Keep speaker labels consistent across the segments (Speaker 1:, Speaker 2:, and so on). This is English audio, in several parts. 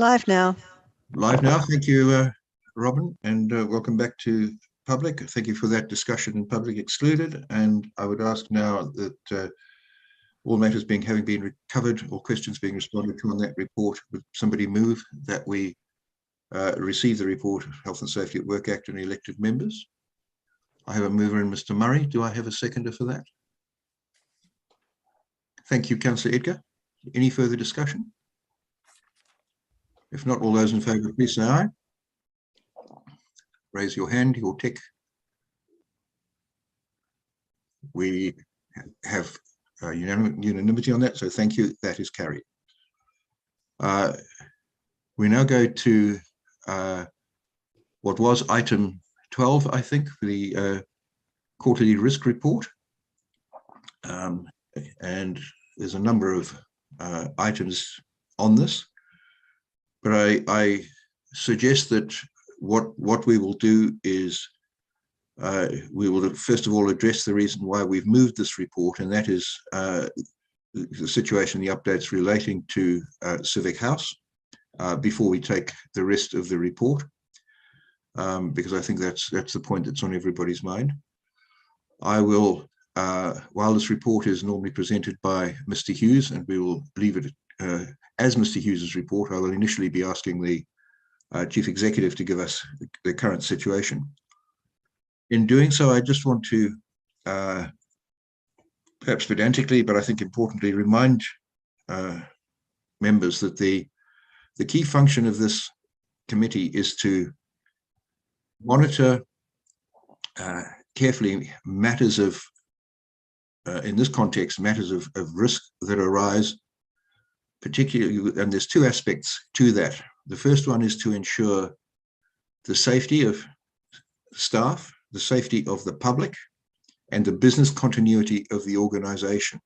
Speaker 1: Live now.
Speaker 2: Live now. Thank you, Robin, and welcome back to public. Thank you for that discussion in public excluded. And I would ask now that all matters having been covered or questions being responded to on that report, would somebody move that we receive the report of Health and Safety at Work Act and elected members? I have a mover in Mr. Murray. Do I have a seconder for that? Thank you, Councillor Edgar. Any further discussion? If not, all those in favour, please say aye. Raise your hand, your tick. We have unanimity on that, so thank you. That is carried. We now go to what was item 12, I think, for the quarterly risk report. And there's a number of items on this. But I suggest that what we will do is we will first of all address the reason why we've moved this report, and that is the situation, the updates relating to Civic House, before we take the rest of the report, because I think that's the point that's on everybody's mind. I will, while this report is normally presented by Mr. Hughes, and we will leave it as Mr. Hughes's report, I will initially be asking the Chief Executive to give us the current situation. In doing so, I just want to, perhaps pedantically, but I think importantly, remind members that the key function of this committee is to monitor carefully matters of, in this context, matters of risk that arise, particularly, and there's two aspects to that. The first one is to ensure the safety of staff, the safety of the public, and the business continuity of the organisation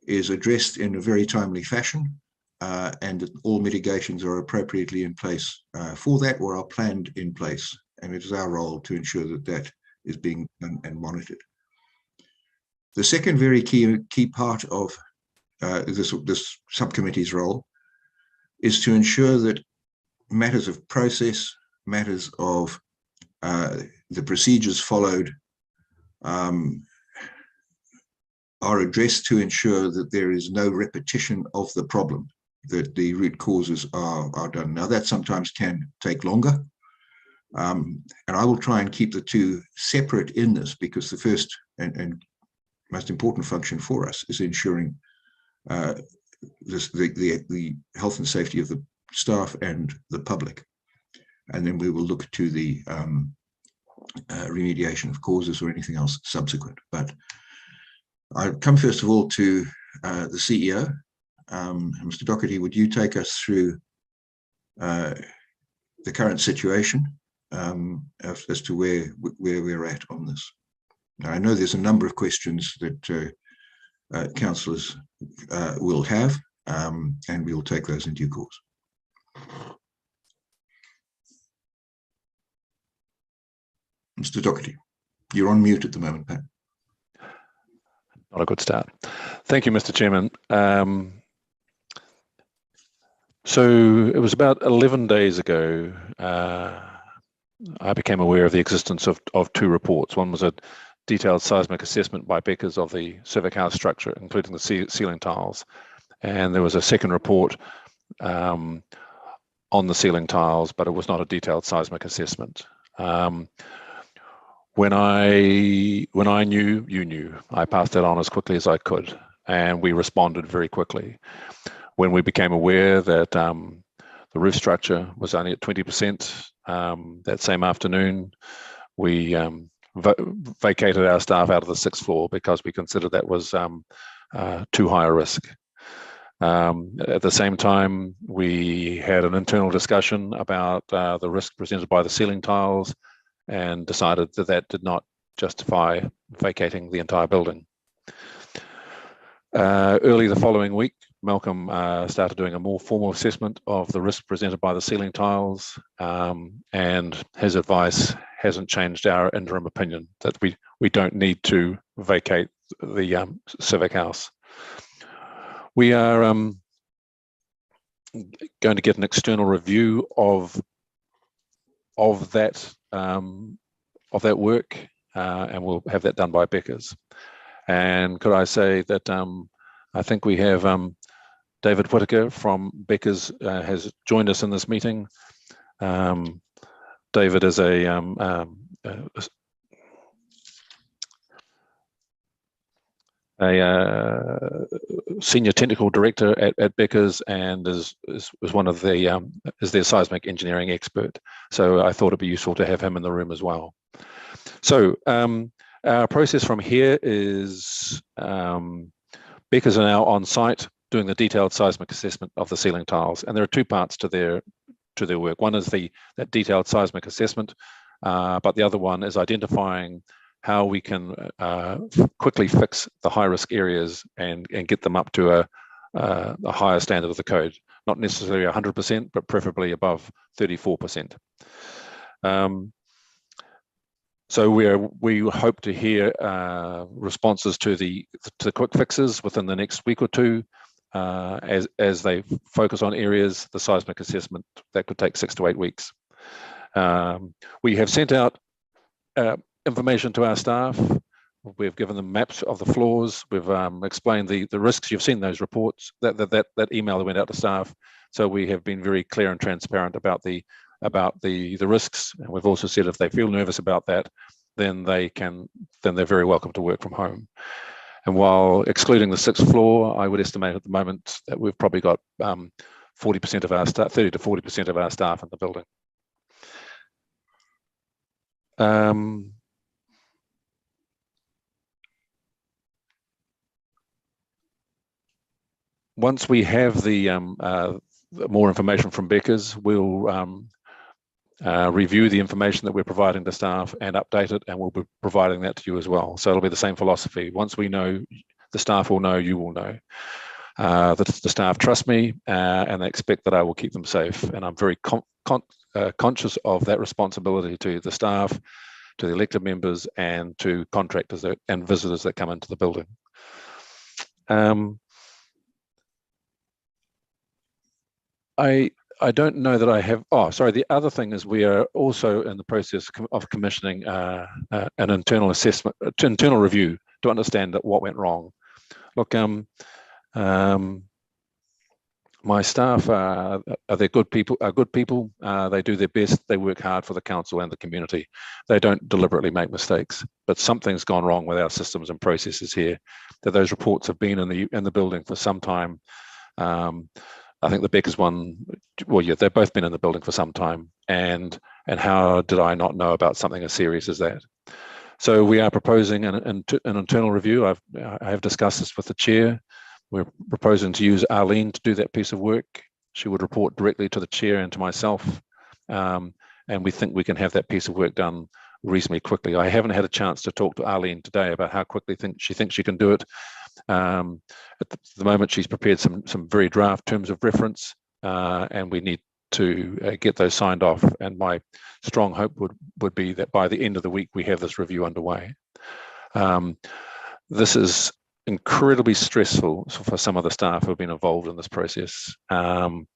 Speaker 2: is addressed in a very timely fashion, and that all mitigations are appropriately in place for that, or are planned in place. And it is our role to ensure that that is being done and monitored. The second very key part of this subcommittee's role is to ensure that matters of process, matters of the procedures followed are addressed to ensure that there is no repetition of the problem, that the root causes are done. Now, that sometimes can take longer, and I will try and keep the two separate in this, because the first and most important function for us is ensuring the health and safety of the staff and the public, and then we will look to the remediation of causes or anything else subsequent. But I come first of all to the CEO. Mr. Doherty, would you take us through the current situation as to where we're at on this? Now, I know there's a number of questions that councillors will have, and we will take those in due course. Mr. Doherty, you're on mute at the moment, Pat.
Speaker 3: Not a good start. Thank you, Mr. Chairman. So it was about 11 days ago, I became aware of the existence of two reports. One was a detailed seismic assessment by Beckers of the Civic House structure, including the ceiling tiles. And there was a second report on the ceiling tiles, but it was not a detailed seismic assessment. When I knew, you knew, I passed that on as quickly as I could, and we responded very quickly. When we became aware that the roof structure was only at 20%, that same afternoon, we vacated our staff out of the 6th floor because we considered that was too high a risk. At the same time, we had an internal discussion about the risk presented by the ceiling tiles, and decided that that did not justify vacating the entire building. Early the following week, Malcolm started doing a more formal assessment of the risk presented by the ceiling tiles, and his advice hasn't changed our interim opinion that we don't need to vacate the Civic House. We are going to get an external review of that work, and we'll have that done by Beckers. And could I say that I think we have David Whittaker from Beckers has joined us in this meeting. David is a senior technical director at Beckers, and is one of the is their seismic engineering expert. So I thought it'd be useful to have him in the room as well. So our process from here is Beckers are now on site doing the detailed seismic assessment of the ceiling tiles, and there are two parts to their work. One is that detailed seismic assessment, but the other one is identifying how we can quickly fix the high-risk areas and get them up to a higher standard of the code. Not necessarily 100%, but preferably above 34%. So we hope to hear responses to the quick fixes within the next week or two, as they focus on areas. The seismic assessment that could take 6 to 8 weeks. We have sent out information to our staff. We've given them maps of the floors. We've explained the risks. You've seen those reports, that email that went out to staff. So we have been very clear and transparent about the risks. And we've also said if they feel nervous about that, then they're very welcome to work from home. And while excluding the 6th floor, I would estimate at the moment that we've probably got 40% of our staff, 30 to 40% of our staff in the building. Once we have the more information from Beckers, we'll review the information that we're providing to staff and update it, and we'll be providing that to you as well. So it'll be the same philosophy. Once we know, the staff will know, you will know. The staff trust me, and they expect that I will keep them safe. And I'm very conscious of that responsibility to the staff, to the elected members, and to contractors and visitors that come into the building. I don't know that I have. Oh, sorry. The other thing is we are also in the process of commissioning an internal assessment, internal review to understand what went wrong. Look, my staff are good people. They do their best. They work hard for the council and the community. They don't deliberately make mistakes. But something's gone wrong with our systems and processes here. That those reports have been in the building for some time. I think the Beckers one, well, yeah, they've both been in the building for some time. And how did I not know about something as serious as that? So we are proposing an internal review. I have discussed this with the chair. We're proposing to use Arlene to do that piece of work. She would report directly to the chair and to myself. And we think we can have that piece of work done reasonably quickly. I haven't had a chance to talk to Arlene today about how quickly she thinks she can do it. At the moment, she's prepared some very draft terms of reference, and we need to get those signed off. And my strong hope would be that by the end of the week, we have this review underway. This is incredibly stressful for some of the staff who have been involved in this process. And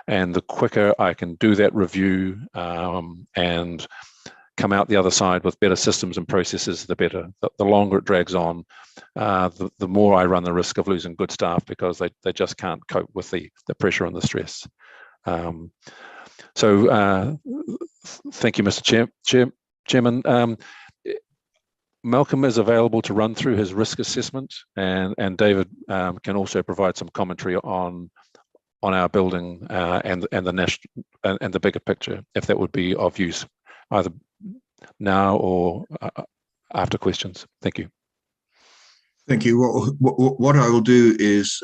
Speaker 3: the quicker I can do that review and come out the other side with better systems and processes, the better. The longer it drags on, the more I run the risk of losing good staff because they just can't cope with the pressure and the stress. So thank you, Mr. Chairman. Malcolm is available to run through his risk assessment, and David can also provide some commentary on our building and the national and the bigger picture, if that would be of use, either now or after questions. Thank you.
Speaker 2: Thank you. What I will do is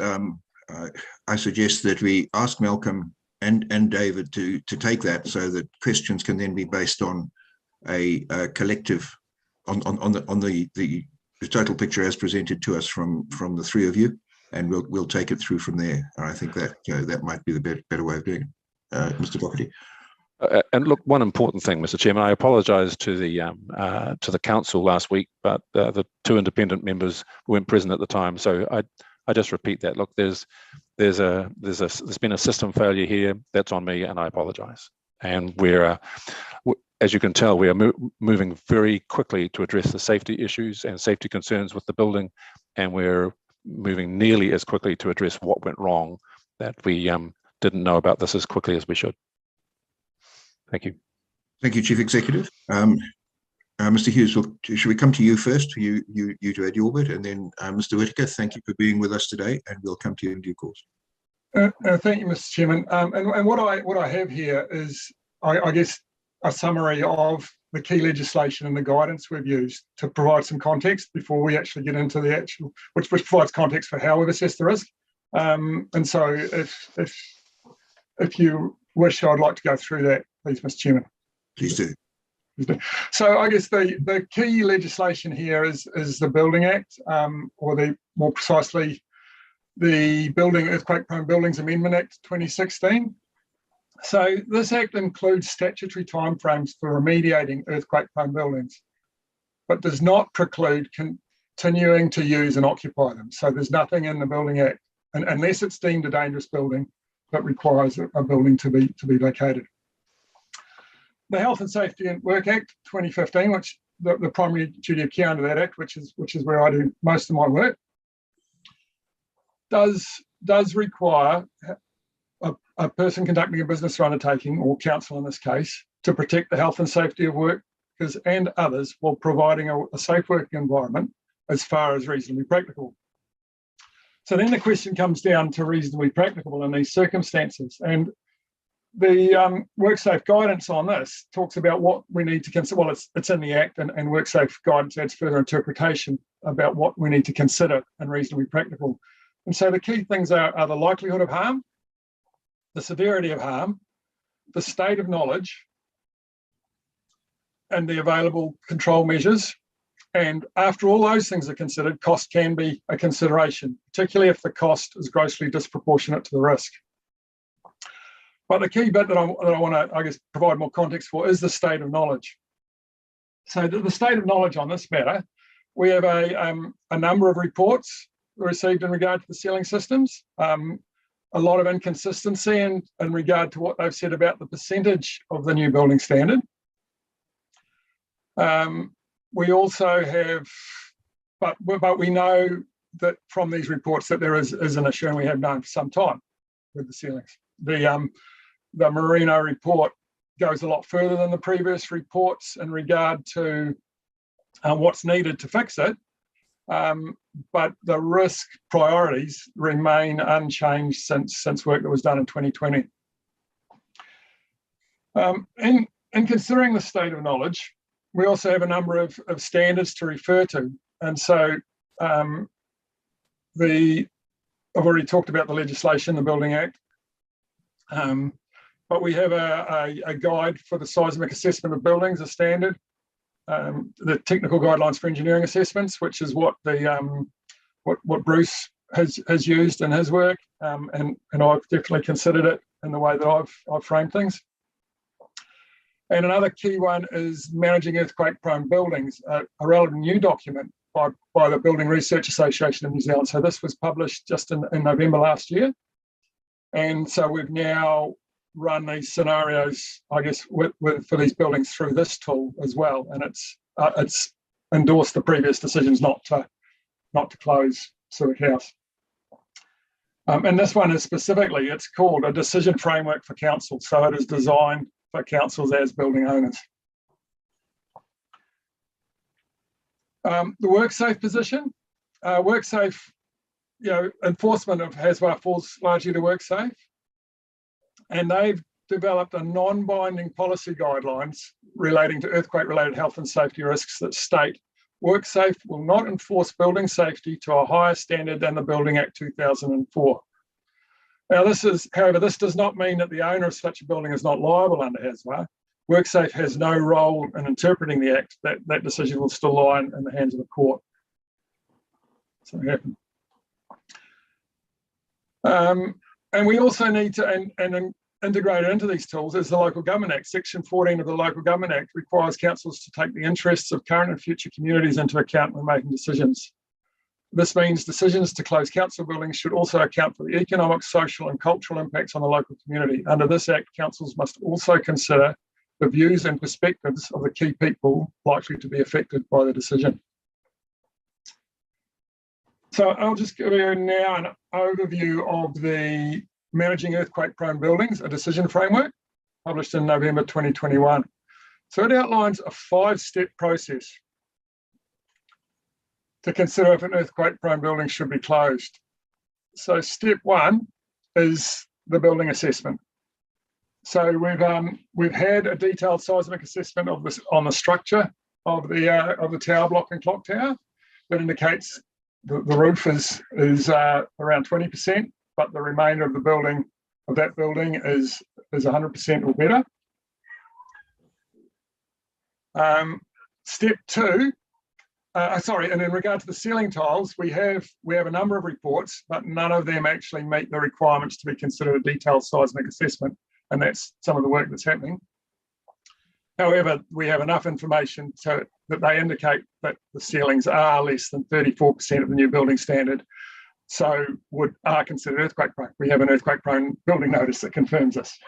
Speaker 2: I suggest that we ask Malcolm and David to take that, so that questions can then be based on a collective on the total picture as presented to us from the three of you, and we'll take it through from there. And I think that that might be the better way of doing it. Mr. Doherty.
Speaker 3: And look, one important thing, Mr. Chairman, I apologise to the council last week, but the two independent members weren't present at the time, so I just repeat that. Look, there's there's been a system failure here. That's on me, and I apologise. And as you can tell, we are moving very quickly to address the safety issues and safety concerns with the building, and we're moving nearly as quickly to address what went wrong, that we didn't know about this as quickly as we should. Thank you.
Speaker 2: Thank you, Chief Executive. Mr. Hughes, should we come to you first? You to add your bit, and then Mr. Whittaker, thank you for being with us today, and we'll come to you in due course.
Speaker 1: Thank you, Mr. Chairman. And what I have here is, I guess, a summary of the key legislation and the guidance we've used to provide some context before we actually get into the actual, which provides context for how we've assessed the risk. And so, if you wish, I'd like to go through that, please, Mr. Chairman.
Speaker 2: Please do.
Speaker 1: So I guess the key legislation here is the Building Act, or more precisely, the Earthquake-Prone Buildings Amendment Act 2016. So this act includes statutory timeframes for remediating earthquake-prone buildings, but does not preclude continuing to use and occupy them. So there's nothing in the Building Act, unless it's deemed a dangerous building, that requires a building to be vacated. The Health and Safety at Work Act 2015, which the primary duty of care under that act, which is where I do most of my work, does require a person conducting a business or undertaking, or council in this case, to protect the health and safety of workers and others while providing a safe working environment as far as reasonably practicable. So then the question comes down to reasonably practicable in these circumstances. And the WorkSafe guidance on this talks about what we need to consider. Well, it's in the Act, and WorkSafe guidance adds further interpretation about what we need to consider and reasonably practical. And so the key things are the likelihood of harm, the severity of harm, the state of knowledge, and the available control measures. And after all those things are considered, cost can be a consideration, particularly if the cost is grossly disproportionate to the risk. But the key bit that I want to, I guess, provide more context for is the state of knowledge. So the state of knowledge on this matter, we have a number of reports received in regard to the ceiling systems, a lot of inconsistency in regard to what they've said about the percentage of the new building standard. We also have, but we know that from these reports that there is an issue, and we have known for some time with the ceilings. The Marino report goes a lot further than the previous reports in regard to what's needed to fix it, but the risk priorities remain unchanged since work that was done in 2020. In considering the state of knowledge, we also have a number of standards to refer to, and so I've already talked about the legislation, the Building Act. But we have a guide for the seismic assessment of buildings, a standard, the technical guidelines for engineering assessments, which is what what Bruce has used in his work, and I've definitely considered it in the way that I've framed things. And another key one is managing earthquake-prone buildings, a relatively new document by the Building Research Association of New Zealand. So this was published just in November last year. And so we've now run these scenarios, I guess, for these buildings through this tool as well. And it's endorsed the previous decisions not to close Suick House. And this one is specifically, it's called a decision framework for council. So it is designed for councils as building owners. The WorkSafe position, WorkSafe, enforcement of HASWA falls largely to WorkSafe, and they've developed a non-binding policy guidelines relating to earthquake-related health and safety risks that state WorkSafe will not enforce building safety to a higher standard than the Building Act 2004. Now, however, this does not mean that the owner of such a building is not liable under HASWA. WorkSafe has no role in interpreting the Act. That decision will still lie in the hands of the court. So it happened. And we also need to, and integrated into these tools is the Local Government Act. Section 14 of the Local Government Act requires councils to take the interests of current and future communities into account when making decisions. This means decisions to close council buildings should also account for the economic, social and cultural impacts on the local community. Under this Act, councils must also consider the views and perspectives of the key people likely to be affected by the decision. So I'll just give you now an overview of the Managing Earthquake-Prone Buildings, a decision framework, published in November 2021. So it outlines a 5-step process to consider if an earthquake-prone building should be closed. So step 1 is the building assessment. So we've had a detailed seismic assessment of this on the structure of the tower block and clock tower that indicates the roof is around 20%, but the remainder of that building is 100% or better. Step 2, and in regard to the ceiling tiles, we have a number of reports, but none of them actually meet the requirements to be considered a detailed seismic assessment, and that's some of the work that's happening. However, we have enough information that they indicate that the ceilings are less than 34% of the new building standard, so are considered earthquake-prone. We have an earthquake-prone building notice that confirms this.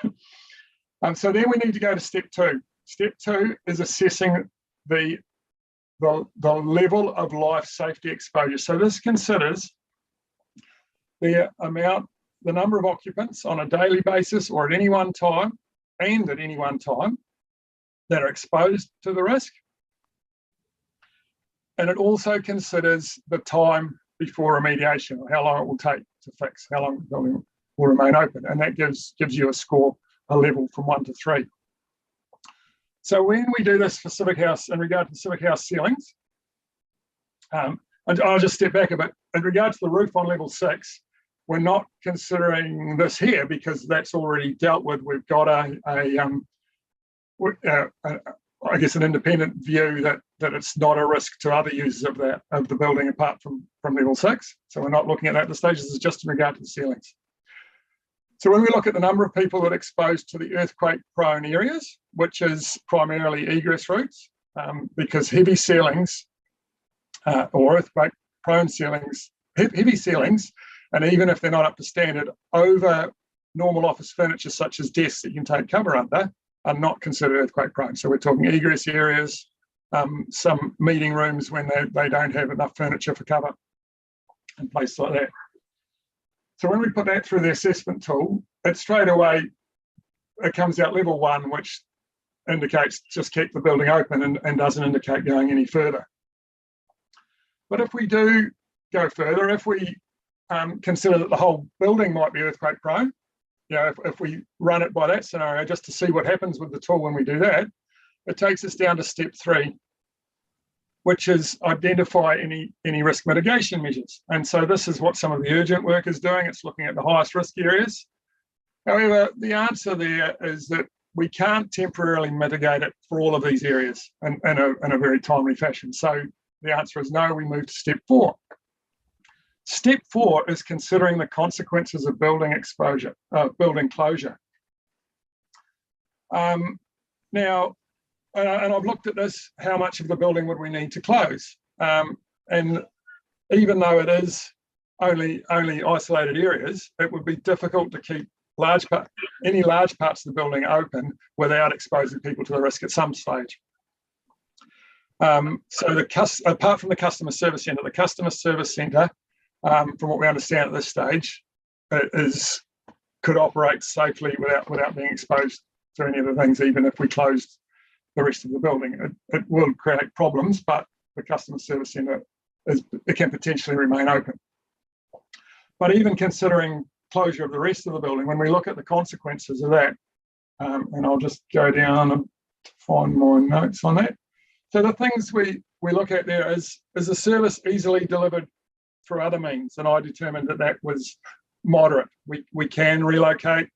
Speaker 1: So then we need to go to step 2. Step 2 is assessing the level of life safety exposure. So this considers the number of occupants on a daily basis or at any one time, that are exposed to the risk. And it also considers the time before remediation, or how long it will take to fix, how long the building will remain open. And that gives you a level from 1 to 3. So when we do this for Civic House, in regard to Civic House ceilings, and I'll just step back a bit. In regard to the roof on level 6, we're not considering this here because that's already dealt with. We've got I guess an independent view that it's not a risk to other users of the building apart from level 6. So we're not looking at that at this stage. This is just in regard to the ceilings. So when we look at the number of people that are exposed to the earthquake-prone areas, which is primarily egress routes, because heavy ceilings or earthquake-prone ceilings, heavy ceilings, and even if they're not up to standard, over normal office furniture such as desks that you can take cover under, are not considered earthquake-prone. So we're talking egress areas, some meeting rooms when they don't have enough furniture for cover, and places like that. So when we put that through the assessment tool, it straight away, it comes out level 1, which indicates just keep the building open and doesn't indicate going any further. But if we do go further, if we consider that the whole building might be earthquake-prone, if we run it by that scenario just to see what happens with the tool when we do that, it takes us down to step 3, which is identify any risk mitigation measures. And so this is what some of the urgent work is doing. It's looking at the highest risk areas. However, the answer there is that we can't temporarily mitigate it for all of these areas in a very timely fashion. So the answer is no, we move to step 4. Step 4 is considering the consequences of building exposure, building closure. Now, and I've looked at this, how much of the building would we need to close? And even though it is only isolated areas, it would be difficult to keep any large parts of the building open without exposing people to the risk at some stage. So apart from the customer service centre, from what we understand at this stage, could operate safely without being exposed to any of the things, even if we closed the rest of the building. It will create problems, but the customer service centre can potentially remain open. But even considering closure of the rest of the building, when we look at the consequences of that, and I'll just go down and find my notes on that. So the things we look at there is the service easily delivered through other means, and I determined that was moderate. We can relocate.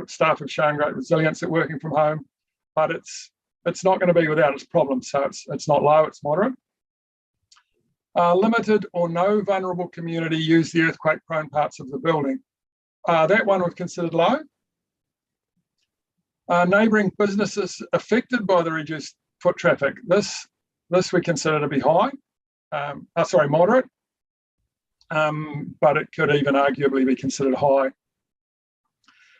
Speaker 1: Staff have shown great resilience at working from home, but it's not going to be without its problems. So it's not low, it's moderate. Limited or no vulnerable community use the earthquake-prone parts of the building. That one was considered low. Neighbouring businesses affected by the reduced foot traffic. This we consider to be high. Moderate. but it could even arguably be considered high.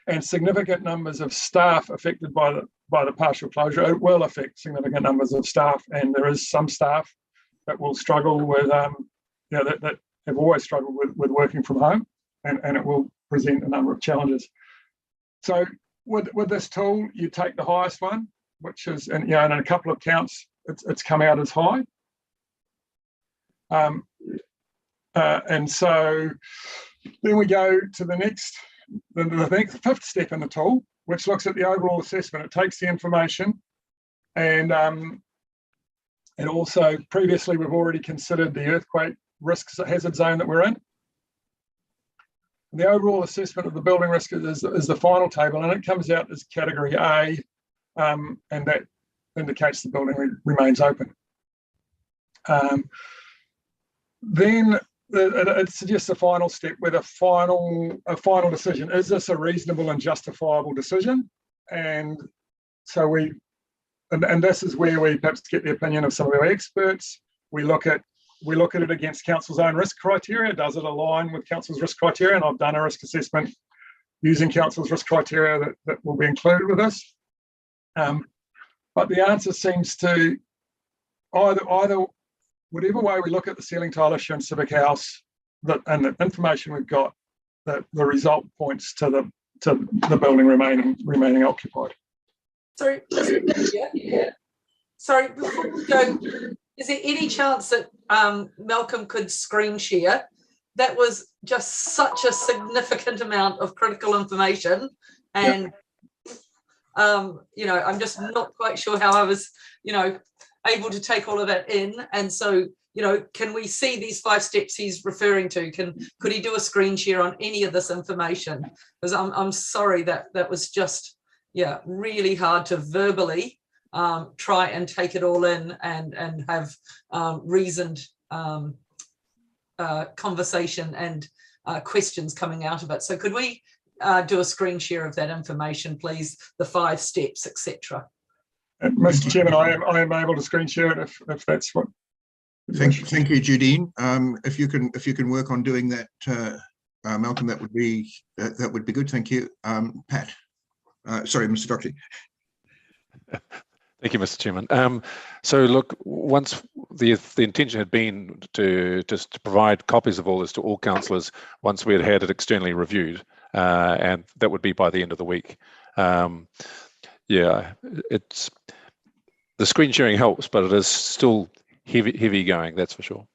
Speaker 1: And significant numbers of staff affected by the partial closure. It will affect significant numbers of staff, and there is some staff that will struggle with, that have always struggled with working from home, and it will present a number of challenges. So with this tool, you take the highest one, which is, and in a couple of counts, it's come out as high. And so then we go to the next fifth step in the tool, which looks at the overall assessment. It takes the information, and also previously we've already considered the earthquake risks hazard zone that we're in. The overall assessment of the building risk is the final table, and it comes out as category A, and that indicates the building remains open. Then it suggests a final step with a final decision. Is this a reasonable and justifiable decision? And so and this is where we perhaps get the opinion of some of our experts. We look at it against council's own risk criteria. Does it align with council's risk criteria? And I've done a risk assessment using council's risk criteria that will be included with this. But the answer seems to either whatever way we look at the ceiling tile issue in Civic House, and the information we've got, that the result points to the building remaining occupied.
Speaker 4: Sorry, sorry, before we go, is there any chance that Malcolm could screen share? That was just such a significant amount of critical information, and I'm just not quite sure how I was, able to take all of that in. And so, can we see these 5 steps he's referring to? Could he do a screen share on any of this information? Because I'm sorry that was just, really hard to verbally try and take it all in and have reasoned conversation and questions coming out of it. So could we do a screen share of that information, please? The 5 steps, etc.
Speaker 1: Mr. Chairman, I am able to screen share it if that's what.
Speaker 2: Thank you, Judine. If you can work on doing that, Malcolm, that would be good. Thank you, Pat. Sorry, Mr. Dockery.
Speaker 3: Thank you, Mr. Chairman. So look, once the intention had been to just provide copies of all this to all councillors once we had it externally reviewed, and that would be by the end of the week. It's the screen sharing helps, but it is still heavy going, that's for sure.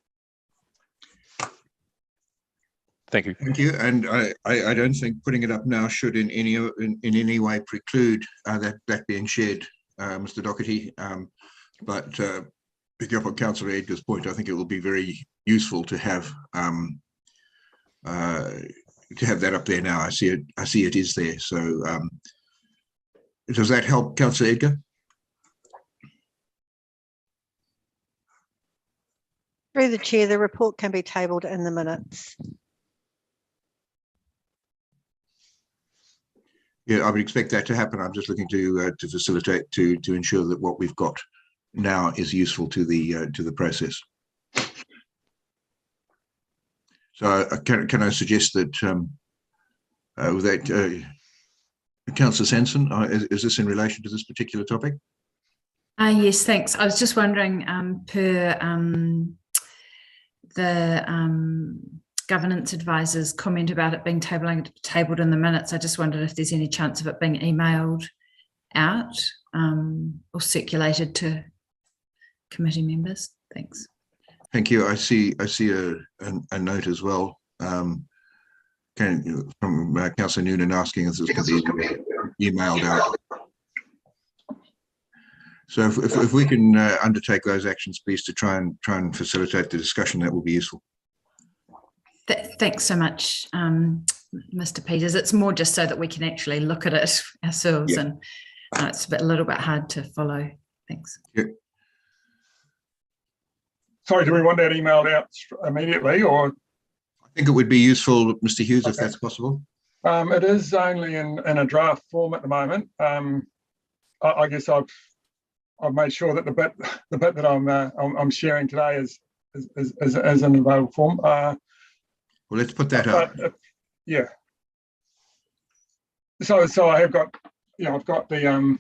Speaker 3: Thank you.
Speaker 2: Thank you. And I don't think putting it up now should in any way preclude that being shared, Mr. Doherty. But picking up on Councillor Edgar's point, I think it will be very useful to have that up there now. I see it is there. So does that help, Councillor Edgar?
Speaker 5: Through the chair, the report can be tabled in the minutes.
Speaker 2: Yeah, I would expect that to happen. I'm just looking to facilitate to ensure that what we've got now is useful to the process. So can I suggest that with that, Councillor Sanson, is this in relation to this particular topic?
Speaker 6: Yes, thanks. I was just wondering, per the governance advisor's comment about it being tabled in the minutes, I just wondered if there's any chance of it being emailed out or circulated to committee members. Thanks.
Speaker 2: Thank you. I see a note as well. From Councillor Noonan asking if this can be emailed out. So if we can undertake those actions, please, to try and facilitate the discussion, that will be useful.
Speaker 6: Thanks so much, Mr. Peters. It's more just so that we can actually look at it ourselves, yeah. And it's a little bit hard to follow. Thanks.
Speaker 2: Yeah.
Speaker 1: Sorry, do we want that emailed out immediately, or?
Speaker 2: I think it would be useful, Mr. Hughes, okay, if that's possible.
Speaker 1: It is only in a draft form at the moment. I guess I've made sure that the bit that I'm sharing today is in available form.
Speaker 2: Well, let's put that up.
Speaker 1: Yeah. So I have got, I've got the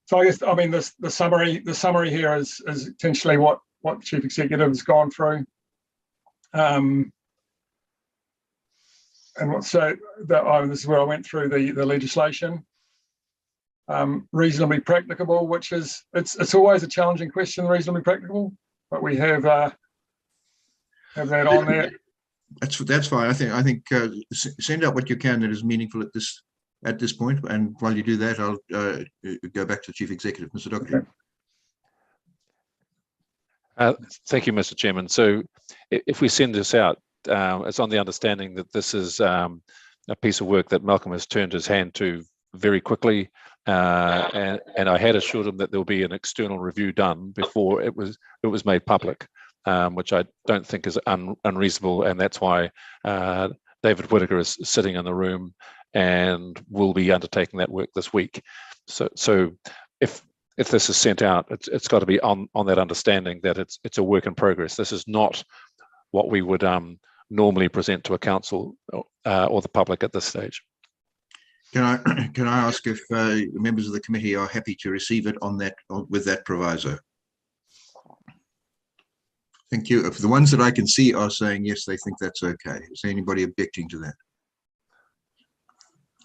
Speaker 1: So I guess, I mean, the summary here is essentially what the Chief Executive has gone through. And this is where I went through the legislation. Reasonably practicable, which is, it's always a challenging question, reasonably practicable, but we have that on there.
Speaker 2: That's fine. I think send out what you can that is meaningful at this point, and while you do that, I'll go back to the Chief Executive, Mr. Doherty.
Speaker 3: Thank you, Mr. Chairman. So if we send this out, it's on the understanding that this is a piece of work that Malcolm has turned his hand to very quickly, and I had assured him that there'll be an external review done before it was made public, which I don't think is unreasonable, and that's why David Whitaker is sitting in the room and will be undertaking that work this week. So if this is sent out, it's got to be on that understanding that it's a work in progress. This is not what we would normally present to a council or the public at this stage.
Speaker 2: Can I ask if members of the committee are happy to receive it with that proviso? Thank you. If the ones that I can see are saying yes, they think that's okay. Is there anybody objecting to that?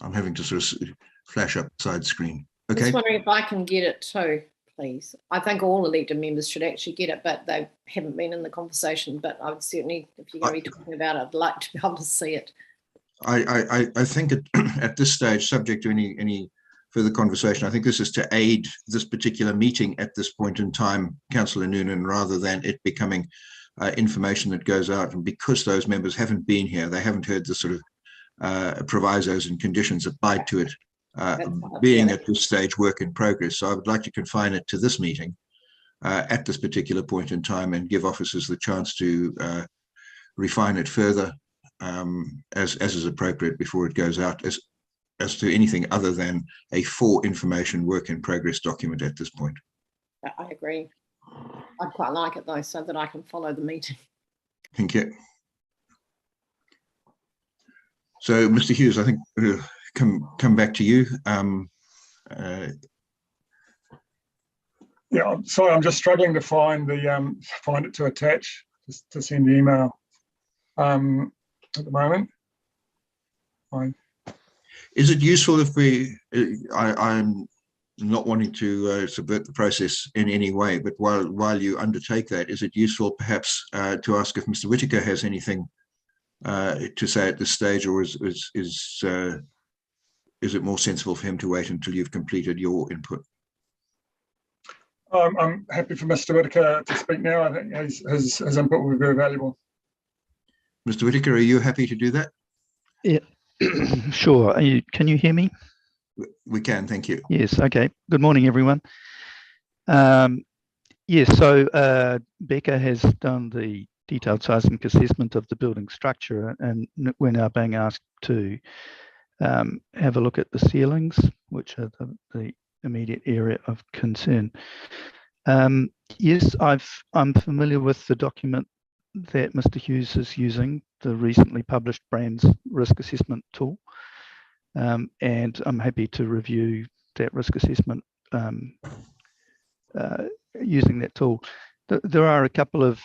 Speaker 2: I'm having to sort of flash up the side screen. Okay.
Speaker 7: I'm just wondering if I can get it too, please. I think all elected members should actually get it, but they haven't been in the conversation. But I would certainly, if you're going to be talking about it, I'd like to be able to see it.
Speaker 2: I think at this stage, subject to any further conversation, I think this is to aid this particular meeting at this point in time, Councillor Noonan, rather than it becoming information that goes out. And because those members haven't been here, they haven't heard the sort of provisos and conditions applied to it, being at this stage work in progress. So I would like to confine it to this meeting at this particular point in time and give officers the chance to refine it further as is appropriate before it goes out as to anything other than a for information work in progress document at this point.
Speaker 7: I agree. I'd quite like it though, so that I can follow the meeting.
Speaker 2: Thank you. So, Mr. Hughes, I think we'll come back to you.
Speaker 1: Yeah, I'm sorry, I'm just struggling to find it to attach to send the email at the moment.
Speaker 2: Is it useful if I'm not wanting to subvert the process in any way, but while you undertake that, is it useful perhaps to ask if Mr. Whitaker has anything to say at this stage, or is it more sensible for him to wait until you've completed your input?
Speaker 1: I'm happy for Mr. Whitaker to speak now. I think his input will be very valuable.
Speaker 2: Mr. Whitaker, are you happy to do that?
Speaker 8: Yeah, sure. Can you hear me?
Speaker 2: We can, thank you.
Speaker 8: Yes, okay. Good morning, everyone. Yes, so Becca has done the detailed seismic assessment of the building structure, and we're now being asked to have a look at the ceilings, which are the immediate area of concern. Yes, I'm familiar with the document that Mr. Hughes is using, the recently published Brands risk assessment tool, and I'm happy to review that risk assessment using that tool. There are a couple of,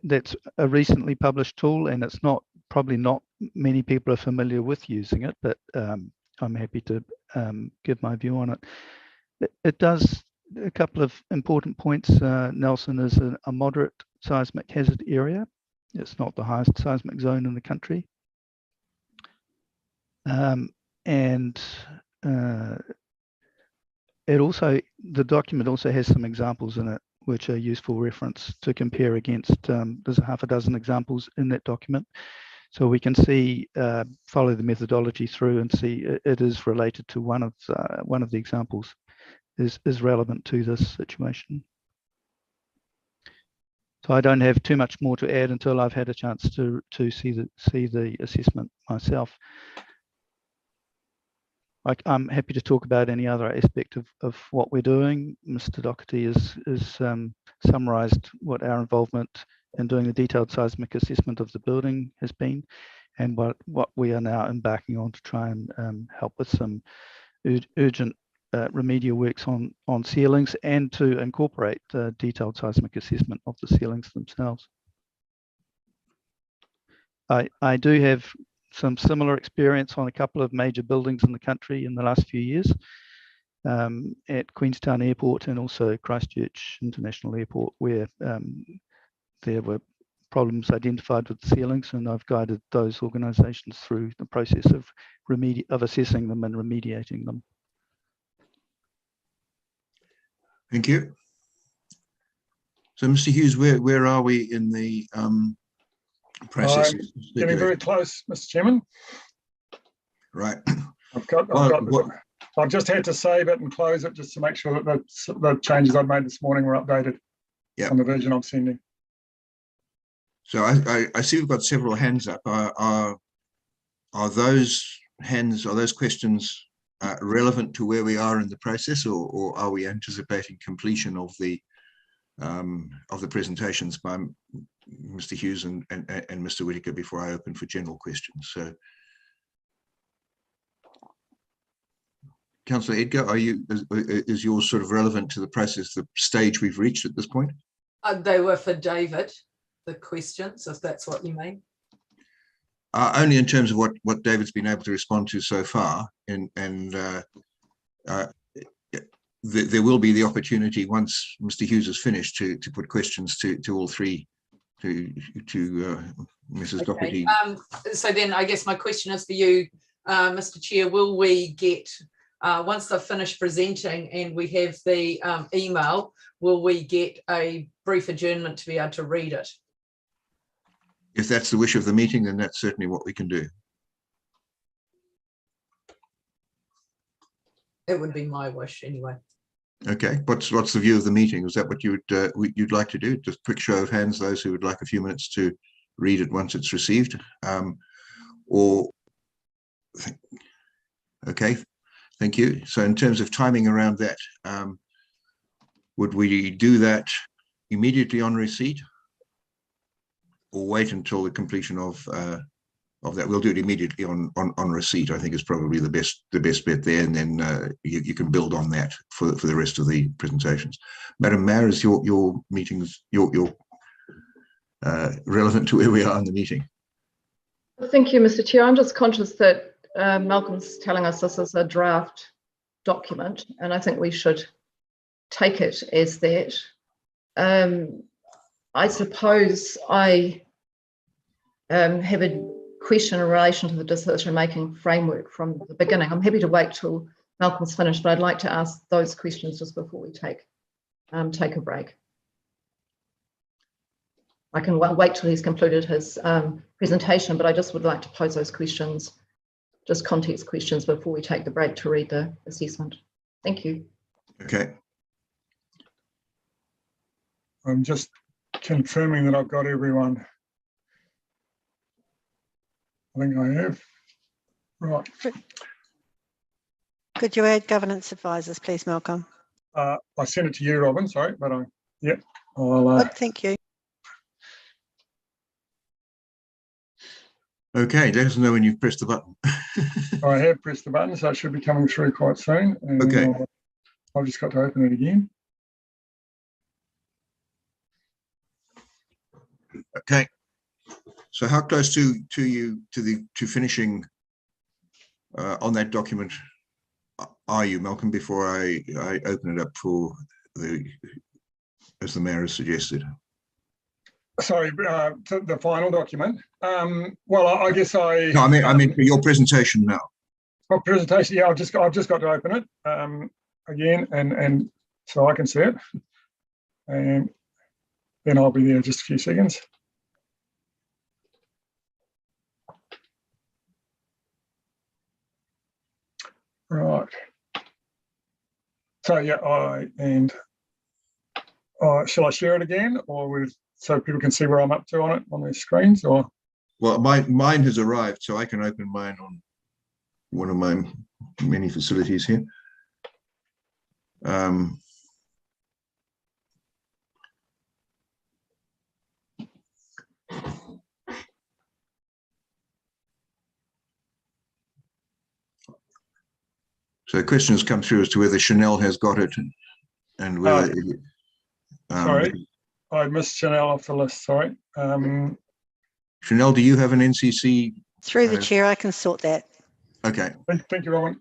Speaker 8: that's a recently published tool, and it's probably not many people are familiar with using it, but I'm happy to give my view on it. It does a couple of important points. Nelson is a moderate seismic hazard area. It's not the highest seismic zone in the country. And the document also has some examples in it which are useful reference to compare against. There's a half a dozen examples in that document, so we can see, follow the methodology through and see it is related to one of the examples is relevant to this situation. So I don't have too much more to add until I've had a chance to see the assessment myself. I'm happy to talk about any other aspect of what we're doing. Mr. Doherty has summarised what our involvement in doing the detailed seismic assessment of the building has been, and what we are now embarking on to try and help with some urgent remedial works on ceilings, and to incorporate detailed seismic assessment of the ceilings themselves. I do have some similar experience on a couple of major buildings in the country in the last few years, at Queenstown Airport and also Christchurch International Airport, where there were problems identified with the ceilings, and I've guided those organisations through the process of assessing them and remediating them.
Speaker 2: Thank you. So, Mr. Hughes, where are we in the process?
Speaker 1: Getting very close, Mr. Chairman.
Speaker 2: Right.
Speaker 1: I've just had to save it and close it just to make sure that the changes I've made this morning were updated on the version I'm sending.
Speaker 2: So I see we've got several hands up. Are those questions relevant to where we are in the process, or are we anticipating completion of the presentations by Mr. Hughes and Mr. Whittaker before I open for general questions? So, Councillor Edgar, is yours sort of relevant to the process, the stage we've reached at this point?
Speaker 4: They were for David, the questions, if that's what you mean.
Speaker 2: Only in terms of what David's been able to respond to so far, and there will be the opportunity once Mr. Hughes is finished to put questions to all three, to Mrs. Doherty.
Speaker 4: So then I guess my question is for you, Mr. Chair, will we get, once they've finished presenting and we have the email, will we get a brief adjournment to be able to read it?
Speaker 2: If that's the wish of the meeting, then that's certainly what we can do.
Speaker 4: It would be my wish anyway.
Speaker 2: Okay, what's the view of the meeting? Is that what you'd like to do? Just quick show of hands, those who would like a few minutes to read it once it's received, okay, thank you. So in terms of timing around that, would we do that immediately on receipt, or wait until the completion of that? We'll do it immediately on receipt, I think, is probably the best bet there, and then you can build on that for the rest of the presentations. Madam Mayor, is your meetings relevant to where we are in the meeting?
Speaker 9: Thank you, Mr. Chair. I'm just conscious that Malcolm's telling us this is a draft document, and I think we should take it as that. I suppose I have a question in relation to the decision-making framework from the beginning. I'm happy to wait till Malcolm's finished, but I'd like to ask those questions just before we take a break. I can wait till he's concluded his presentation, but I just would like to pose those questions, just context questions, before we take the break to read the assessment. Thank you.
Speaker 2: Okay.
Speaker 1: I'm just confirming that I've got everyone. I think I have. Right.
Speaker 5: Could you add governance advisors, please, Malcolm?
Speaker 1: I sent it to you, Robin, sorry, but I'll
Speaker 5: thank you.
Speaker 2: Okay, let us know when you've pressed the button.
Speaker 1: I have pressed the button, so it should be coming through quite soon. And
Speaker 2: okay.
Speaker 1: I've just got to open it again.
Speaker 2: Okay. So how close to finishing on that document are you, Malcolm, before I open it up for as the mayor has suggested?
Speaker 1: Sorry, to the final document. Well, I guess I.
Speaker 2: No, I mean for your presentation now.
Speaker 1: Oh, presentation. Yeah, I've just got to open it again, and so I can see it, and then I'll be there just a few seconds. Right. So yeah, shall I share it again, or so people can see where I'm up to on it on their screens, or?
Speaker 2: Well, mine has arrived, so I can open mine on one of many facilities here. So a question has come through as to whether Chanel has got it and whether.
Speaker 1: Sorry, I missed Chanel off the list. Sorry.
Speaker 2: Chanel, do you have an NCC?
Speaker 5: Through the chair, I can sort that.
Speaker 2: Okay.
Speaker 1: Thank you, Robin.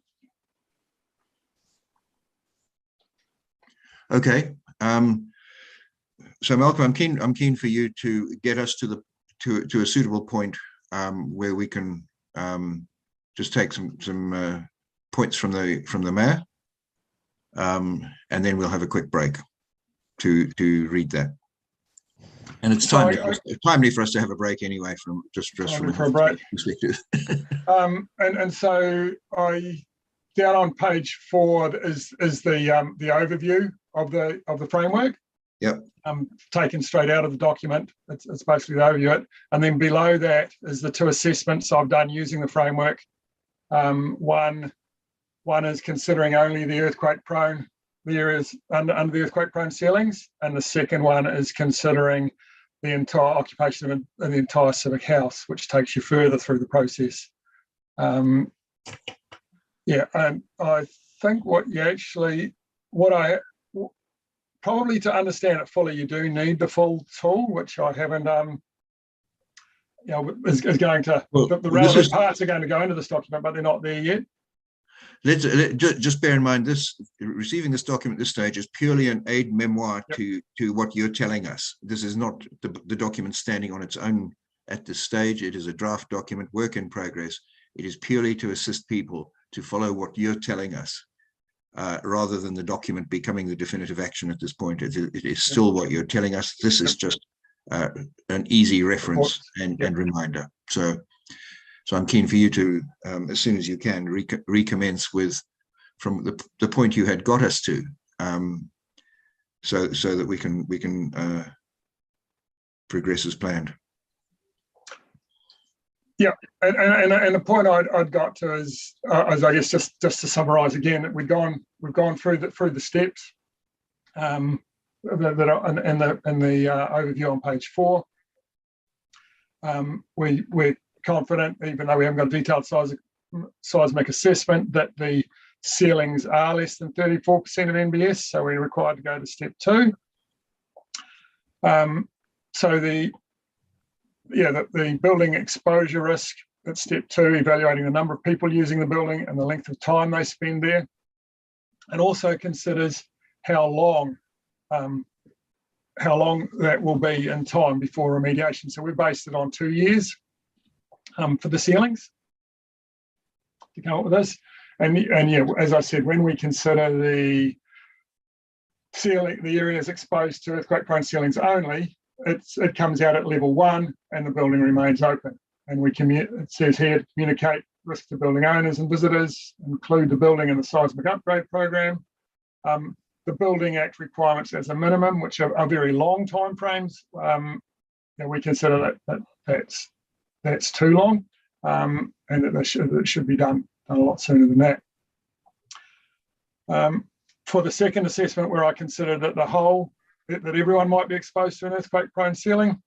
Speaker 2: Okay. So Malcolm, I'm keen for you to get us to a suitable point where we can just take some points from the mayor, and then we'll have a quick break to read that. And it's timely for us to have a break anyway, from a break perspective.
Speaker 1: And so down on page 4 is the overview of the framework.
Speaker 2: Yep.
Speaker 1: Taken straight out of the document. It's basically the overview of it. And then below that is the 2 assessments I've done using the framework. One is considering only the earthquake-prone, the areas under the earthquake-prone ceilings, and the second one is considering the entire occupation of the entire civic house, which takes you further through the process. Yeah, and I think probably to understand it fully, you do need the full tool, which I haven't, is going to, the relevant parts are going to go into this document, but they're not there yet.
Speaker 2: Let's just bear in mind receiving this document at this stage is purely an aid memoir to what you're telling us. This is not the document standing on its own at this stage. It is a draft document, work in progress. It is purely to assist people to follow what you're telling us, rather than the document becoming the definitive action at this point. It is still what you're telling us. This is just an easy reference and reminder. So I'm keen for you to, as soon as you can, recommence from the point you had got us to, so that we can progress as planned.
Speaker 1: Yeah, and the point I'd got to is, as I guess just to summarise again, we've gone through the steps that are in the overview on page 4. We're confident, even though we haven't got a detailed seismic assessment, that the ceilings are less than 34% of NBS, so we're required to go to step 2. So the building exposure risk at step 2, evaluating the number of people using the building and the length of time they spend there, and also considers how long that will be in time before remediation. So we based it on 2 years for the ceilings to come up with this. And yeah, as I said, when we consider the areas exposed to earthquake-prone ceilings only, it comes out at level 1 and the building remains open. And it says here to communicate risk to building owners and visitors, include the building in the seismic upgrade program. The Building Act requirements as a minimum, which are very long time frames. We consider that's too long, and that it should be done a lot sooner than that. For the second assessment, where I consider that that everyone might be exposed to an earthquake-prone ceiling,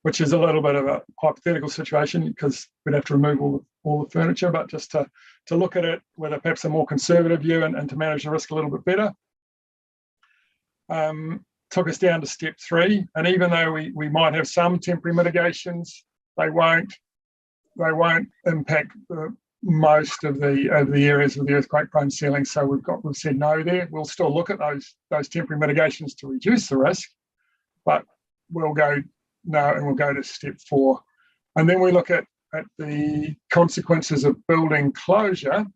Speaker 1: which is a little bit of a hypothetical situation because we'd have to remove all the furniture, but just to look at it with perhaps a more conservative view and to manage the risk a little bit better. Took us down to step 3, and even though we might have some temporary mitigations, they won't impact most of the areas of the earthquake-prone ceiling. So we've said no there. We'll still look at those temporary mitigations to reduce the risk, but we'll go no, and we'll go to step 4, and then we look at the consequences of building closure.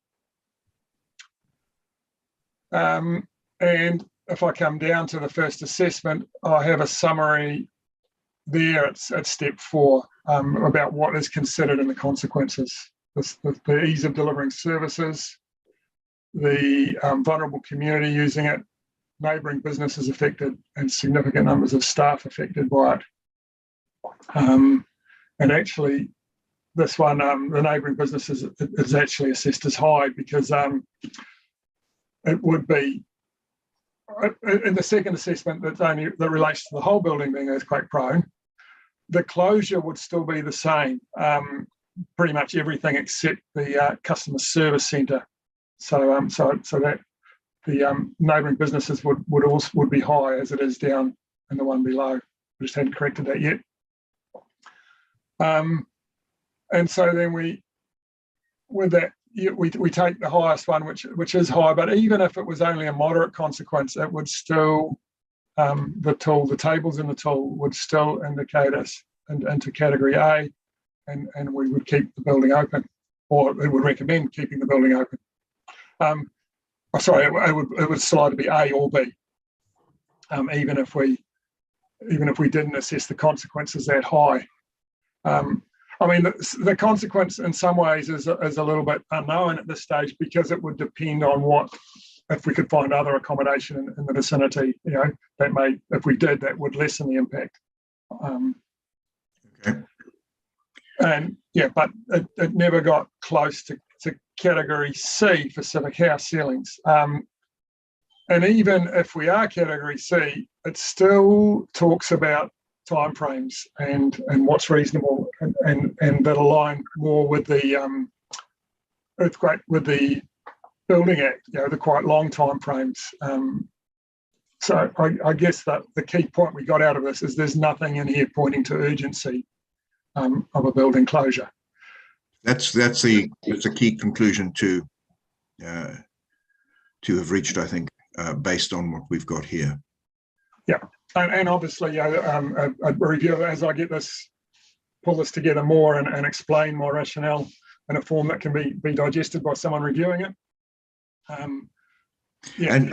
Speaker 1: And if I come down to the first assessment, I have a summary there at step 4 about what is considered in the consequences. The ease of delivering services, the vulnerable community using it, neighbouring businesses affected, and significant numbers of staff affected by it. And actually, this one, the neighbouring business is actually assessed as high because it would be in the second assessment that relates to the whole building being earthquake prone. The closure would still be the same, pretty much everything except the customer service centre. So that the neighbouring businesses would be high as it is down in the one below. We just hadn't corrected that yet. And so then we take the highest one, which is high, but even if it was only a moderate consequence, it would still, the tables in the tool would still indicate us into category A, and we would keep the building open, or it would recommend keeping the building open. It would still either be A or B, even if we didn't assess the consequences that high. I mean, the consequence in some ways is a little bit unknown at this stage, because it would depend on if we could find other accommodation in the vicinity, that may, if we did, that would lessen the impact.
Speaker 2: Okay.
Speaker 1: And yeah, but it never got close to category C for civic house ceilings. And even if we are category C, it still talks about timeframes and what's reasonable and that align more with the earthquake, with the Building Act, the quite long timeframes. So I guess that the key point we got out of this is there's nothing in here pointing to urgency of a building closure.
Speaker 2: That's a key conclusion to have reached, I think, based on what we've got here.
Speaker 1: Yeah, and obviously, a review as I get this, pull this together more and explain my rationale in a form that can be digested by someone reviewing it. Yeah.
Speaker 2: And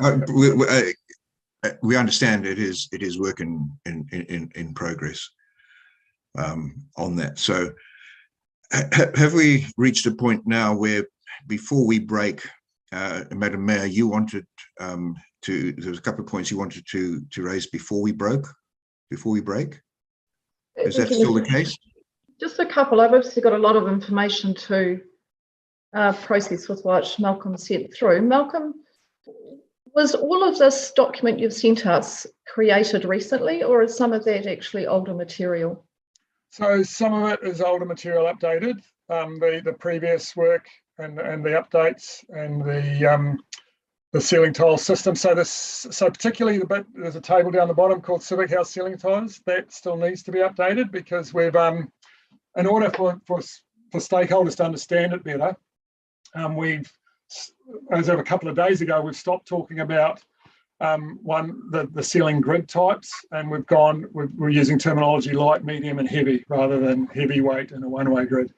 Speaker 2: we understand it is work in progress on that. So have we reached a point now where, before we break, Madam Mayor, you wanted there was a couple of points you wanted to raise before we break? Is that still the case?
Speaker 9: Just a couple. I've obviously got a lot of information to process with what Malcolm sent through. Malcolm, was all of this document you've sent us created recently, or is some of that actually older material?
Speaker 1: So some of it is older material updated. The previous work and the updates and the ceiling tile system. So particularly the bit, there's a table down the bottom called Civic House Ceiling Tiles. That still needs to be updated, because we've, in order for stakeholders to understand it better, as of a couple of days ago, we've stopped talking about the ceiling grid types, and we're using terminology light, medium, and heavy rather than heavyweight in a one-way grid.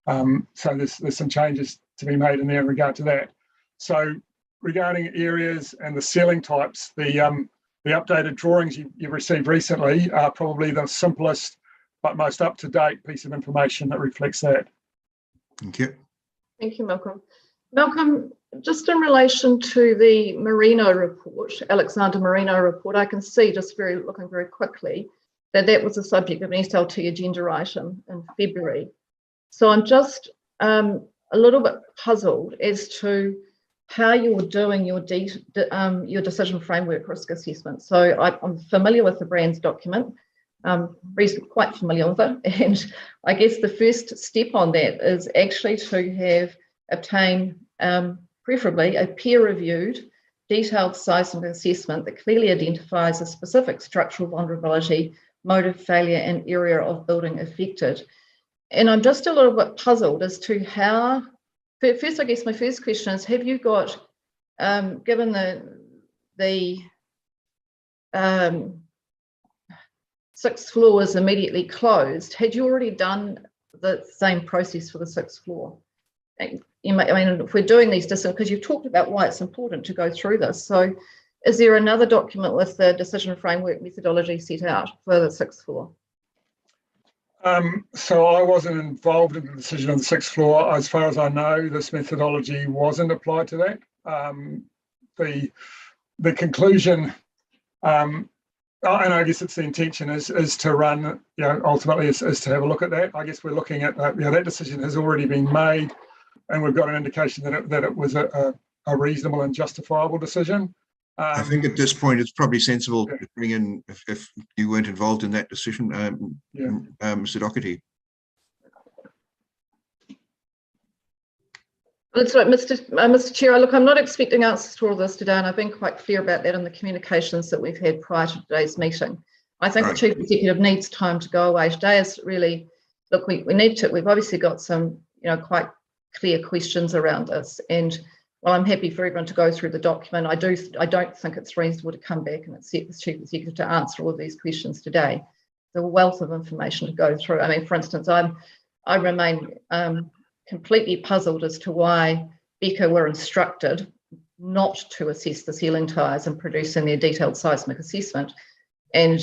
Speaker 1: So there's some changes to be made in there in regard to that. So regarding areas and the ceiling types, the updated drawings you've received recently are probably the simplest but most up-to-date piece of information that reflects that.
Speaker 2: Thank you.
Speaker 9: Thank you, Malcolm. Malcolm, just in relation to the Marino report, Alexander Marino report, I can see, just looking very quickly, that was the subject of an SLT agenda item in February. So I'm just a little bit puzzled as to how you're doing your decision framework risk assessment. So I'm familiar with the Brands document, quite familiar with it, and I guess the first step on that is actually to obtain preferably a peer-reviewed, detailed seismic assessment that clearly identifies a specific structural vulnerability, mode of failure, and area of building affected. And I'm just a little bit puzzled as to how. First, I guess my first question is: have you got, given the 6th floor is immediately closed, had you already done the same process for the 6th floor? I mean, if we're doing these decisions, because you've talked about why it's important to go through this, so is there another document with the decision framework methodology set out for the 6th floor?
Speaker 1: So I wasn't involved in the decision on the 6th floor. As far as I know, this methodology wasn't applied to that. The conclusion And I guess it's the intention is to run, ultimately is to have a look at that. I guess we're looking at, that decision has already been made, and we've got an indication that it was a reasonable and justifiable decision.
Speaker 2: I think at this point it's probably sensible to bring in, if you weren't involved in that decision, Mr. Doherty.
Speaker 9: That's right, Mr. Chair. Look, I'm not expecting answers to all this today, and I've been quite clear about that in the communications that we've had prior to today's meeting. I think the Chief Executive needs time to go away. Today is really, look, we need to, we've obviously got some, quite clear questions around this. And while I'm happy for everyone to go through the document, I don't think it's reasonable to come back and expect the Chief Executive to answer all of these questions today. There's a wealth of information to go through. I mean, for instance, I remain completely puzzled as to why BECA were instructed not to assess the ceiling tiers and producing their detailed seismic assessment. And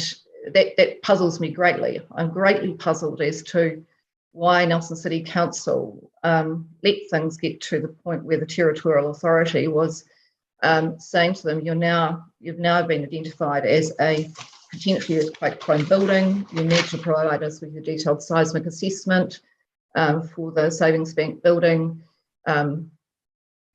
Speaker 9: that puzzles me greatly. I'm greatly puzzled as to why Nelson City Council let things get to the point where the Territorial Authority was saying to them, you've now been identified as a potentially earthquake-prone building. You need to provide us with your detailed seismic assessment for the Savings Bank building.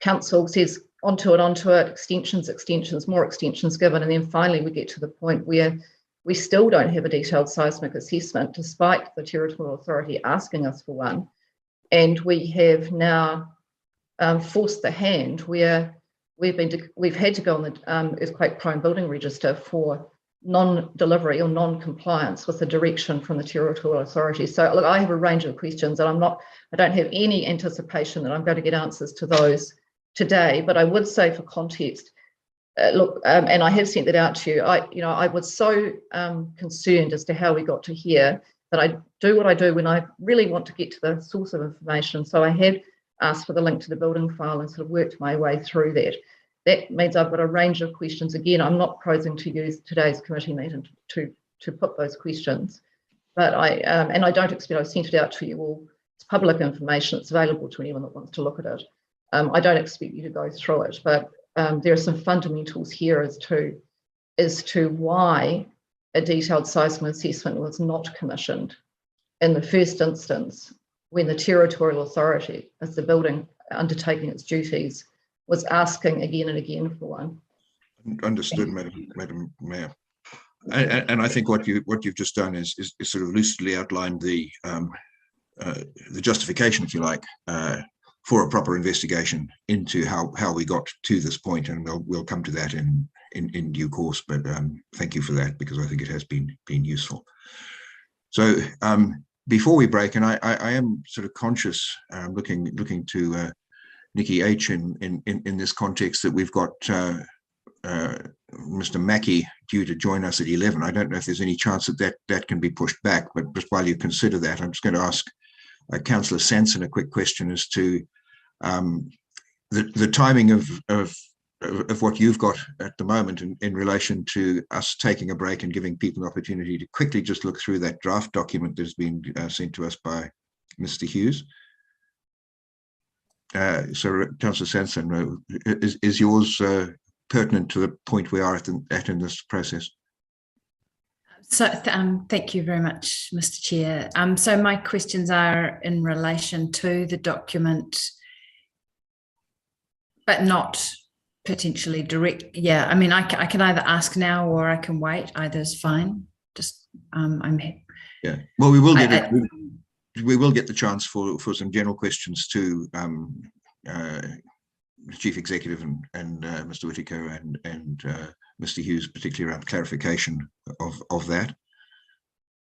Speaker 9: Council says onto it, extensions, more extensions given, and then finally we get to the point where we still don't have a detailed seismic assessment despite the Territorial Authority asking us for one. And we have now forced the hand where we've had to go on the earthquake-prone building register for non-delivery or non-compliance with the direction from the Territorial Authority. So look, I have a range of questions, and I don't have any anticipation that I'm going to get answers to those today. But I would say, for context, look, and I have sent that out to you. I was so concerned as to how we got to here that I do what I do when I really want to get to the source of information. So I had asked for the link to the building file and sort of worked my way through that. That means I've got a range of questions. Again, I'm not proposing to use today's committee meeting to put those questions, but I don't expect, I've sent it out to you all. It's public information. It's available to anyone that wants to look at it. I don't expect you to go through it, but there are some fundamentals here as to why a detailed seismic assessment was not commissioned in the first instance when the Territorial Authority, as the building undertaking its duties, was asking again and again for one.
Speaker 2: Understood, Madam Mayor. And I think what you've just done is sort of lucidly outlined the justification, if you like, for a proper investigation into how we got to this point, and we'll come to that in due course. But thank you for that, because I think it has been useful. So before we break, and I am sort of conscious, looking to Nikki H in this context, that we've got Mr. Mackey due to join us at 11. I don't know if there's any chance that can be pushed back, but just while you consider that, I'm just going to ask Councillor Sanson a quick question as to the timing of what you've got at the moment in relation to us taking a break and giving people an opportunity to quickly just look through that draft document that's been sent to us by Mr. Hughes. So, Councillor Sanson, is yours pertinent to the point we are at in this process?
Speaker 6: So thank you very much, Mr. Chair. So my questions are in relation to the document, but not potentially direct. Yeah, I mean, I can either ask now or I can wait. Either's fine. Just I'm here.
Speaker 2: Yeah. Well, we will get we will get the chance for some general questions to the Chief Executive and Mr. Whittaker and Mr. Hughes, particularly around clarification of that.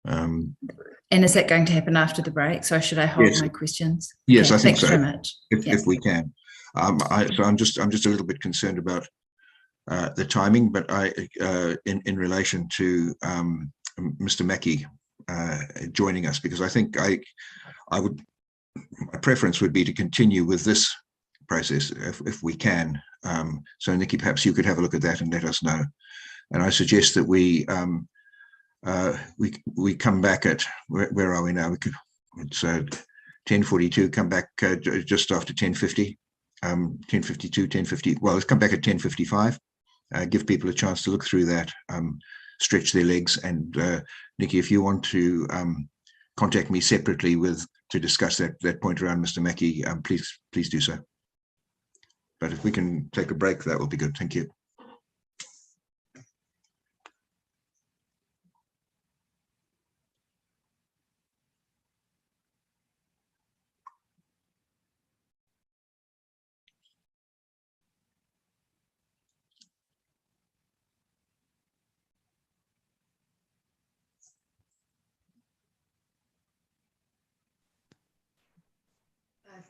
Speaker 6: And is that going to happen after the break? So should I hold my questions?
Speaker 2: Yes,
Speaker 6: okay,
Speaker 2: I think
Speaker 6: thanks
Speaker 2: so.
Speaker 6: Very much.
Speaker 2: If we can. So I'm just a little bit concerned about the timing, but in relation to Mr. Mackey joining us, because I think my preference would be to continue with this process if we can. So Nikki, perhaps you could have a look at that and let us know. And I suggest that we come back at where are we now? It's 10:42. Come back just after 10:50. 10:52, 10:50. Well, let's come back at 10:55. Give people a chance to look through that. stretch their legs. And Nikki, if you want to contact me separately to discuss that point around Mr. Mackey, please do so. But if we can take a break, that will be good. Thank you.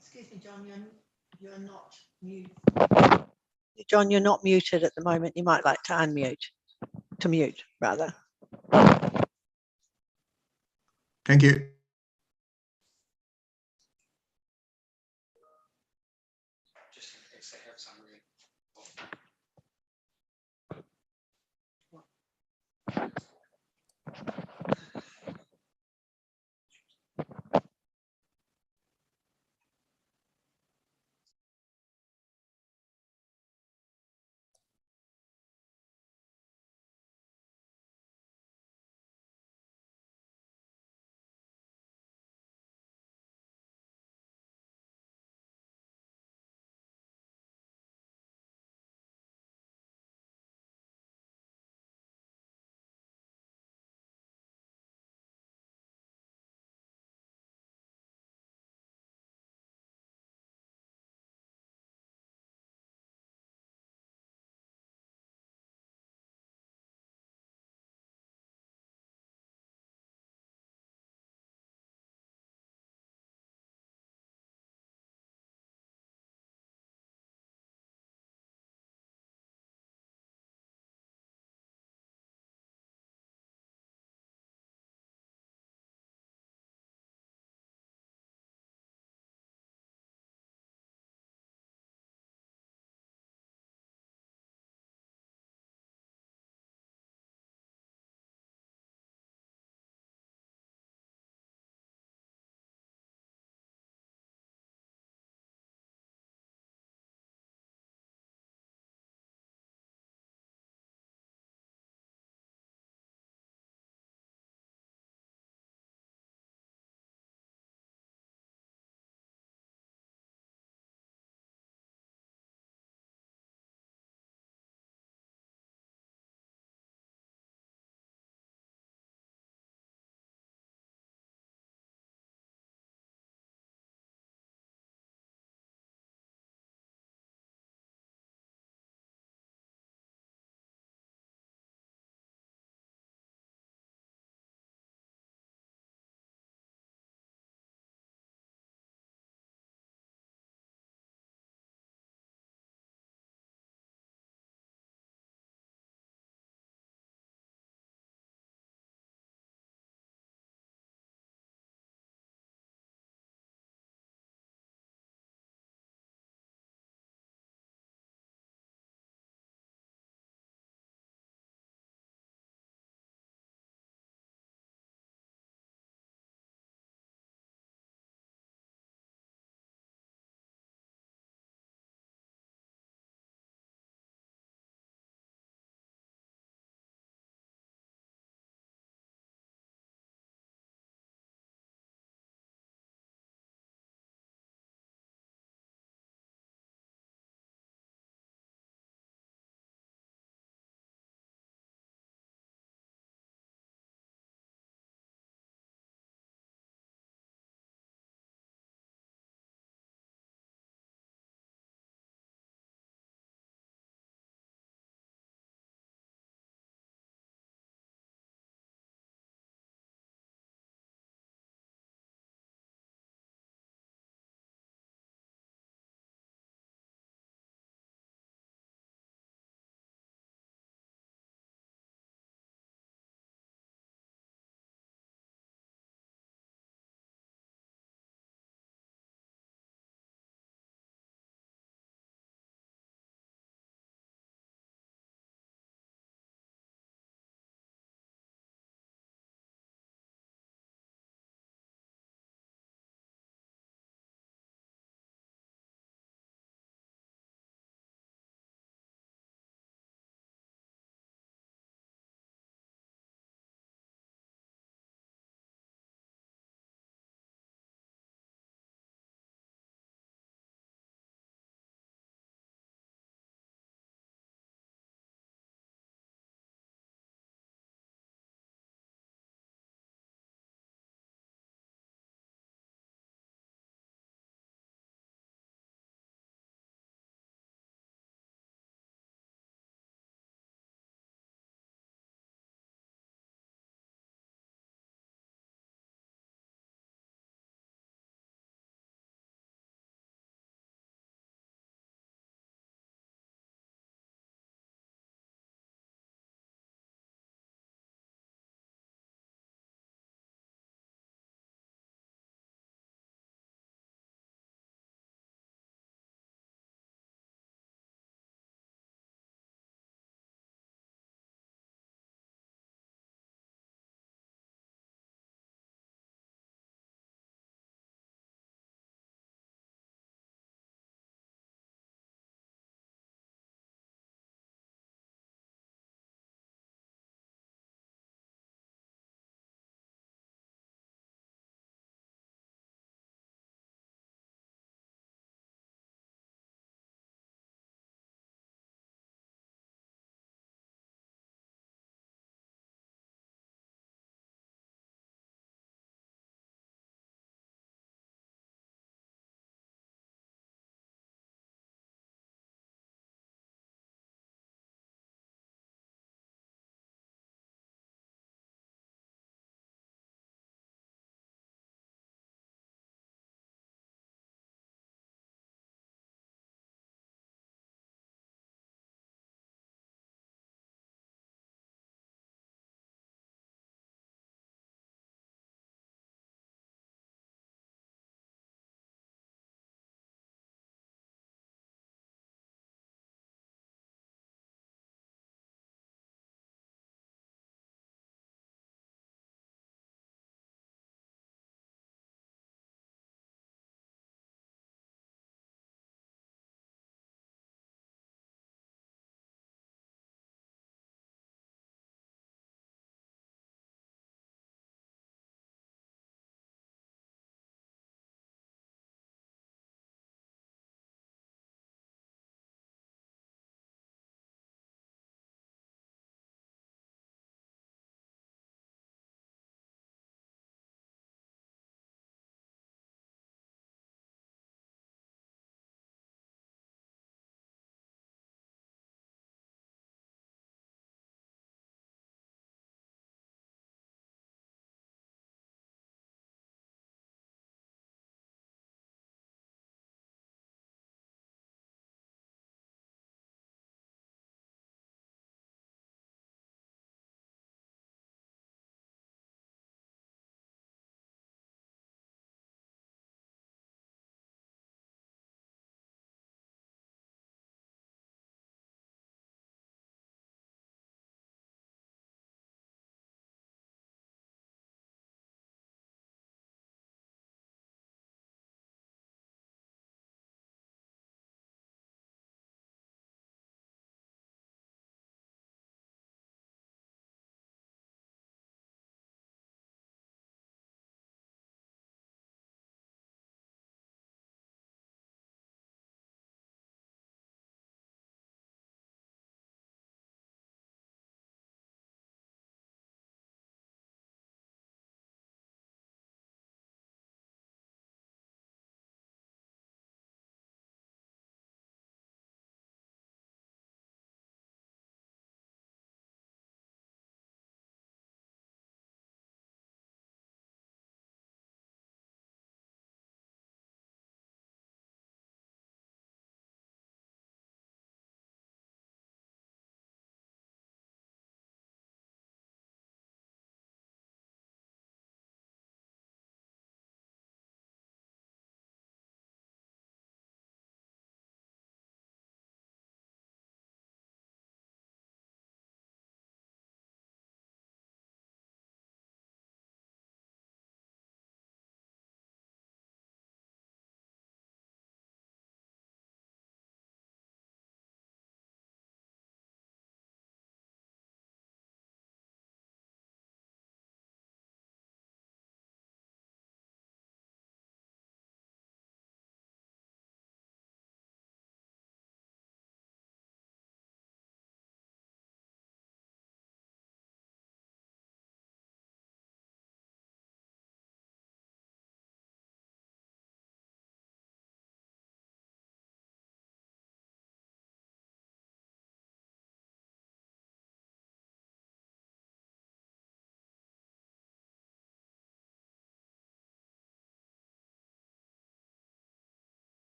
Speaker 5: Excuse me, John, you're not mute. John, you're not muted at the moment. You might like to unmute, to mute rather.
Speaker 2: Thank you.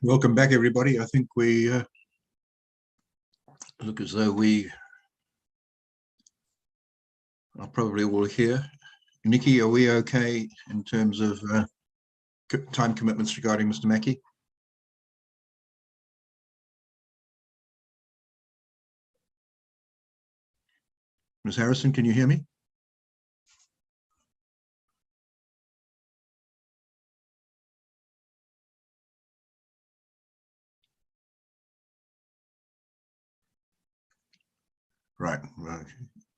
Speaker 2: Welcome back, everybody. I think we look as though we are probably all here. Nikki, are we okay in terms of time commitments regarding Mr. Mackey? Ms. Harrison, can you hear me? Right.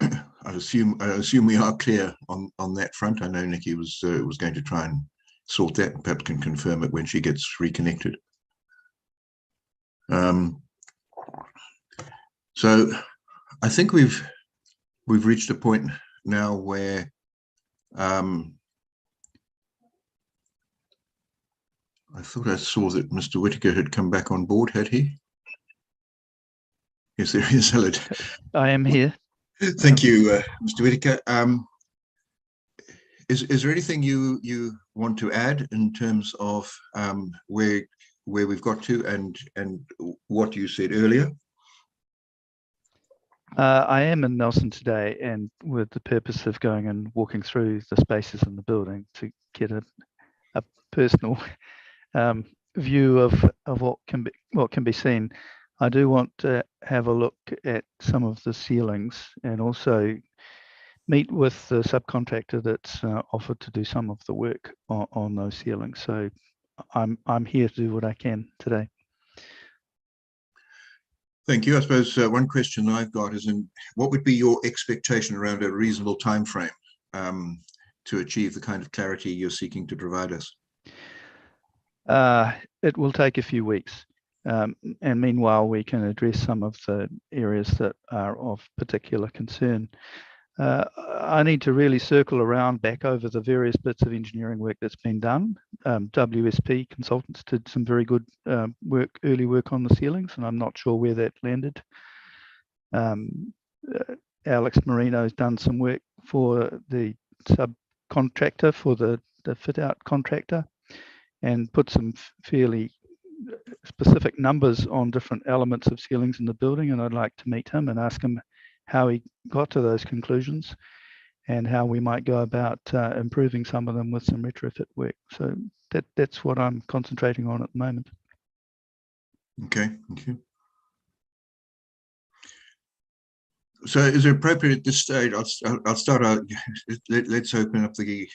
Speaker 2: I assume we are clear on that front. I know Nikki was going to try and sort that, and perhaps can confirm it when she gets reconnected. So I think we've reached a point now where I thought I saw that Mr. Whittaker had come back on board. Had he? Yes, there is. Hello.
Speaker 8: I am here.
Speaker 2: Thank you, Mr. Whittaker. Is there anything you want to add in terms of where we've got to and what you said earlier?
Speaker 8: I am in Nelson today, and with the purpose of going and walking through the spaces in the building to get a personal view of what can be seen. I do want to have a look at some of the ceilings and also meet with the subcontractor that's offered to do some of the work on those ceilings. So I'm here to do what I can today.
Speaker 2: Thank you. I suppose one question I've got is, what would be your expectation around a reasonable time frame to achieve the kind of clarity you're seeking to provide us?
Speaker 8: It will take a few weeks. And meanwhile, we can address some of the areas that are of particular concern. I need to really circle around back over the various bits of engineering work that's been done. WSP consultants did some very good early work on the ceilings, and I'm not sure where that landed. Alex Marino's done some work for the subcontractor, for the fit out contractor, and put some fairly specific numbers on different elements of ceilings in the building, and I'd like to meet him and ask him how he got to those conclusions and how we might go about improving some of them with some retrofit work. So that's what I'm concentrating on at the moment.
Speaker 2: Okay, thank you. So is it appropriate at this stage? I'll start out. Let's open up the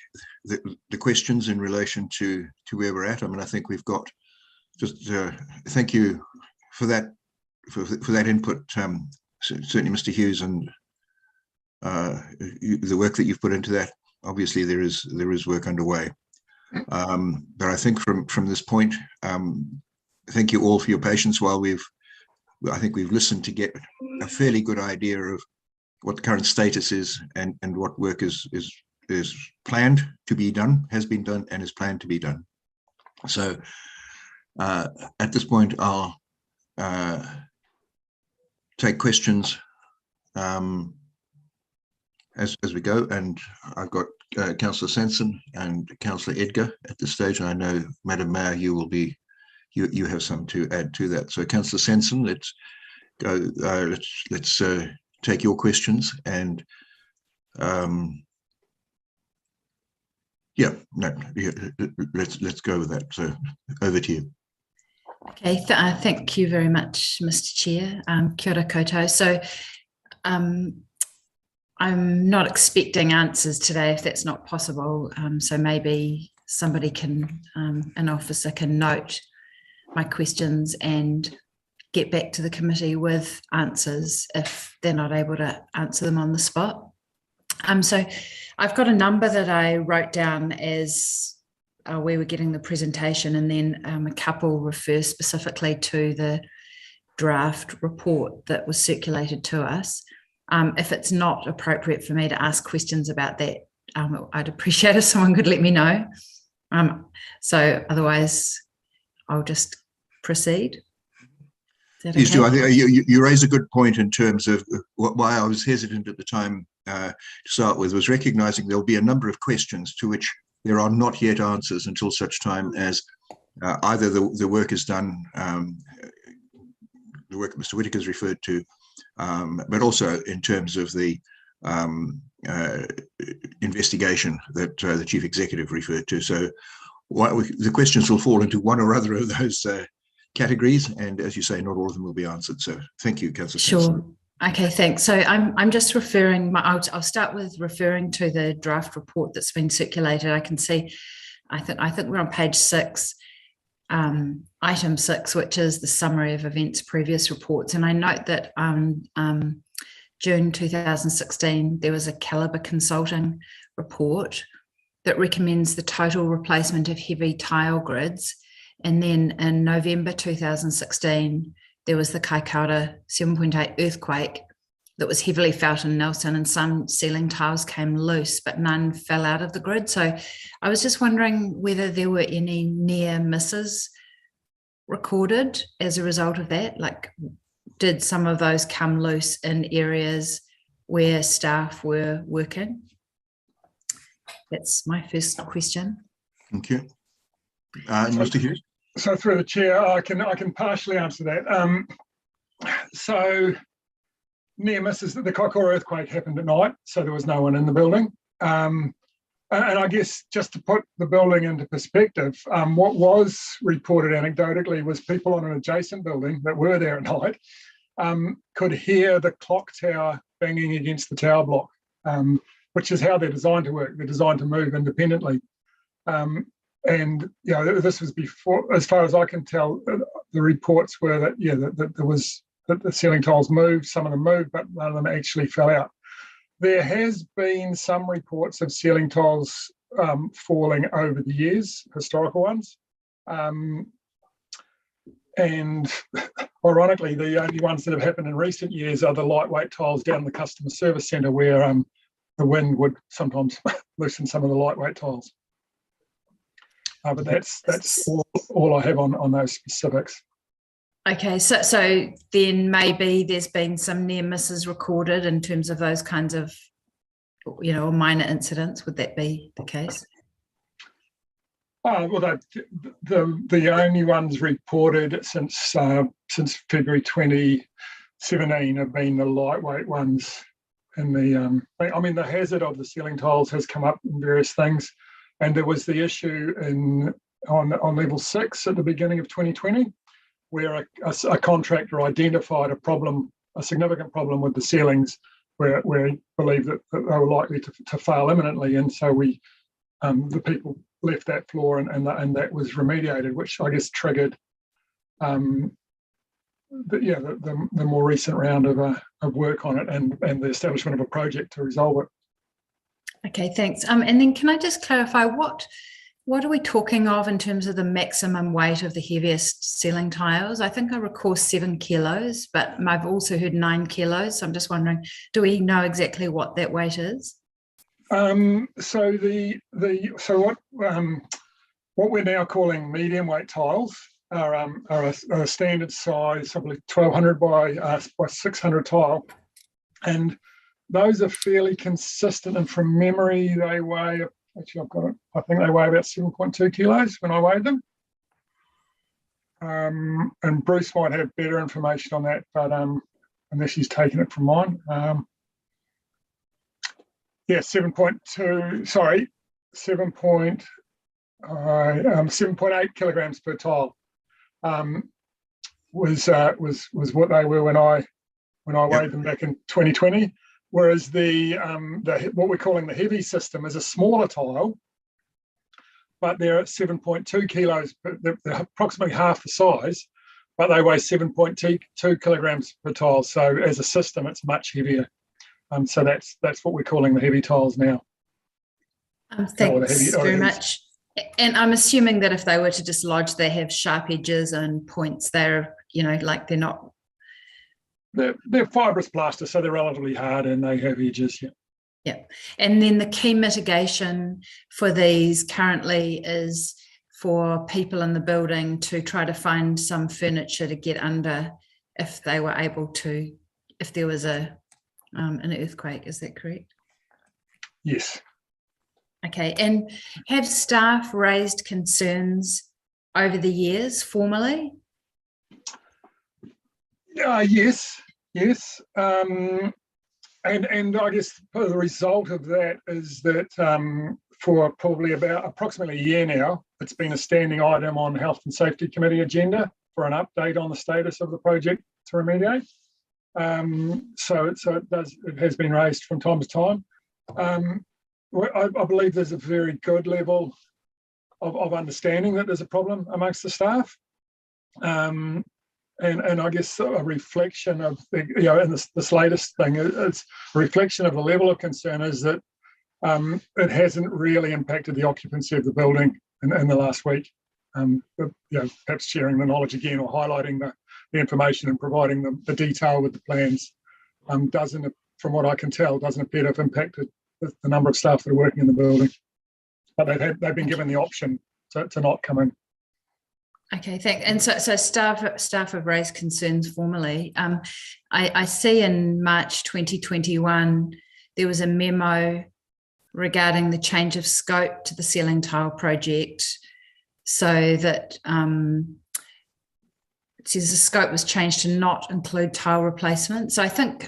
Speaker 2: questions in relation to where we're at. I mean, I think we've got just thank you for that input. Certainly, Mr. Hughes, and the work that you've put into that. Obviously, there is work underway. But I think from this point, thank you all for your patience while I think we've listened to get a fairly good idea of what the current status is and what work is planned to be done, has been done, and is planned to be done. So at this point, I'll take questions as we go, and I've got Councillor Sanson and Councillor Edgar at this stage, and I know, Madam Mayor, you have some to add to that. So Councillor Sanson, let's go. Let's take your questions, and let's go with that. So over to you.
Speaker 6: Okay, thank you very much, Mr. Chair. Kia ora koutou. So I'm not expecting answers today if that's not possible. So maybe somebody can, an officer can note my questions and get back to the committee with answers if they're not able to answer them on the spot. So I've got a number that I wrote down as we were getting the presentation, and then a couple refer specifically to the draft report that was circulated to us. If it's not appropriate for me to ask questions about that, I'd appreciate if someone could let me know. So otherwise, I'll just proceed.
Speaker 2: Please do. I think you raise a good point in terms of why I was hesitant at the time to start with, was recognizing there'll be a number of questions to which there are not yet answers until such time as either the work is done, the work Mr. Whittaker has referred to, but also in terms of the investigation that the Chief Executive referred to. So the questions will fall into one or other of those categories, and as you say, not all of them will be answered. So thank you, Councillor.
Speaker 6: Sure. Okay, thanks. So I'm just referring, I'll start with referring to the draft report that's been circulated. I can see, I think we're on page 6, item 6, which is the summary of events previous reports. And I note that June 2016, there was a Calibre Consulting report that recommends the total replacement of heavy tile grids. And then in November 2016, there was the Kaikoura 7.8 earthquake that was heavily felt in Nelson, and some ceiling tiles came loose, but none fell out of the grid. So I was just wondering whether there were any near misses recorded as a result of that. Like, did some of those come loose in areas where staff were working? That's my first question.
Speaker 2: Thank you. Mr. Hughes?
Speaker 1: So through the chair, I can partially answer that. So near misses, the Kaikoura earthquake happened at night, so there was no one in the building. And I guess just to put the building into perspective, what was reported anecdotally was people on an adjacent building that were there at night could hear the clock tower banging against the tower block, which is how they're designed to work. They're designed to move independently. And you know, this was before, as far as I can tell, the reports were that that there was that the ceiling tiles moved. Some of them moved, but none of them actually fell out. There has been some reports of ceiling tiles falling over the years, historical ones, and ironically, the only ones that have happened in recent years are the lightweight tiles down in the customer service centre, where the wind would sometimes loosen some of the lightweight tiles. But that's all I have on those specifics.
Speaker 6: Okay, so then maybe there's been some near misses recorded in terms of those kinds of, minor incidents. Would that be the case?
Speaker 1: Well, the only ones reported since February 2017 have been the lightweight ones. And the hazard of the ceiling tiles has come up in various things. And there was the issue on level 6 at the beginning of 2020, where a contractor identified a significant problem with the ceilings, where he believed that they were likely to fail imminently, and so the people left that floor, and that was remediated, which I guess triggered the more recent round of work on it and the establishment of a project to resolve it.
Speaker 6: Okay, thanks. And then can I just clarify, what are we talking of in terms of the maximum weight of the heaviest ceiling tiles? I think I recall 7 kilos, but I've also heard 9 kilos. So I'm just wondering, do we know exactly what that weight is?
Speaker 1: So what we're now calling medium weight tiles are a standard size, I believe 1200 by 600 tile, and those are fairly consistent, and from memory, they weigh, actually I've got it, I think they weigh about 7.2 kilos when I weighed them. And Bruce might have better information on that, but unless he's taken it from mine. 7.8 kilograms per tile was what they were when I weighed them back in 2020. Whereas the what we're calling the heavy system is a smaller tile, but they're at 7.2 kilos. They're approximately half the size, but they weigh 7.2 kilograms per tile. So as a system, it's much heavier. So that's what we're calling the heavy tiles now.
Speaker 6: Thanks very much. And I'm assuming that if they were to dislodge, they have sharp edges and points. They're like they're not.
Speaker 1: They're fibrous plaster, so they're relatively hard and they have edges.
Speaker 6: Yeah. And then the key mitigation for these currently is for people in the building to try to find some furniture to get under if they were able to, if there was an earthquake. Is that correct?
Speaker 1: Yes.
Speaker 6: Okay. And have staff raised concerns over the years formally?
Speaker 1: Yes. And I guess the result of that is that for probably approximately a year now, it's been a standing item on Health and Safety Committee agenda for an update on the status of the project to remediate. So it has been raised from time to time. I believe there's a very good level of understanding that there's a problem amongst the staff. And I guess a reflection of and this latest thing, it's a reflection of the level of concern is that it hasn't really impacted the occupancy of the building in the last week. Perhaps sharing the knowledge again or highlighting the information and providing the detail with the plans doesn't, from what I can tell, doesn't appear to have impacted the number of staff that are working in the building. But they've been given the option to not come in.
Speaker 6: Okay, thanks. And so staff have raised concerns formally. I see in March 2021 there was a memo regarding the change of scope to the ceiling tile project, so that it says the scope was changed to not include tile replacement. So I think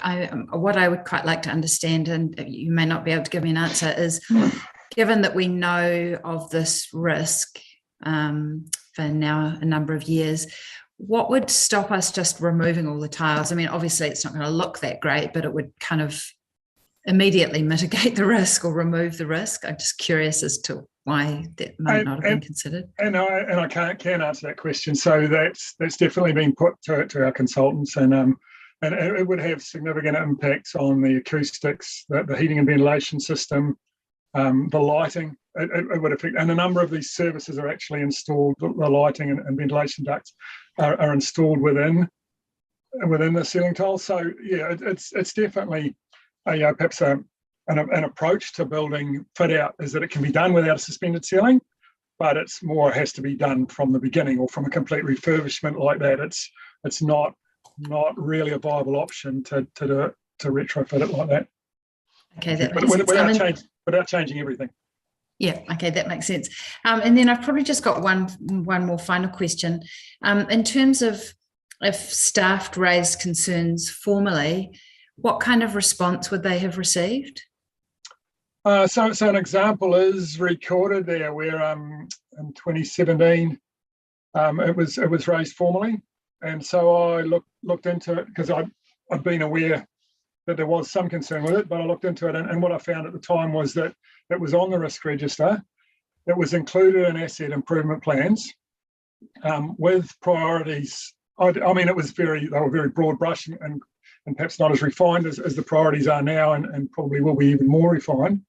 Speaker 6: what I would quite like to understand, and you may not be able to give me an answer, is given that we know of this risk for now a number of years, what would stop us just removing all the tiles? I mean, obviously it's not going to look that great, but it would kind of immediately mitigate the risk or remove the risk. I'm just curious as to why that might not have been considered. And
Speaker 1: I can't answer that question. So that's definitely been put to our consultants, and it would have significant impacts on the acoustics, the heating and ventilation system, the lighting. It would affect, and a number of these services are actually installed. The lighting and ventilation ducts are installed within the ceiling tiles. So yeah, it's definitely perhaps an approach to building fit out is that it can be done without a suspended ceiling, but it's more has to be done from the beginning or from a complete refurbishment like that. It's not really a viable option to do it, to retrofit it like that.
Speaker 6: Okay, that makes sense.
Speaker 1: Without changing everything.
Speaker 6: Yeah, okay, that makes sense. And then I've probably just got one more final question. In terms of if staff raised concerns formally, what kind of response would they have received?
Speaker 1: So an example is recorded there where in 2017 it was raised formally, and so I looked into it because I've been aware that there was some concern with it, but I looked into it, and what I found at the time was that it was on the risk register. It was included in asset improvement plans with priorities. I mean, they were very broad brush and perhaps not as refined as the priorities are now, and probably will be even more refined.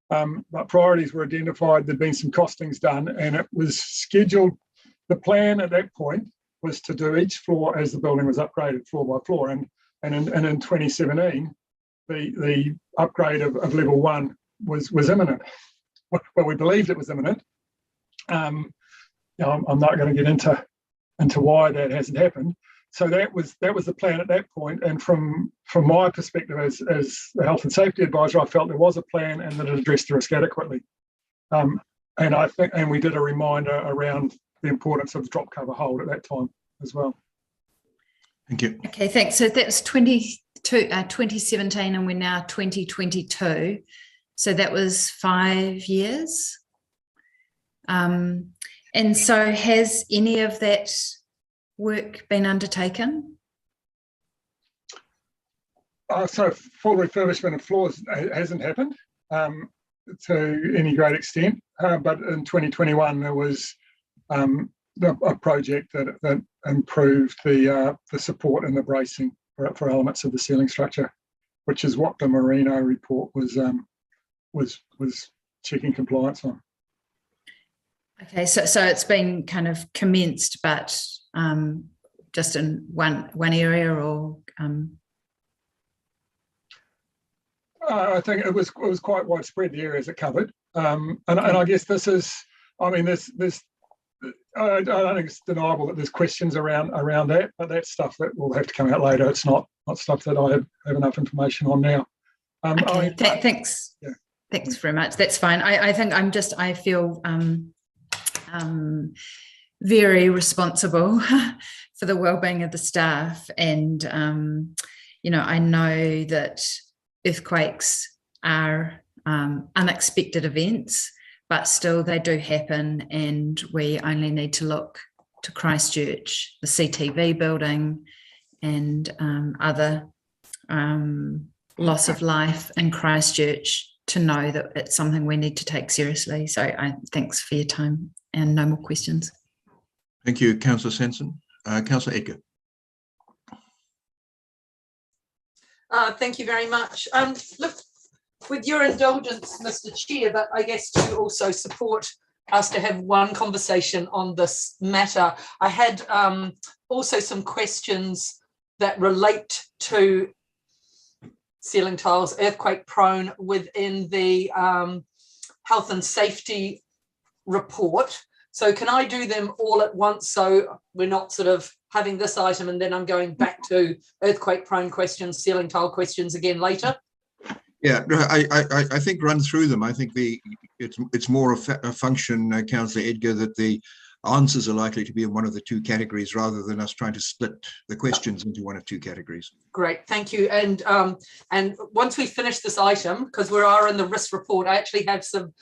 Speaker 1: But priorities were identified. There'd been some costings done, and it was scheduled. The plan at that point was to do each floor as the building was upgraded, floor by floor, and in 2017, the upgrade of level 1 was imminent. Well, we believed it was imminent. I'm not going to get into why that hasn't happened. So that was the plan at that point. And from my perspective as the health and safety advisor, I felt there was a plan and that it addressed the risk adequately. And we did a reminder around the importance of the drop cover hold at that time as well.
Speaker 2: Thank you.
Speaker 6: Okay, thanks. So that's 2017 and we're now 2022. So that was 5 years. And so has any of that work been undertaken?
Speaker 1: So full refurbishment of floors hasn't happened to any great extent, but in 2021 there was a project that improved the support and the bracing for elements of the ceiling structure, which is what the Merino report was checking compliance on.
Speaker 6: Okay, so it's been kind of commenced, but just in one area, or
Speaker 1: I think it was quite widespread, the areas it covered, and I guess this is, I mean, I don't think it's deniable that there's questions around that, but that's stuff that will have to come out later. It's not stuff that I have enough information on now.
Speaker 6: Okay, thanks. Yeah. Thanks very much. That's fine. I think I feel very responsible for the well-being of the staff. And, you know, I know that earthquakes are unexpected events, but still they do happen, and we only need to look to Christchurch, the CTV building, and other loss of life in Christchurch to know that it's something we need to take seriously. So thanks for your time, and no more questions.
Speaker 2: Thank you, Councillor Sanson. Councillor Edgar.
Speaker 4: Thank you very much. Look, with your indulgence, Mr. Chair, but I guess to also support us to have one conversation on this matter, I had also some questions that relate to ceiling tiles, earthquake prone, within the health and safety report. So can I do them all at once, so we're not sort of having this item and then I'm going back to earthquake prone questions, ceiling tile questions again later?
Speaker 2: Yeah, no, I think run through them. I think it's more a function, Councillor Edgar, that the answers are likely to be in one of the two categories rather than us trying to split the questions into one of two categories.
Speaker 4: Great, thank you. And once we finish this item, because we are in the risk report, I actually have some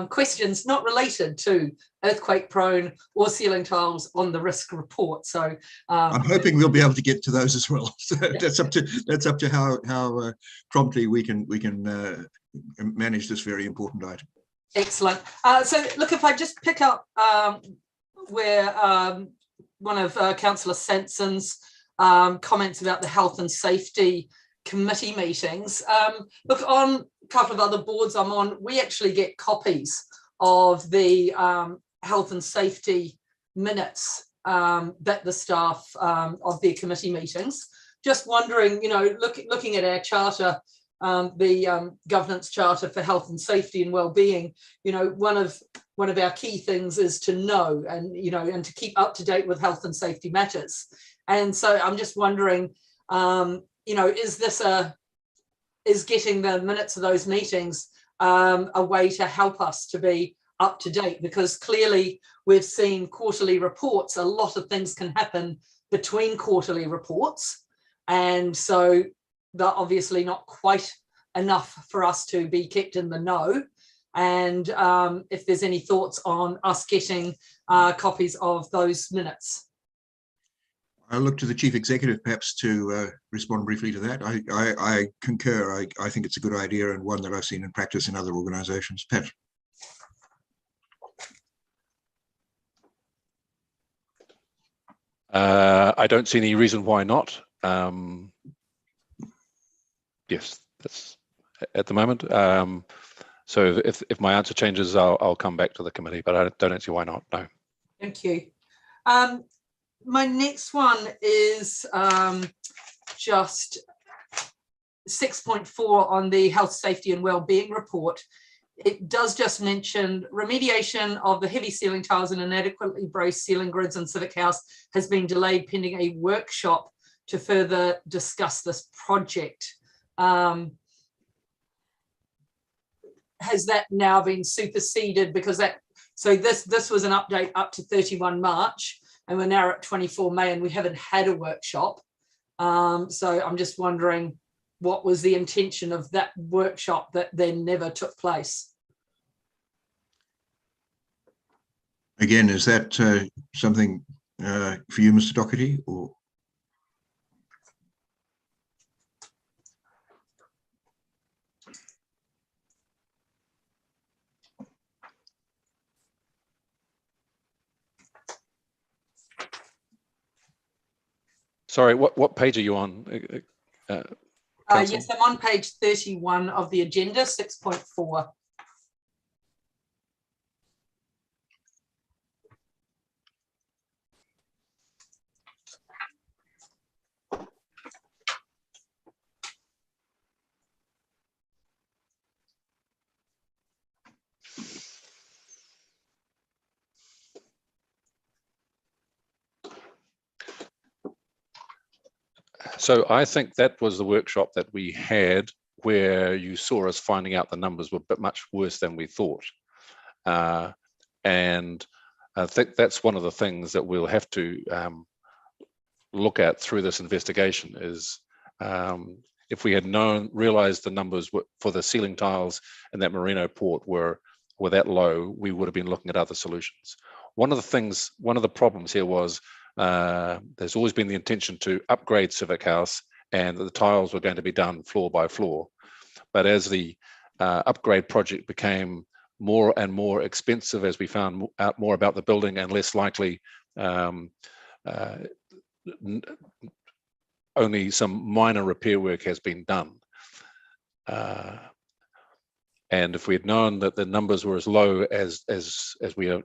Speaker 4: questions not related to earthquake prone or ceiling tiles on the risk report. So
Speaker 2: I'm hoping we'll be able to get to those as well. So that's up to how promptly we can manage this very important item.
Speaker 4: Excellent. So look, if I just pick up where one of Councillor Sanson's comments about the health and safety committee meetings. Look, on a couple of other boards I'm on, we actually get copies of the health and safety minutes that the staff of their committee meetings. Just wondering, you know, looking at our charter, the governance charter for health and safety and well-being, you know, one of our key things is to know and, you know, and to keep up to date with health and safety matters. And so I'm just wondering, you know, is getting the minutes of those meetings a way to help us to be up to date? Because clearly we've seen quarterly reports, a lot of things can happen between quarterly reports. And so they're obviously not quite enough for us to be kept in the know. And if there's any thoughts on us getting copies of those minutes.
Speaker 2: I'll look to the Chief Executive perhaps to respond briefly to that. I concur. I think it's a good idea and one that I've seen in practice in other organisations. Pat.
Speaker 3: I don't see any reason why not. Yes, that's at the moment. So if my answer changes, I'll come back to the committee, but I don't see why not. No.
Speaker 4: Thank you. My next one is just 6.4 on the health, safety and wellbeing report. It does just mention remediation of the heavy ceiling tiles and inadequately braced ceiling grids in Civic House has been delayed pending a workshop to further discuss this project. Has that now been superseded? Because so this was an update up to 31 March. And we're now at 24 May and we haven't had a workshop. So I'm just wondering what was the intention of that workshop that then never took place?
Speaker 2: Again, is that something for you, Mr. Doherty, or?
Speaker 3: Sorry, what page are you on?
Speaker 4: Yes, I'm on page 31 of the agenda, 6.4.
Speaker 3: So I think that was the workshop that we had where you saw us finding out the numbers were much worse than we thought. And I think that's one of the things that we'll have to look at through this investigation is if we had realized the numbers for the ceiling tiles in that Merino port were that low, we would have been looking at other solutions. One of the problems here was there's always been the intention to upgrade Civic House and that the tiles were going to be done floor by floor. But as the upgrade project became more and more expensive, as we found out more about the building and less likely, only some minor repair work has been done. And if we had known that the numbers were as low as we have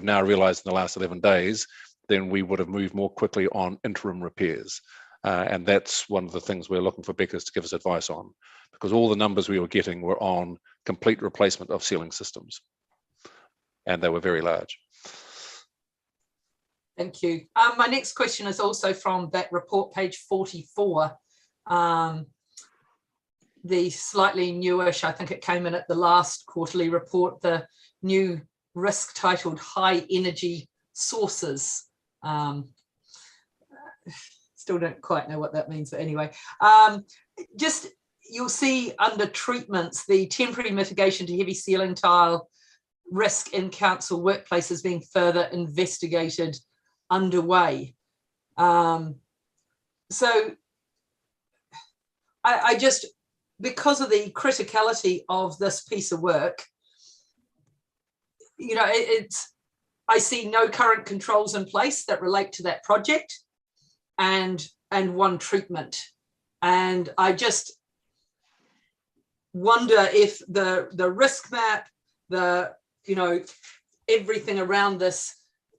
Speaker 3: now realized in the last 11 days, then we would have moved more quickly on interim repairs. And that's one of the things we're looking for Beckers to give us advice on, because all the numbers we were getting were on complete replacement of ceiling systems, and they were very large.
Speaker 4: Thank you. My next question is also from that report, page 44. The slightly newish, I think it came in at the last quarterly report, the new risk titled High Energy Sources. Still don't quite know what that means, but anyway. Just, you'll see under treatments, the temporary mitigation to heavy ceiling tile risk in council workplaces being further investigated underway. So I just, because of the criticality of this piece of work, you know, I see no current controls in place that relate to that project and one treatment. And I just wonder if the risk map, you know, everything around this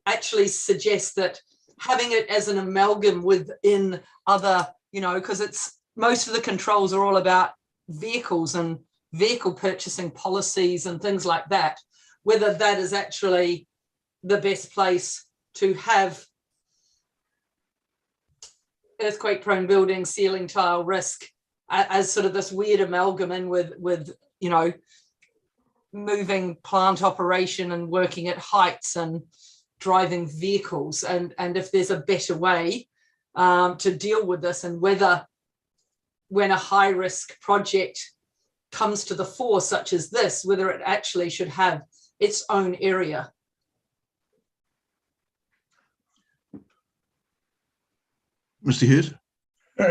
Speaker 4: actually suggests that having it as an amalgam within other, you know, because it's most of the controls are all about vehicles and vehicle purchasing policies and things like that, whether that is actually the best place to have earthquake prone buildings, ceiling tile risk as sort of this weird amalgam in with you know, moving plant operation and working at heights and driving vehicles, and if there's a better way to deal with this, and whether when a high risk project comes to the fore such as this, whether it actually should have its own area.
Speaker 2: Mr. Hughes?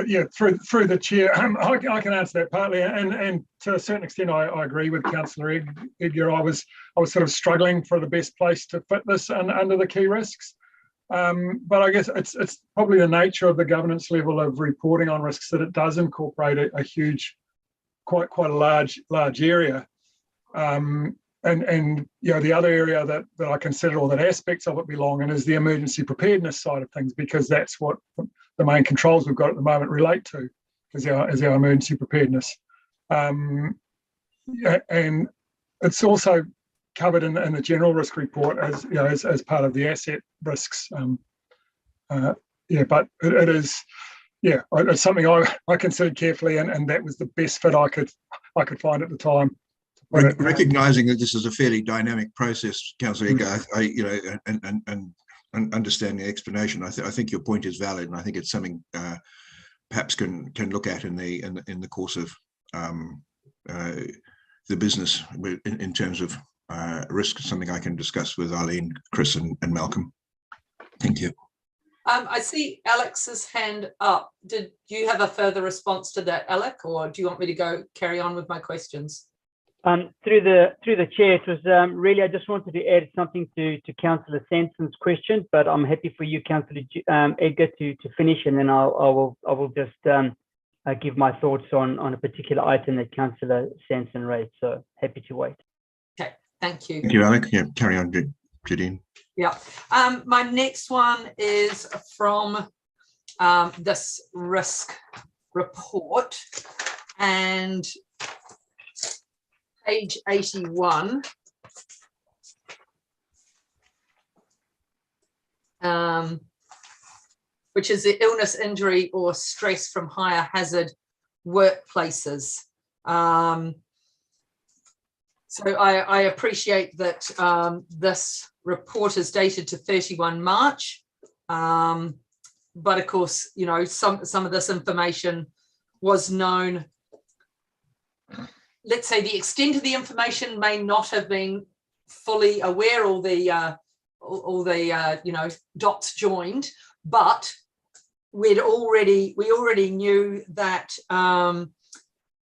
Speaker 1: Yeah, through the chair, I can answer that partly, and to a certain extent, I agree with Councillor Edgar. I was sort of struggling for the best place to fit this under the key risks, but I guess it's probably the nature of the governance level of reporting on risks that it does incorporate a huge, quite a large area, and you know, the other area that I consider, or that aspects of it belong in, is the emergency preparedness side of things, because that's what the main controls we've got at the moment relate to, is our emergency preparedness, and it's also covered in the general risk report as, you know, as part of the asset risks. Yeah, but it is, yeah, it's something I considered carefully, and that was the best fit I could find at the time.
Speaker 2: Recognising that this is a fairly dynamic process, Councillor Edgar, you know, and understand the explanation, I think your point is valid, and I think it's something perhaps can look at in the course of the business in terms of risk. Something I can discuss with Arlene, Chris, and Malcolm. Thank you.
Speaker 4: I see Alex's hand up. Did you have a further response to that, Alec, or do you want me to carry on with my questions?
Speaker 10: Through the chair, it was really, I just wanted to add something to Councillor Sanson's question, but I'm happy for you, Councillor Edgar, to finish, and then I will just give my thoughts on a particular item that Councillor Sanson raised. So happy to wait.
Speaker 4: Okay, thank you.
Speaker 2: Thank you, Alec. Yeah, carry on, Jadine.
Speaker 4: Yeah, my next one is from this risk report, and page 81, which is the illness, injury, or stress from higher hazard workplaces. So I appreciate that this report is dated to 31 March. But of course, you know, some of this information was known. Let's say the extent of the information may not have been fully aware, all the you know, dots joined, but we already knew that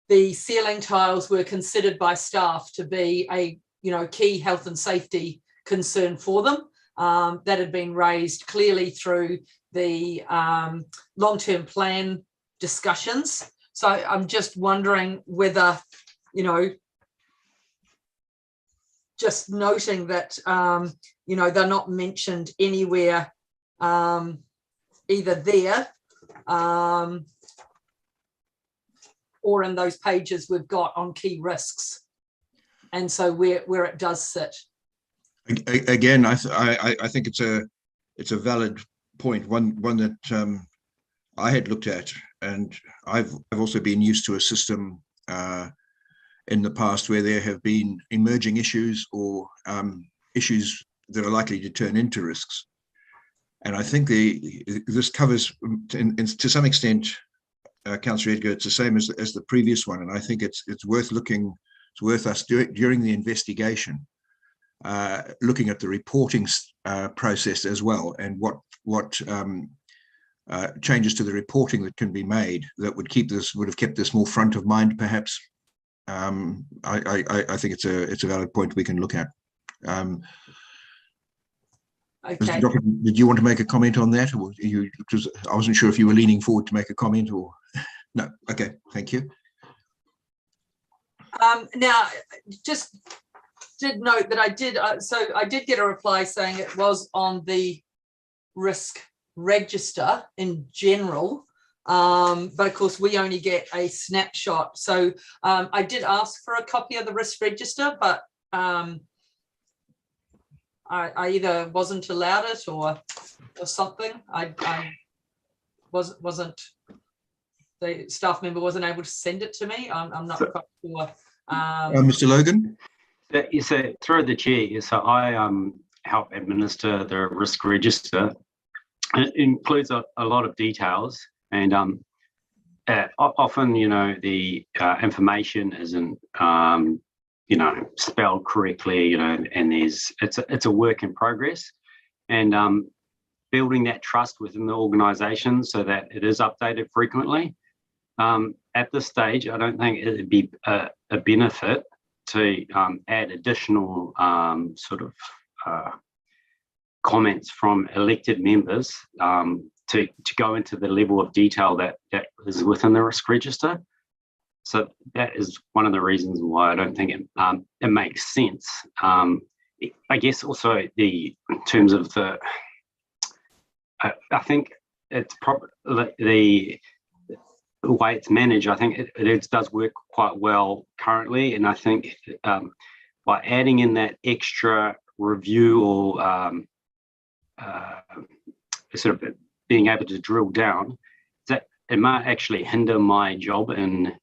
Speaker 4: the ceiling tiles were considered by staff to be a, you know, key health and safety concern for them. That had been raised clearly through the long-term plan discussions. So I'm just wondering whether, you know, just noting that, you know, they're not mentioned anywhere, either there or in those pages we've got on key risks. And so where it does sit.
Speaker 2: Again, I think it's a valid point, one that I had looked at, and I've also been used to a system in the past where there have been emerging issues or issues that are likely to turn into risks. And I think this covers, to some extent, Councillor Edgar, it's the same as the previous one, and I think it's worth looking. It's worth us during the investigation, looking at the reporting process as well, and what changes to the reporting that can be made that would have kept this more front of mind, perhaps. I think it's a valid point we can look at.
Speaker 4: Okay.
Speaker 2: Did you want to make a comment on that, or because I wasn't sure if you were leaning forward to make a comment, or no? Okay, thank you.
Speaker 4: Now, just did note that I did get a reply saying it was on the risk register in general, but of course we only get a snapshot. So I did ask for a copy of the risk register, but I either wasn't allowed it or something. I wasn't. The staff member wasn't able to send it to me. I'm not quite sure.
Speaker 2: Mr. Logan?
Speaker 11: So through the chair, so I help administer the risk register. It includes a lot of details, and often, you know, the information isn't, you know, spelled correctly, you know, and it's a work in progress, and building that trust within the organisation so that it is updated frequently. At this stage, I don't think it would be a benefit to add additional sort of comments from elected members to go into the level of detail that is within the risk register. So that is one of the reasons why I don't think it makes sense. I guess also in terms of I think it's probably the way it's managed, I think it does work quite well currently, and I think by adding in that extra review or sort of being able to drill down, that it might actually hinder my job in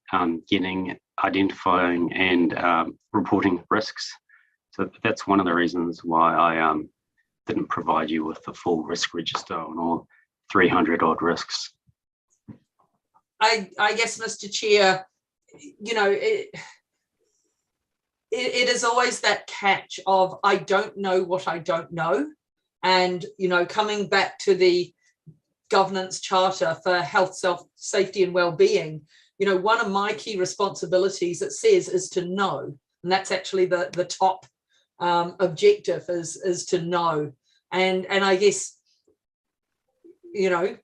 Speaker 11: identifying and reporting risks. So that's one of the reasons why I didn't provide you with the full risk register on all 300 odd risks.
Speaker 4: I guess, Mr. Chair, you know, it is always that catch of I don't know what I don't know. And, you know, coming back to the governance charter for health, safety and well-being, you know, one of my key responsibilities, it says, is to know. And that's actually the top objective is to know. And I guess, you know,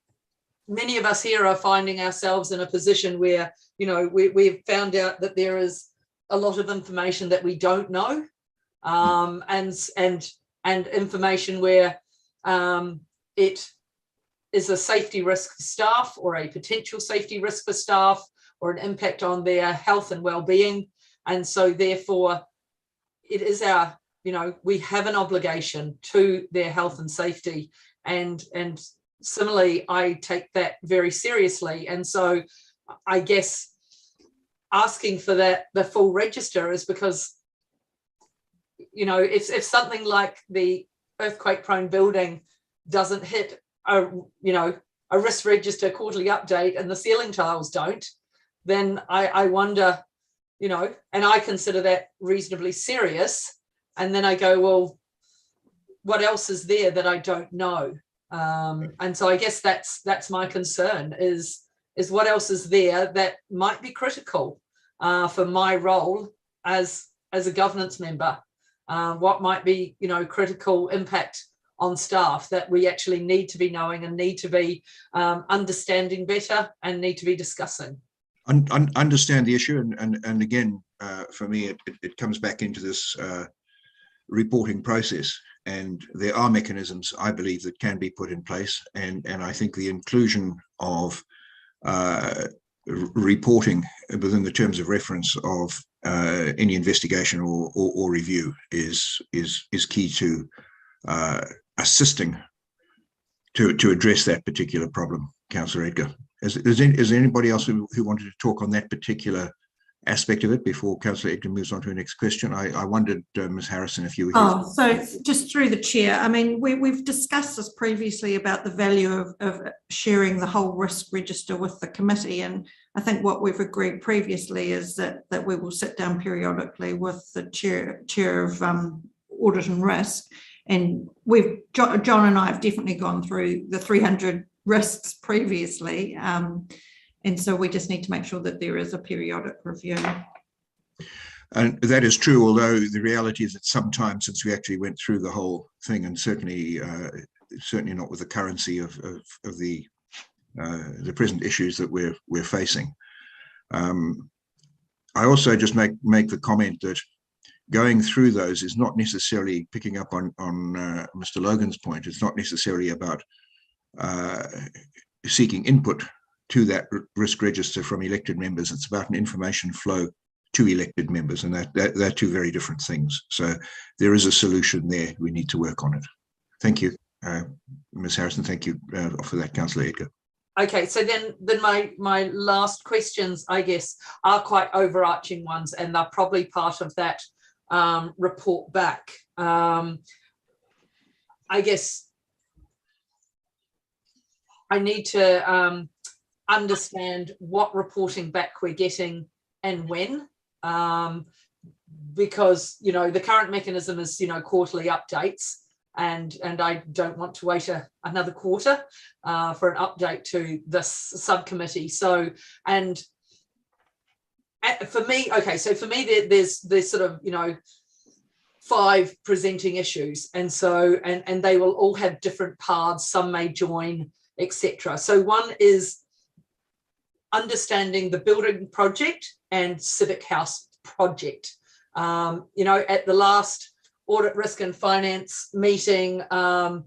Speaker 4: many of us here are finding ourselves in a position where, you know, we've found out that there is a lot of information that we don't know, and information where it is a safety risk for staff or a potential safety risk for staff or an impact on their health and well-being. And so therefore it is our, you know, we have an obligation to their health and safety, and similarly, I take that very seriously. And so I guess asking for the full register is because, you know, if something like the earthquake prone building doesn't hit a risk register quarterly update and the ceiling tiles don't, then I wonder, and I consider that reasonably serious. And then I go, well, what else is there that I don't know? And so I guess that's my concern is what else is there that might be critical for my role as a governance member? What might be, critical impact on staff that we actually need to be knowing and need to be understanding better and need to be discussing?
Speaker 2: Understand the issue, and again, for me, it comes back into this reporting process, and there are mechanisms, I believe, that can be put in place, and I think the inclusion of reporting within the terms of reference of any investigation or review is key to assisting to address that particular problem. Councillor Edgar, is there anybody else who wanted to talk on that particular aspect of it before Councillor Edgar moves on to the next question? I wondered, Ms. Harrison, if you were here.
Speaker 12: So just through the chair, I mean, we've discussed this previously about the value of sharing the whole risk register with the committee, and I think what we've agreed previously is that we will sit down periodically with the chair of audit and risk, and John and I have definitely gone through the 300 risks previously. And so we just need to make sure that there is a periodic review.
Speaker 2: And that is true, although the reality is that sometimes since we actually went through the whole thing, and certainly not with the currency of the present issues that we're facing. I also just make the comment that going through those is not necessarily, picking up on Mr. Logan's point, it's not necessarily about seeking input to that risk register from elected members. It's about an information flow to elected members, and they're two very different things. So there is a solution there. We need to work on it. Thank you, Ms. Harrison. Thank you for that, Councillor Edgar.
Speaker 4: Okay, so then my last questions, I guess, are quite overarching ones, and they're probably part of that report back. I guess I need to understand what reporting back we're getting and when, because the current mechanism is quarterly updates, and I don't want to wait another quarter for an update to this subcommittee. So, and for me, okay, so for me there's sort of 5 presenting issues, and so and they will all have different paths, some may join, etc. So one is understanding the building project and civic house project. At the last audit, risk and finance meeting, I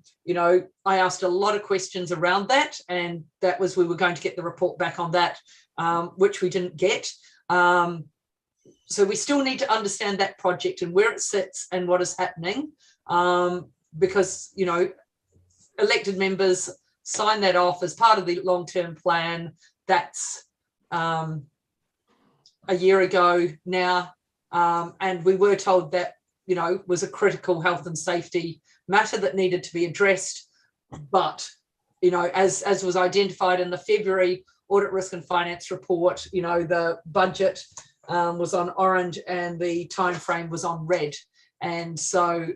Speaker 4: asked a lot of questions around that, and that was, we were going to get the report back on that, which we didn't get. So we still need to understand that project and where it sits and what is happening, because, elected members sign that off as part of the long-term plan. That's a year ago now, and we were told that was a critical health and safety matter that needed to be addressed. But as was identified in the February audit, risk and finance report, the budget was on orange and the time frame was on red, and so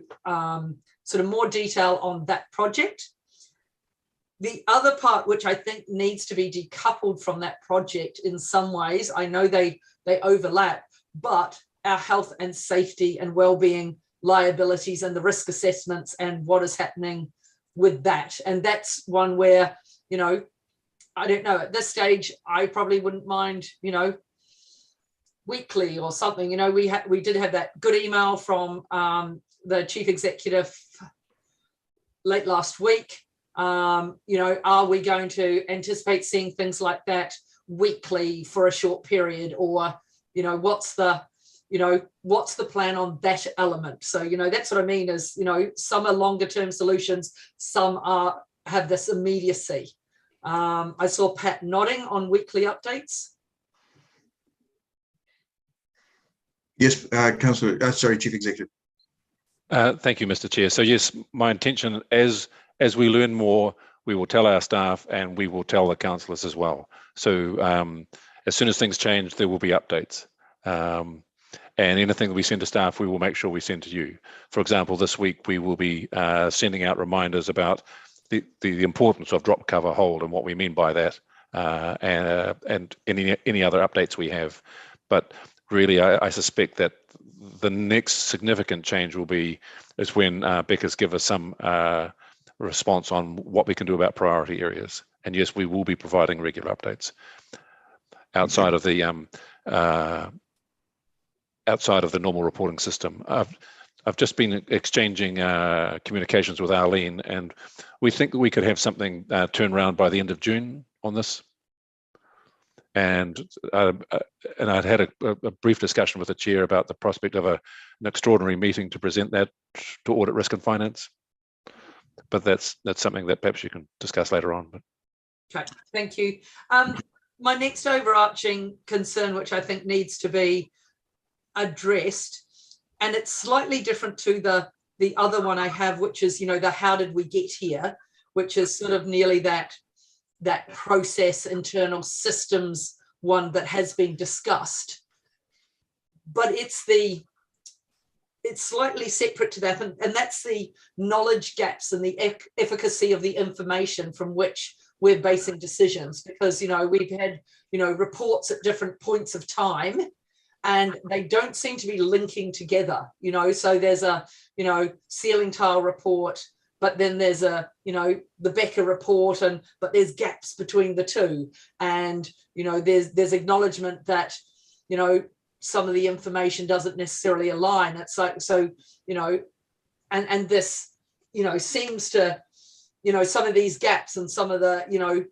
Speaker 4: sort of more detail on that project. The other part, which I think needs to be decoupled from that project in some ways, I know they overlap, but our health and safety and well-being liabilities and the risk assessments and what is happening with that. And that's one where, I don't know, at this stage, I probably wouldn't mind, weekly or something. We did have that good email from the chief executive late last week. Are we going to anticipate seeing things like that weekly for a short period, or what's the plan on that element? So that's what I mean is some are longer term solutions, some have this immediacy. I saw Pat nodding on weekly updates.
Speaker 2: Yes, Councillor, sorry, Chief Executive.
Speaker 3: Thank you, Mr. Chair. So yes, my intention, as we learn more, we will tell our staff and we will tell the councillors as well. So as soon as things change, there will be updates. And anything that we send to staff, we will make sure we send to you. For example, this week we will be sending out reminders about the importance of drop, cover, hold and what we mean by that, and any other updates we have. But really, I suspect that the next significant change is when Becca's give us some response on what we can do about priority areas. And yes, we will be providing regular updates outside of the normal reporting system. I've just been exchanging communications with Arlene, and we think that we could have something turned around by the end of June on this. And I'd had a brief discussion with the chair about the prospect of an extraordinary meeting to present that to Audit, Risk and Finance. But that's something that perhaps you can discuss later on.
Speaker 4: Okay, thank you. My next overarching concern, which I think needs to be addressed, and it's slightly different to the other one I have, which is, the how did we get here, which is sort of nearly that process, internal systems one that has been discussed, but it's slightly separate to that, and that's the knowledge gaps and the efficacy of the information from which we're basing decisions, because we've had reports at different points of time and they don't seem to be linking together, so there's a ceiling tile report, but then there's the Becker report, but there's gaps between the two, and there's acknowledgement that some of the information doesn't necessarily align. It's like, so and this seems to some of these gaps and some of the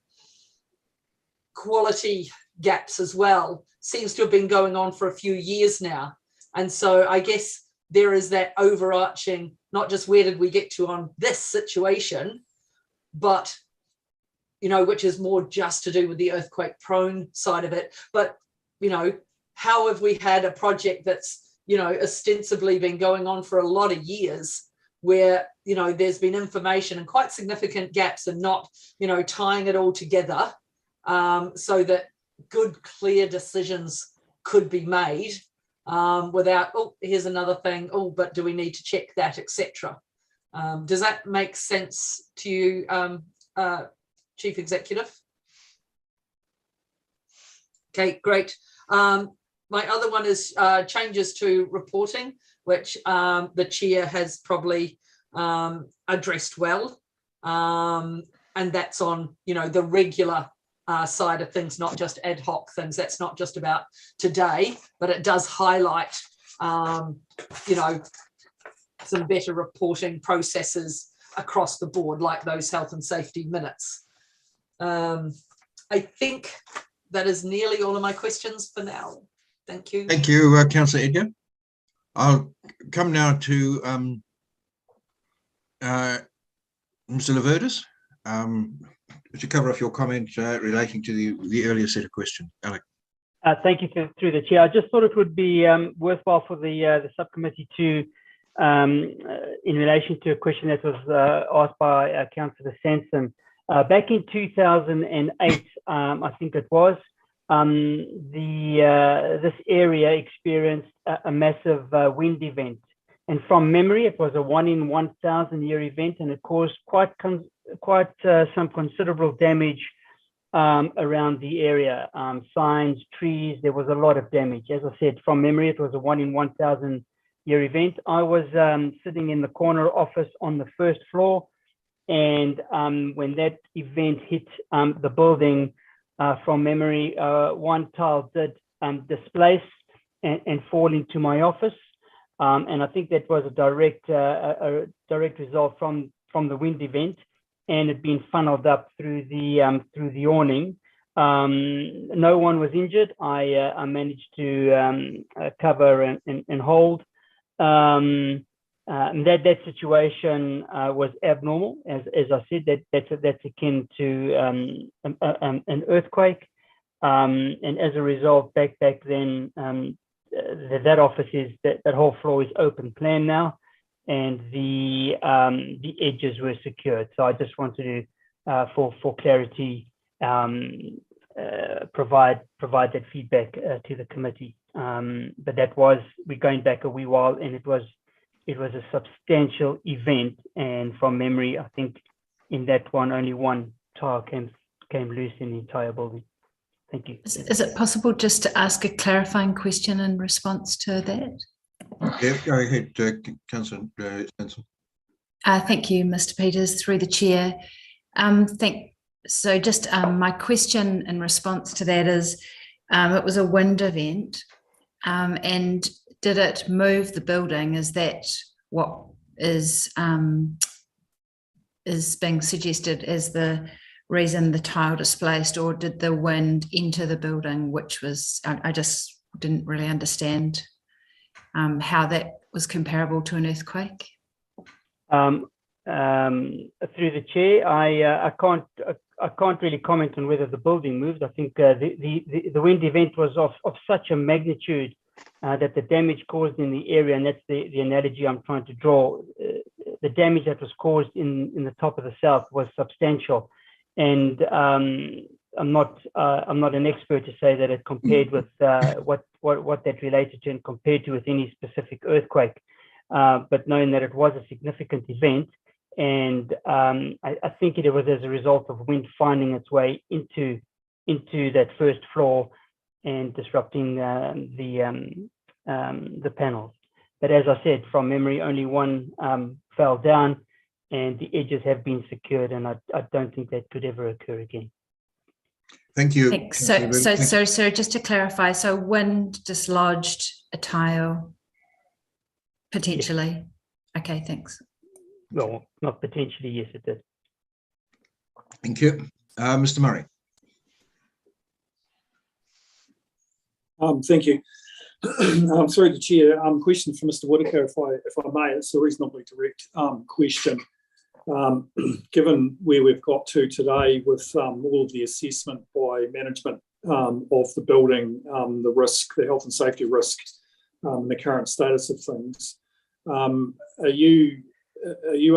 Speaker 4: quality gaps as well seems to have been going on for a few years now. And so I guess there is that overarching, not just where did we get to on this situation, but which is more just to do with the earthquake prone side of it, but how have we had a project that's ostensibly been going on for a lot of years, where there's been information and quite significant gaps, and not tying it all together so that good, clear decisions could be made without, oh, here's another thing, oh, but do we need to check that, etc. Does that make sense to you, Chief Executive? Okay, great. My other one is changes to reporting, which the chair has probably addressed well, and that's on the regular side of things, not just ad hoc things. That's not just about today, but it does highlight some better reporting processes across the board, like those health and safety minutes. I think that is nearly all of my questions for now. Thank you.
Speaker 2: Thank you, Councillor Edgar. I'll come now to Mr. Laverdis. Would you cover off your comment relating to the earlier set of questions, Alec?
Speaker 10: Thank you through the chair. I just thought it would be worthwhile for the subcommittee to, in relation to a question that was asked by Councillor Sanson, back in 2008, I think it was, this area experienced a massive wind event, and from memory, it was a 1 in 1,000 year event, and it caused quite some considerable damage around the area. Signs, trees, there was a lot of damage. As I said, from memory, it was a 1 in 1,000 year event. I was sitting in the corner office on the first floor, and when that event hit the building, from memory, one tile did displace and fall into my office, and I think that was a direct result from the wind event, and it being funneled up through the awning. No one was injured. I managed to cover and hold. That situation was abnormal, as I said. That's akin to an earthquake, and as a result, back then, that office that whole floor is open plan now, and the edges were secured. So I just wanted to, for clarity, provide that feedback to the committee. But that was, we're going back a wee while, and it was a substantial event. And from memory, I think in that one, only one tile came loose in the entire building. Thank you.
Speaker 6: Is it possible just to ask a clarifying question in response to that?
Speaker 2: Yeah, go ahead, Councillor Spencer.
Speaker 6: Thank you, Mr. Peters, through the chair. So just my question in response to that is, it was a wind event, and did it move the building? Is that what is being suggested as the reason the tile displaced, or did the wind enter the building, which was, I just didn't really understand how that was comparable to an earthquake?
Speaker 10: Through the chair, I can't really comment on whether the building moved. I think the wind event was of such a magnitude that the damage caused in the area, and that's the analogy I'm trying to draw. The damage that was caused in the top of the south was substantial, and I'm not an expert to say that it compared with what that related to and compared to with any specific earthquake, but knowing that it was a significant event, and I think it was as a result of wind finding its way into that first floor and disrupting the panels. But as I said, from memory, only one fell down, and the edges have been secured, and I don't think that could ever occur again.
Speaker 2: Thank you.
Speaker 6: Thanks. So just to clarify, so wind dislodged a tile potentially? Okay, thanks.
Speaker 10: Well, not potentially, yes, it did.
Speaker 2: Thank you. Mr. Murray.
Speaker 13: Thank you. Through the chair, question for Mr. Whitaker, if I may. It's a reasonably direct question. Given where we've got to today with all of the assessment by management of the building, the risk, the health and safety risk, and the current status of things, are you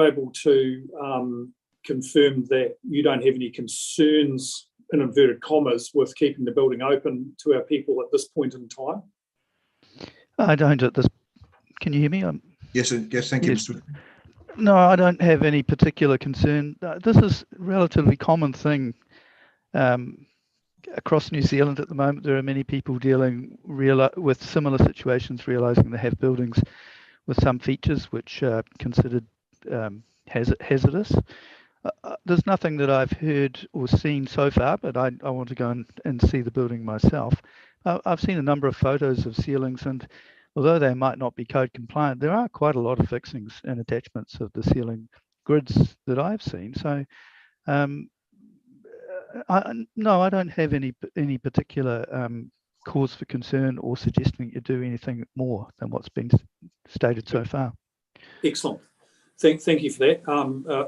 Speaker 13: able to confirm that you don't have any concerns, in inverted commas, with keeping the building open to our people at this point in time?
Speaker 8: I don't at this. Can you hear me?
Speaker 2: Yes, thank you, Mr.
Speaker 8: No, I don't have any particular concern. This is a relatively common thing across New Zealand at the moment. There are many people dealing with similar situations, realising they have buildings with some features which are considered hazardous. There's nothing that I've heard or seen so far, but I want to go and see the building myself. I've seen a number of photos of ceilings, and although they might not be code compliant, there are quite a lot of fixings and attachments of the ceiling grids that I've seen. So no, I don't have any particular cause for concern or suggesting you do anything more than what's been stated so far.
Speaker 13: Excellent. Thank you for that.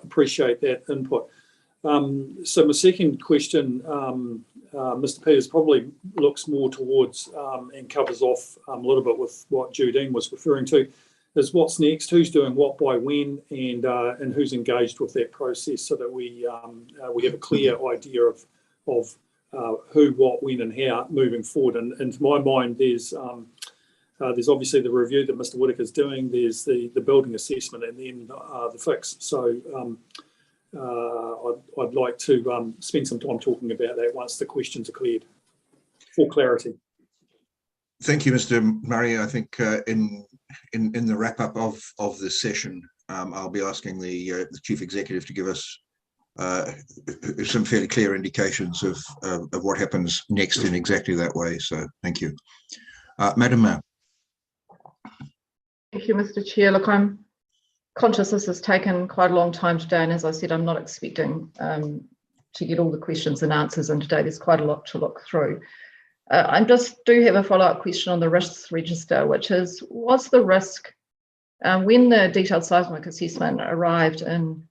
Speaker 13: Appreciate that input. So my second question, Mr. Peters, probably looks more towards and covers off a little bit with what Judine was referring to, is what's next, who's doing what by when, and who's engaged with that process, so that we have a clear idea of who, what, when, and how moving forward. And to my mind, there's obviously the review that Mr. Whitaker is doing, there's the building assessment, and then the fix. So I'd like to spend some time talking about that once the questions are cleared, for clarity.
Speaker 2: Thank you, Mr. Murray. I think in the wrap up of this session, I'll be asking the Chief Executive to give us some fairly clear indications of what happens next in exactly that way. So thank you. Madam Mayor.
Speaker 9: Thank you, Mr. Chair. Look, I'm conscious this has taken quite a long time today, and as I said, I'm not expecting to get all the questions and answers in today. There's quite a lot to look through. I just do have a follow-up question on the risks register, which is, was the risk, when the detailed seismic assessment arrived in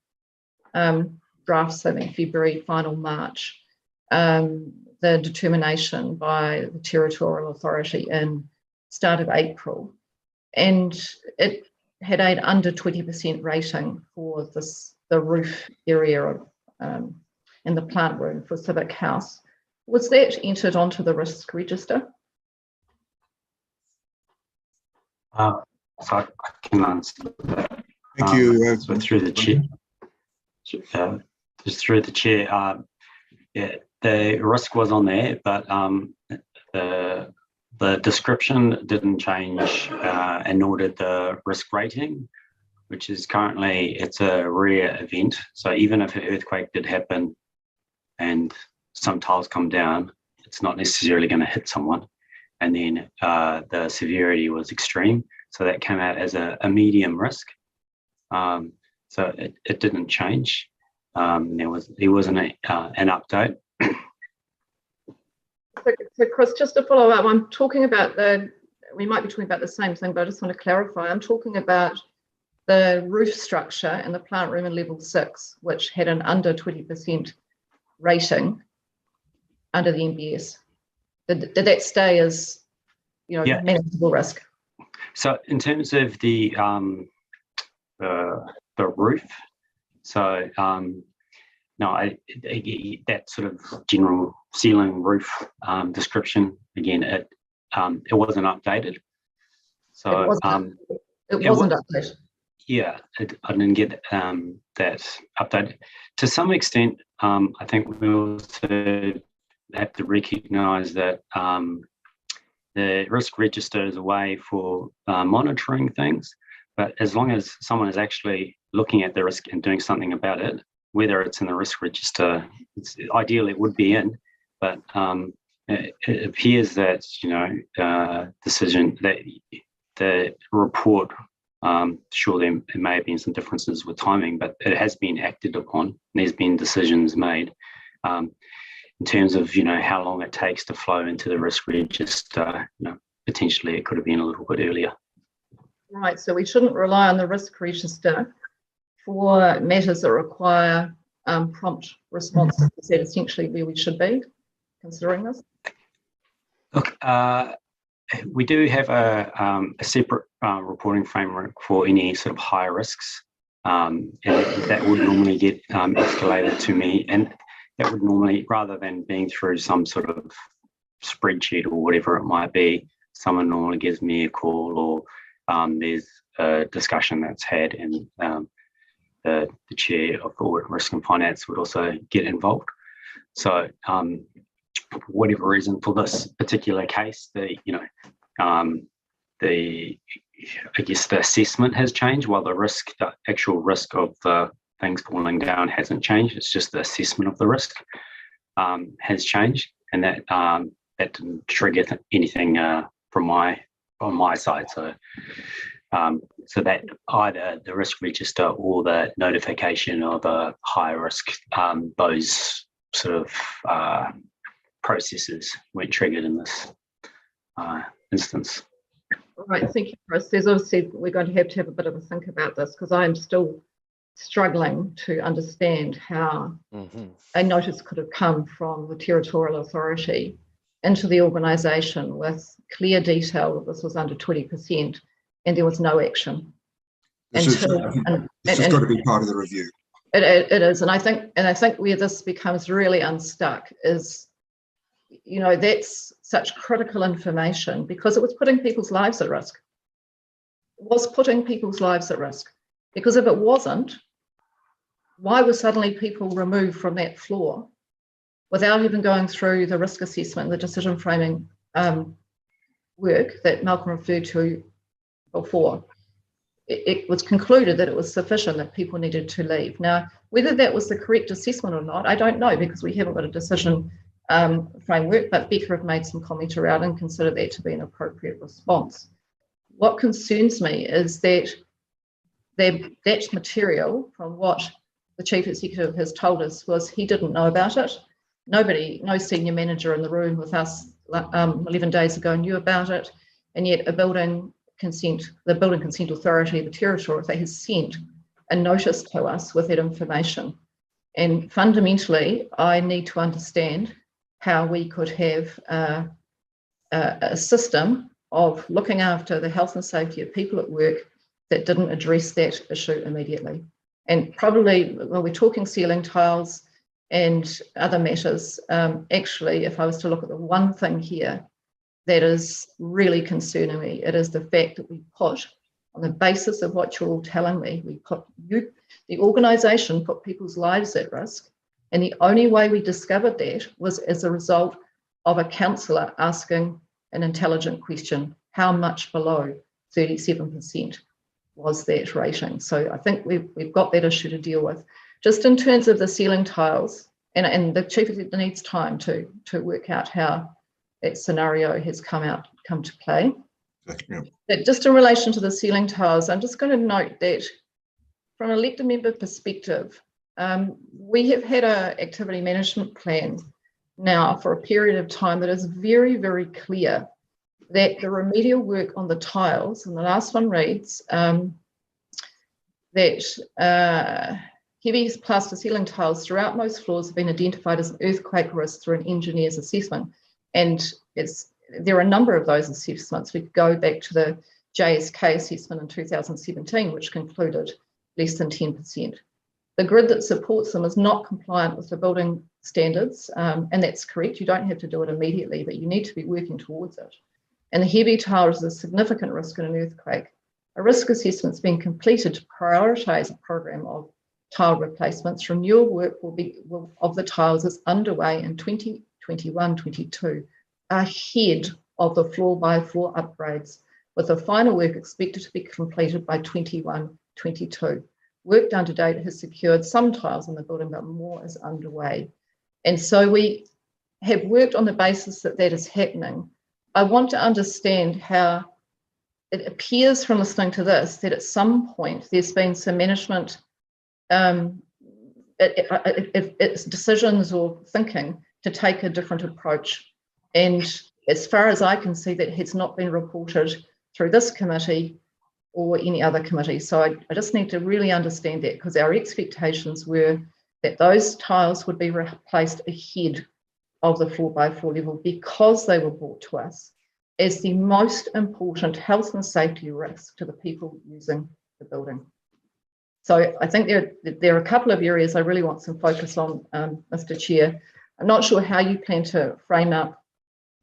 Speaker 9: drafts, I think February, final March, the determination by the territorial authority in start of April, and it had an under 20% rating for the roof area of, in the plant room for Civic House. Was that entered onto the risk register?
Speaker 11: So I can answer that.
Speaker 2: Thank you.
Speaker 11: So through the chair. Just through the chair. Yeah, the risk was on there, but the description didn't change, and nor did the risk rating, which is currently, it's a rare event. So even if an earthquake did happen and some tiles come down, it's not necessarily going to hit someone. And then the severity was extreme. So that came out as a medium risk. So it didn't change. There wasn't an update.
Speaker 9: So Chris, just to follow up, I'm talking about we might be talking about the same thing, but I just want to clarify. I'm talking about the roof structure in the plant room in level 6, which had an under 20% rating under the MBS. Did that stay as, manageable risk?
Speaker 11: So in terms of the roof, so no, that sort of general ceiling roof description, again, it wasn't updated. So
Speaker 9: it wasn't updated.
Speaker 11: Yeah, I didn't get that updated. To some extent, I think we also have to recognise that the risk register is a way for monitoring things, but as long as someone is actually looking at the risk and doing something about it, whether it's in the risk register, ideally it would be in, but it appears that, decision that the report, sure, there may have been some differences with timing, but it has been acted upon. And there's been decisions made in terms of, how long it takes to flow into the risk register. Potentially it could have been a little bit earlier.
Speaker 9: Right, so we shouldn't rely on the risk register for matters that require prompt responses. Is that essentially where we should be considering this?
Speaker 11: Look, we do have a separate reporting framework for any sort of high risks, and that would normally get escalated to me, and that would normally, rather than being through some sort of spreadsheet or whatever it might be, someone normally gives me a call, or there's a discussion that's had, and the chair of Audit, Risk and Finance would also get involved. So for whatever reason, for this particular case, I guess the assessment has changed, while the actual risk of the things falling down hasn't changed. It's just the assessment of the risk has changed, and that didn't trigger anything from on my side. So that either the risk register or the notification of a high risk, those sort of processes weren't triggered in this instance.
Speaker 9: All right, thank you, Chris. There's obviously, we're going to have a bit of a think about this, because I'm still struggling to understand how a notice could have come from the territorial authority into the organisation with clear detail that this was under 20%, and there was no action.
Speaker 2: This has got to be part of the review.
Speaker 9: It is, and I think where this becomes really unstuck is, that's such critical information, because it was putting people's lives at risk. It was putting people's lives at risk, because if it wasn't, why were suddenly people removed from that floor without even going through the risk assessment, the decision framing work that Malcolm referred to before? It was concluded that it was sufficient that people needed to leave. Now, whether that was the correct assessment or not, I don't know, because we haven't got a decision framework, but Becca have made some comment around and consider that to be an appropriate response. What concerns me is that that material, from what the chief executive has told us, was he didn't know about it. No senior manager in the room with us 11 days ago knew about it, and yet the building consent authority, the territory, they has sent a notice to us with that information. And fundamentally, I need to understand how we could have a system of looking after the health and safety of people at work that didn't address that issue immediately. And probably when we're talking ceiling tiles and other matters, actually, if I was to look at the one thing here that is really concerning me, it is the fact that we put, on the basis of what you're all telling me, the organisation put people's lives at risk. And the only way we discovered that was as a result of a councillor asking an intelligent question: how much below 37% was that rating? So I think we've got that issue to deal with. Just in terms of the ceiling tiles, and the chief executive needs time to work out how that scenario has come to play.
Speaker 2: Yeah.
Speaker 9: But just in relation to the ceiling tiles, I'm just going to note that from an elected member perspective, we have had an activity management plan now for a period of time that is very, very clear that the remedial work on the tiles, and the last one reads that heavy plaster ceiling tiles throughout most floors have been identified as an earthquake risk through an engineer's assessment. And there are a number of those assessments. We could go back to the JSK assessment in 2017, which concluded less than 10%. The grid that supports them is not compliant with the building standards, and that's correct. You don't have to do it immediately, but you need to be working towards it. And the heavy tile is a significant risk in an earthquake. A risk assessment's been completed to prioritise a program of tile replacements. Renewal work of the tiles is underway in 2021-22, ahead of the floor-by-floor upgrades, with the final work expected to be completed by 21-22. Work done to date has secured some tiles in the building, but more is underway. And so we have worked on the basis that that is happening. I want to understand how it appears from listening to this that at some point there's been some management decisions or thinking to take a different approach. And as far as I can see, that has not been reported through this committee or any other committee. So I just need to really understand that, because our expectations were that those tiles would be replaced ahead of the 4x4 level, because they were brought to us as the most important health and safety risk to the people using the building. So I think there are a couple of areas I really want some focus on, Mr. Chair. I'm not sure how you plan to frame up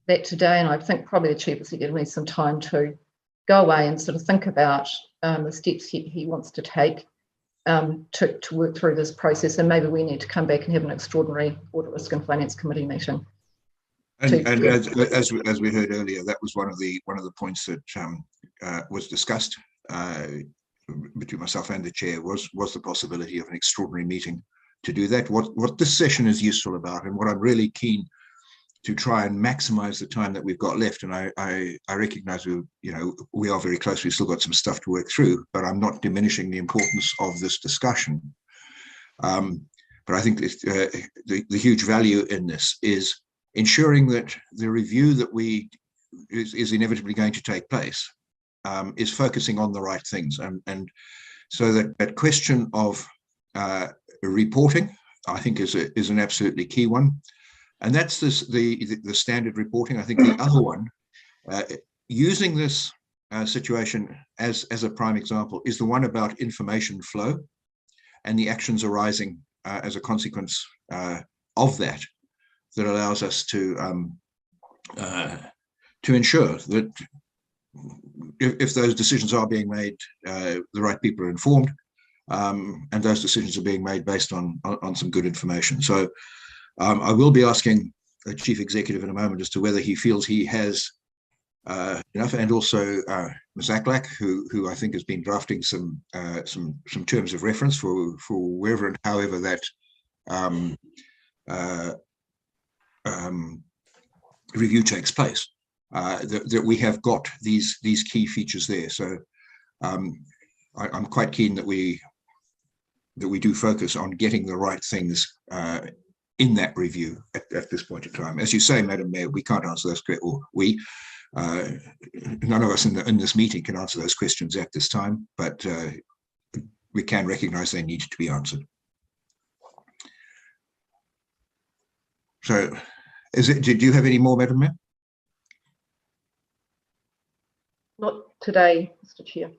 Speaker 9: that today, and I think probably the Chief Executive needs some time to go away and sort of think about the steps he wants to take to work through this process, and maybe we need to come back and have an extraordinary Audit, Risk and Finance Committee meeting.
Speaker 2: And as we heard earlier, that was one of the points that was discussed between myself and the chair, was the possibility of an extraordinary meeting to do that. What this session is useful about, and what I'm really keen to try and maximize the time that we've got left, and I recognize we are very close. We've still got some stuff to work through, but I'm not diminishing the importance of this discussion. But I think the huge value in this is ensuring that the review that is inevitably going to take place is focusing on the right things, and so that question of reporting, I think, is an absolutely key one. And that's the standard reporting. I think the other one, using this situation as a prime example, is the one about information flow and the actions arising as a consequence of that allows us to ensure that if those decisions are being made, the right people are informed, and those decisions are being made based on some good information. So I will be asking the Chief Executive in a moment as to whether he feels he has enough, and also Ms. Aklak, who I think has been drafting some terms of reference for wherever and however that review takes place, that we have got these key features there. So I'm quite keen that we do focus on getting the right things in that review at this point in time. As you say, Madam Mayor, we can't answer those questions, or none of us in this meeting can answer those questions at this time, but we can recognise they need to be answered. So, do you have any more, Madam Mayor?
Speaker 9: Not today, Mr. Chair.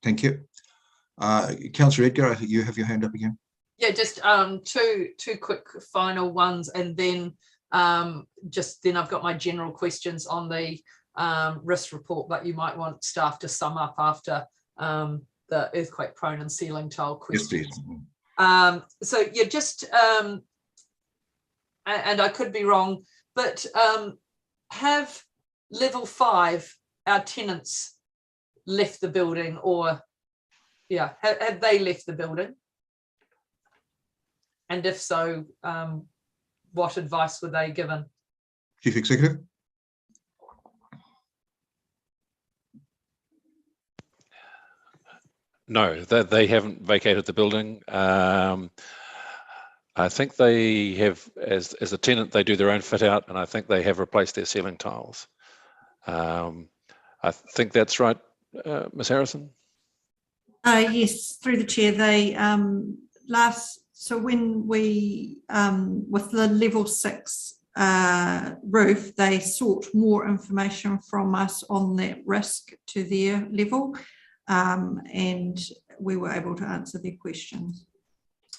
Speaker 2: Thank you. Councillor Edgar, I think you have your hand up again.
Speaker 4: Yeah, just two quick final ones, and then then I've got my general questions on the risk report, but you might want staff to sum up after the earthquake prone and ceiling tile questions.
Speaker 2: Yes, please.
Speaker 4: So yeah, just and I could be wrong, but have level 5, our tenants, left the building, or yeah, have they left the building? And if so, what advice were they given?
Speaker 2: Chief Executive.
Speaker 3: No, they haven't vacated the building. I think they have, as a tenant, they do their own fit out, and I think they have replaced their ceiling tiles. I think that's right, Ms. Harrison?
Speaker 12: Yes, through the chair. They so when we with the level 6 roof, they sought more information from us on that risk to their level, and we were able to answer their questions.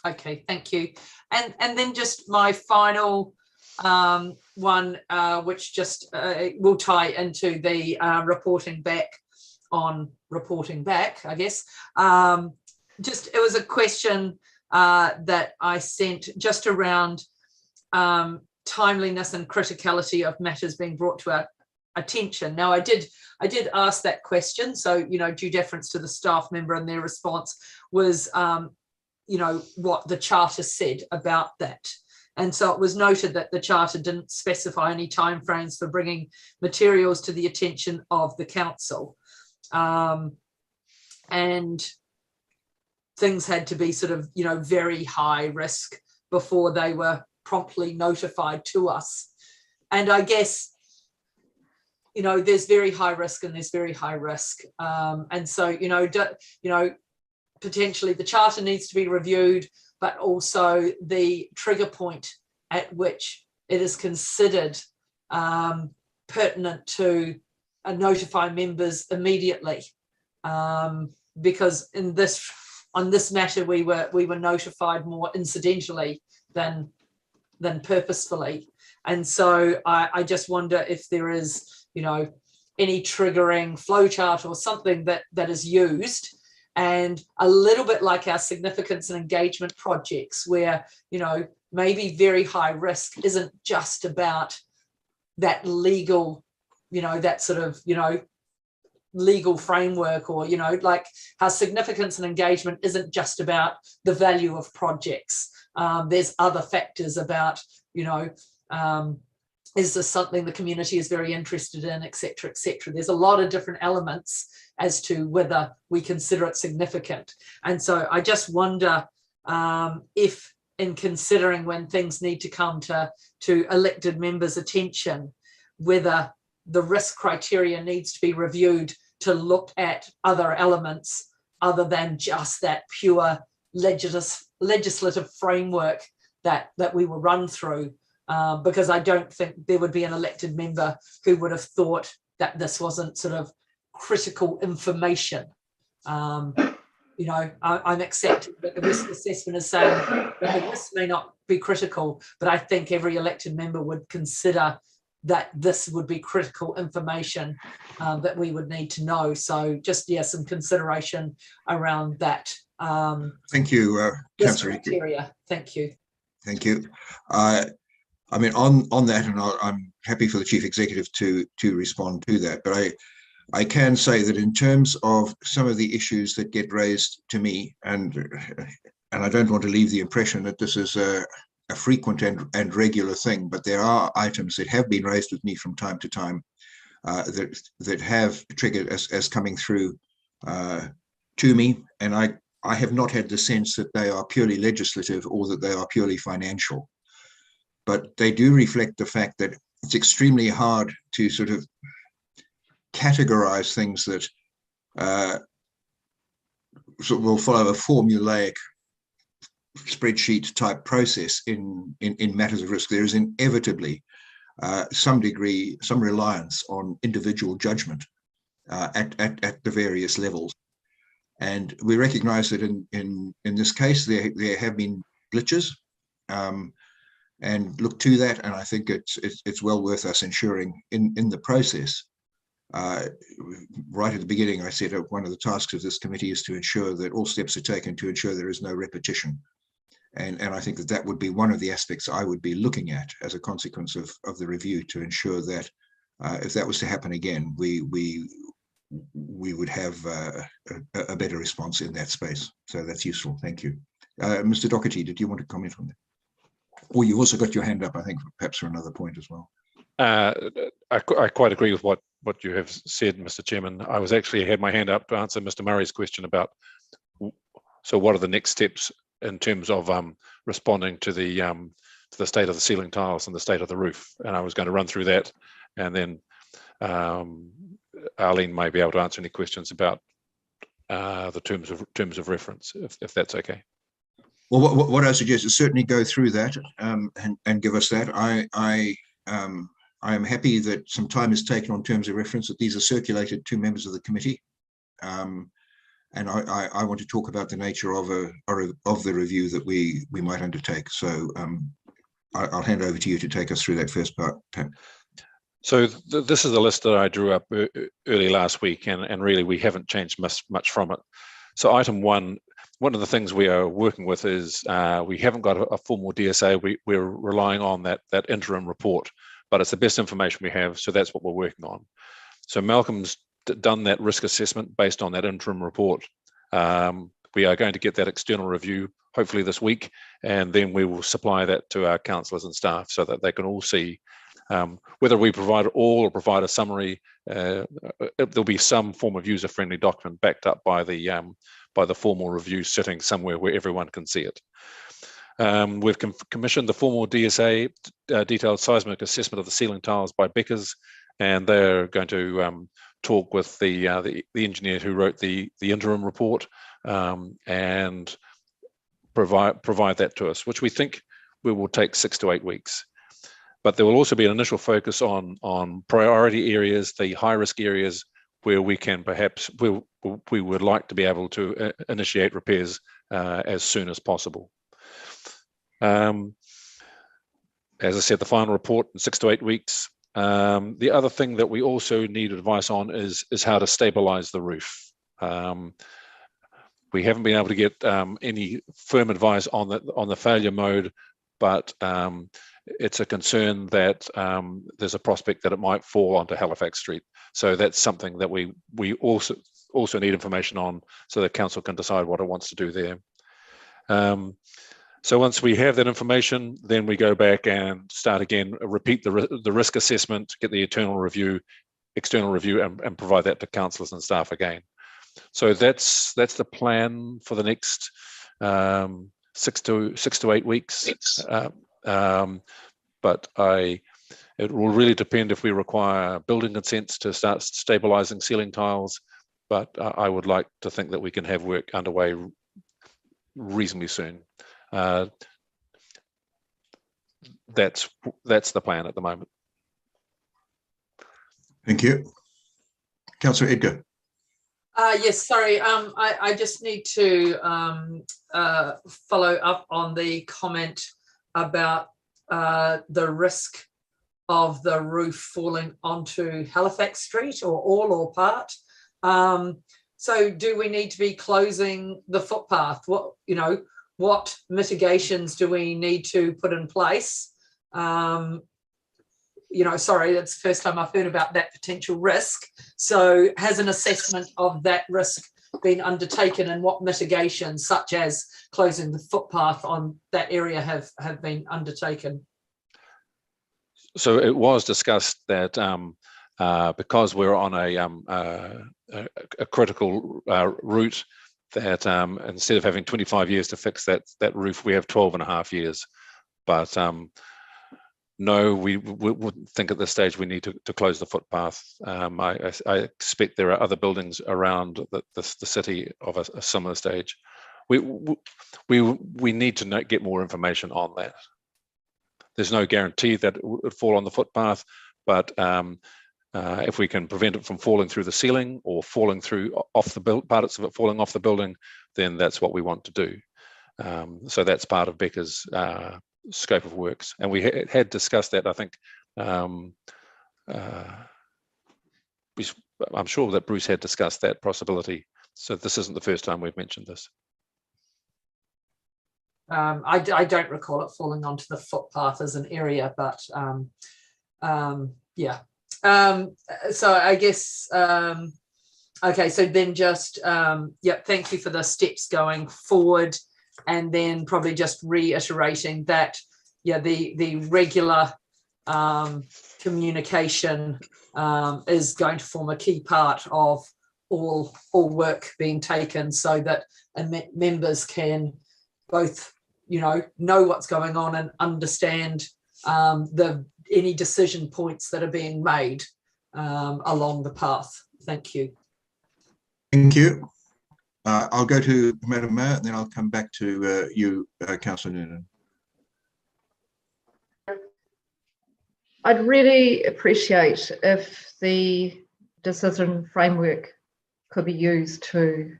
Speaker 4: Okay, thank you. And then just my final one, which just will tie into the reporting back, I guess. Just, it was a question that I sent just around timeliness and criticality of matters being brought to our attention. Now, I did ask that question, so, you know, due deference to the staff member, and their response was, you know, what the charter said about that. And so it was noted that the charter didn't specify any timeframes for bringing materials to the attention of the council. And things had to be sort of, you know, very high risk before they were promptly notified to us. And I guess, you know, there's very high risk and there's very high risk. And so, you know, potentially the charter needs to be reviewed, but also the trigger point at which it is considered pertinent to notify members immediately. Because on this matter, we were notified more incidentally than purposefully. And so I just wonder if there is, you know, any triggering flowchart or something that is used. And a little bit like our significance and engagement projects, where, you know, maybe very high risk isn't just about that legal, you know, that sort of, you know, legal framework, or, you know, like how significance and engagement isn't just about the value of projects. There's other factors about, you know, is this something the community is very interested in, et cetera, et cetera. There's a lot of different elements as to whether we consider it significant. And so I just wonder if, in considering when things need to come to elected members' attention, whether the risk criteria needs to be reviewed to look at other elements other than just that pure legislative framework that we will run through. Because I don't think there would be an elected member who would have thought that this wasn't sort of critical information. You know, I'm accepting that the risk assessment is saying that the risk may not be critical, but I think every elected member would consider that this would be critical information that we would need to know. So just, yeah, some consideration around that.
Speaker 2: Thank you, Councillor.
Speaker 4: Criteria. Thank you.
Speaker 2: Thank you. I mean, on that, and I'm happy for the Chief Executive to respond to that, but I can say that in terms of some of the issues that get raised to me, and I don't want to leave the impression that this is a frequent and regular thing, but there are items that have been raised with me from time to time that have triggered as coming through to me, and I have not had the sense that they are purely legislative or that they are purely financial. But they do reflect the fact that it's extremely hard to sort of categorize things that sort of will follow a formulaic spreadsheet type process in matters of risk. There is inevitably some degree, some reliance on individual judgment at the various levels. And we recognise that in this case there have been glitches, and look to that. And I think it's well worth us ensuring in the process. Right at the beginning, I said one of the tasks of this committee is to ensure that all steps are taken to ensure there is no repetition. And I think that would be one of the aspects I would be looking at as a consequence of the review, to ensure that if that was to happen again, we would have a better response in that space. So that's useful. Thank you. Mr. Doherty, did you want to comment on that? Or you also got your hand up, I think, perhaps for another point as well.
Speaker 3: I quite agree with what you have said, Mr. Chairman. I was actually had my hand up to answer Mr. Murray's question about, so what are the next steps in terms of responding to the state of the ceiling tiles and the state of the roof, and I was going to run through that, and then Arlene may be able to answer any questions about the terms of reference, if that's okay.
Speaker 2: Well, what I suggest is certainly go through that and give us that. I am happy that some time is taken on terms of reference, that these are circulated to members of the committee. And I want to talk about the nature of the review that we might undertake. So I'll hand over to you to take us through that first part, Pam.
Speaker 3: So this is the list that I drew up early last week, and really we haven't changed much from it. So item one of the things we are working with is we haven't got a formal DSA. We're relying on that interim report, but it's the best information we have, so that's what we're working on. So Malcolm's done that risk assessment based on that interim report. We are going to get that external review hopefully this week, and then we will supply that to our councillors and staff so that they can all see whether we provide it all or provide a summary. There'll be some form of user-friendly document backed up by the formal review sitting somewhere where everyone can see it. We've commissioned the formal DSA, detailed seismic assessment of the ceiling tiles by Beckers, and they're going to talk with the engineer who wrote the interim report and provide that to us, which we think we will take 6 to 8 weeks. But there will also be an initial focus on priority areas, the high risk areas where we can perhaps, we would like to be able to initiate repairs as soon as possible. As I said, the final report in 6 to 8 weeks. The other thing that we also need advice on is how to stabilize the roof. We haven't been able to get any firm advice on the failure mode, but it's a concern that there's a prospect that it might fall onto Halifax Street. So that's something that we also need information on, so that council can decide what it wants to do there. So once we have that information, then we go back and start again, repeat the risk assessment, get the external review, and provide that to councillors and staff again. So that's the plan for the next 6 to 8 weeks. But it will really depend if we require building consents to start stabilizing ceiling tiles. But I would like to think that we can have work underway reasonably soon. That's the plan at the moment.
Speaker 2: Thank you. Councillor Edgar.
Speaker 4: Yes, sorry. I just need to follow up on the comment about the risk of the roof falling onto Halifax Street, or all or part. So do we need to be closing the footpath? What mitigations do we need to put in place? Sorry, that's the first time I've heard about that potential risk. So has an assessment of that risk been undertaken, and what mitigations, such as closing the footpath on that area, have been undertaken?
Speaker 3: So it was discussed that because we're on a critical route, that instead of having 25 years to fix that roof, we have 12 and a half years. But no, we wouldn't think at this stage we need to close the footpath. I expect there are other buildings around the city of a similar stage. We need to get more information on that. There's no guarantee that it would fall on the footpath, but If we can prevent it from falling through the ceiling or falling through off the parts of it falling off the building, then that's what we want to do. So that's part of Becca's scope of works, and we had discussed that. I think I'm sure that Bruce had discussed that possibility. So this isn't the first time we've mentioned this.
Speaker 4: I don't recall it falling onto the footpath as an area, but yeah. So I guess, okay, so then just, yeah, thank you for the steps going forward, and then probably just reiterating that, yeah, the regular communication is going to form a key part of all work being taken, so that members can both, you know what's going on and understand any decision points that are being made along the path. Thank you.
Speaker 2: Thank you. I'll go to Madam Mayor, and then I'll come back to you, Councillor Noonan.
Speaker 9: I'd really appreciate if the decision framework could be used to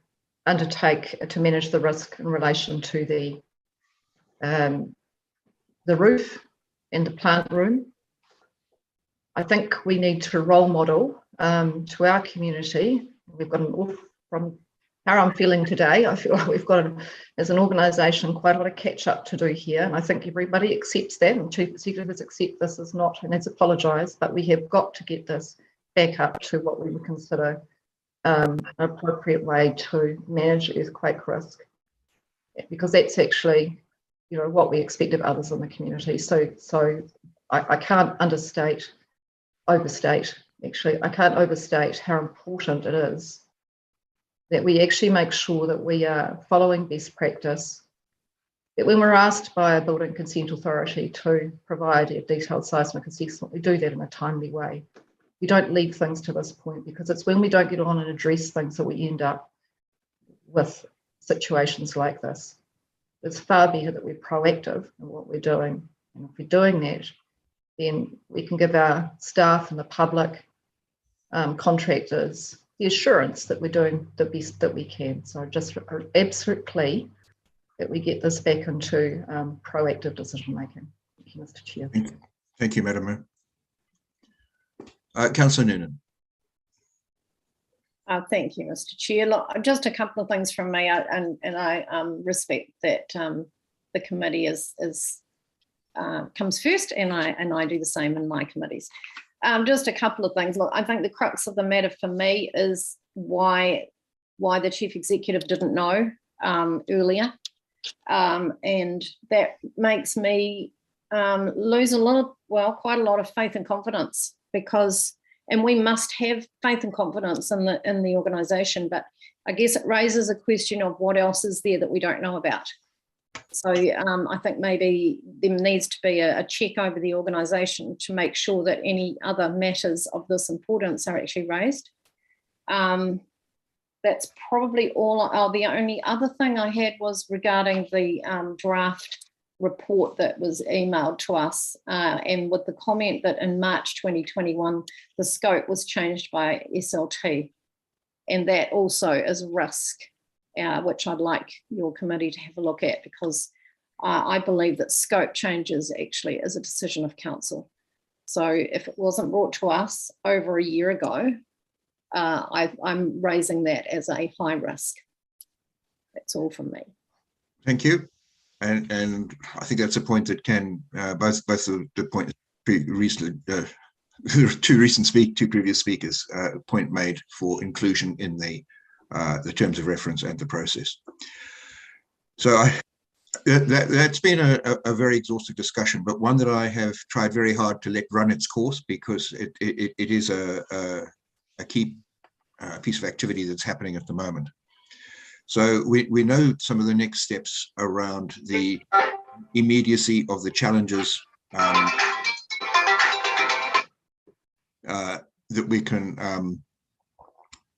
Speaker 9: undertake to manage the risk in relation to the roof and the plant room. I think we need to role model to our community. We've got from how I'm feeling today, I feel like we've got, as an organisation, quite a lot of catch up to do here. And I think everybody accepts that, and Chief Executives accept this is not, and let's apologise, but we have got to get this back up to what we would consider an appropriate way to manage earthquake risk, because that's actually, you know, what we expect of others in the community. So I can't overstate how important it is that we actually make sure that we are following best practice, that when we're asked by a building consent authority to provide a detailed seismic assessment, we do that in a timely way. We don't leave things to this point, because it's when we don't get on and address things that we end up with situations like this. It's far better that we're proactive in what we're doing. And if we're doing that, then we can give our staff and the public, contractors, the assurance that we're doing the best that we can. So just absolute plea that we get this back into proactive decision making. Thank you, Mr. Chair.
Speaker 2: Thank you, Madam Mayor. Councillor Noonan.
Speaker 7: Thank you, Mr. Chair. Look, just a couple of things from me, and I respect that the committee comes first, and I do the same in my committees. Just a couple of things. Look, I think the crux of the matter for me is why the Chief Executive didn't know earlier, and that makes me lose quite a lot of faith and confidence, because, and we must have faith and confidence in the organisation, but I guess it raises a question of what else is there that we don't know about. So I think maybe there needs to be a check over the organisation to make sure that any other matters of this importance are actually raised. That's probably all. The only other thing I had was regarding the draft report that was emailed to us, and with the comment that in March 2021 the scope was changed by SLT, and that also is a risk, which I'd like your committee to have a look at, because I believe that scope changes actually is a decision of council. So if it wasn't brought to us over a year ago, I'm raising that as a high risk. That's all from me.
Speaker 2: Thank you. And I think that's a point that can both of the points recently, two previous speakers point made for inclusion in the terms of reference and the process. So that's been a very exhaustive discussion, but one that I have tried very hard to let run its course, because it is a key piece of activity that's happening at the moment. So we know some of the next steps around the immediacy of the challenges that we can,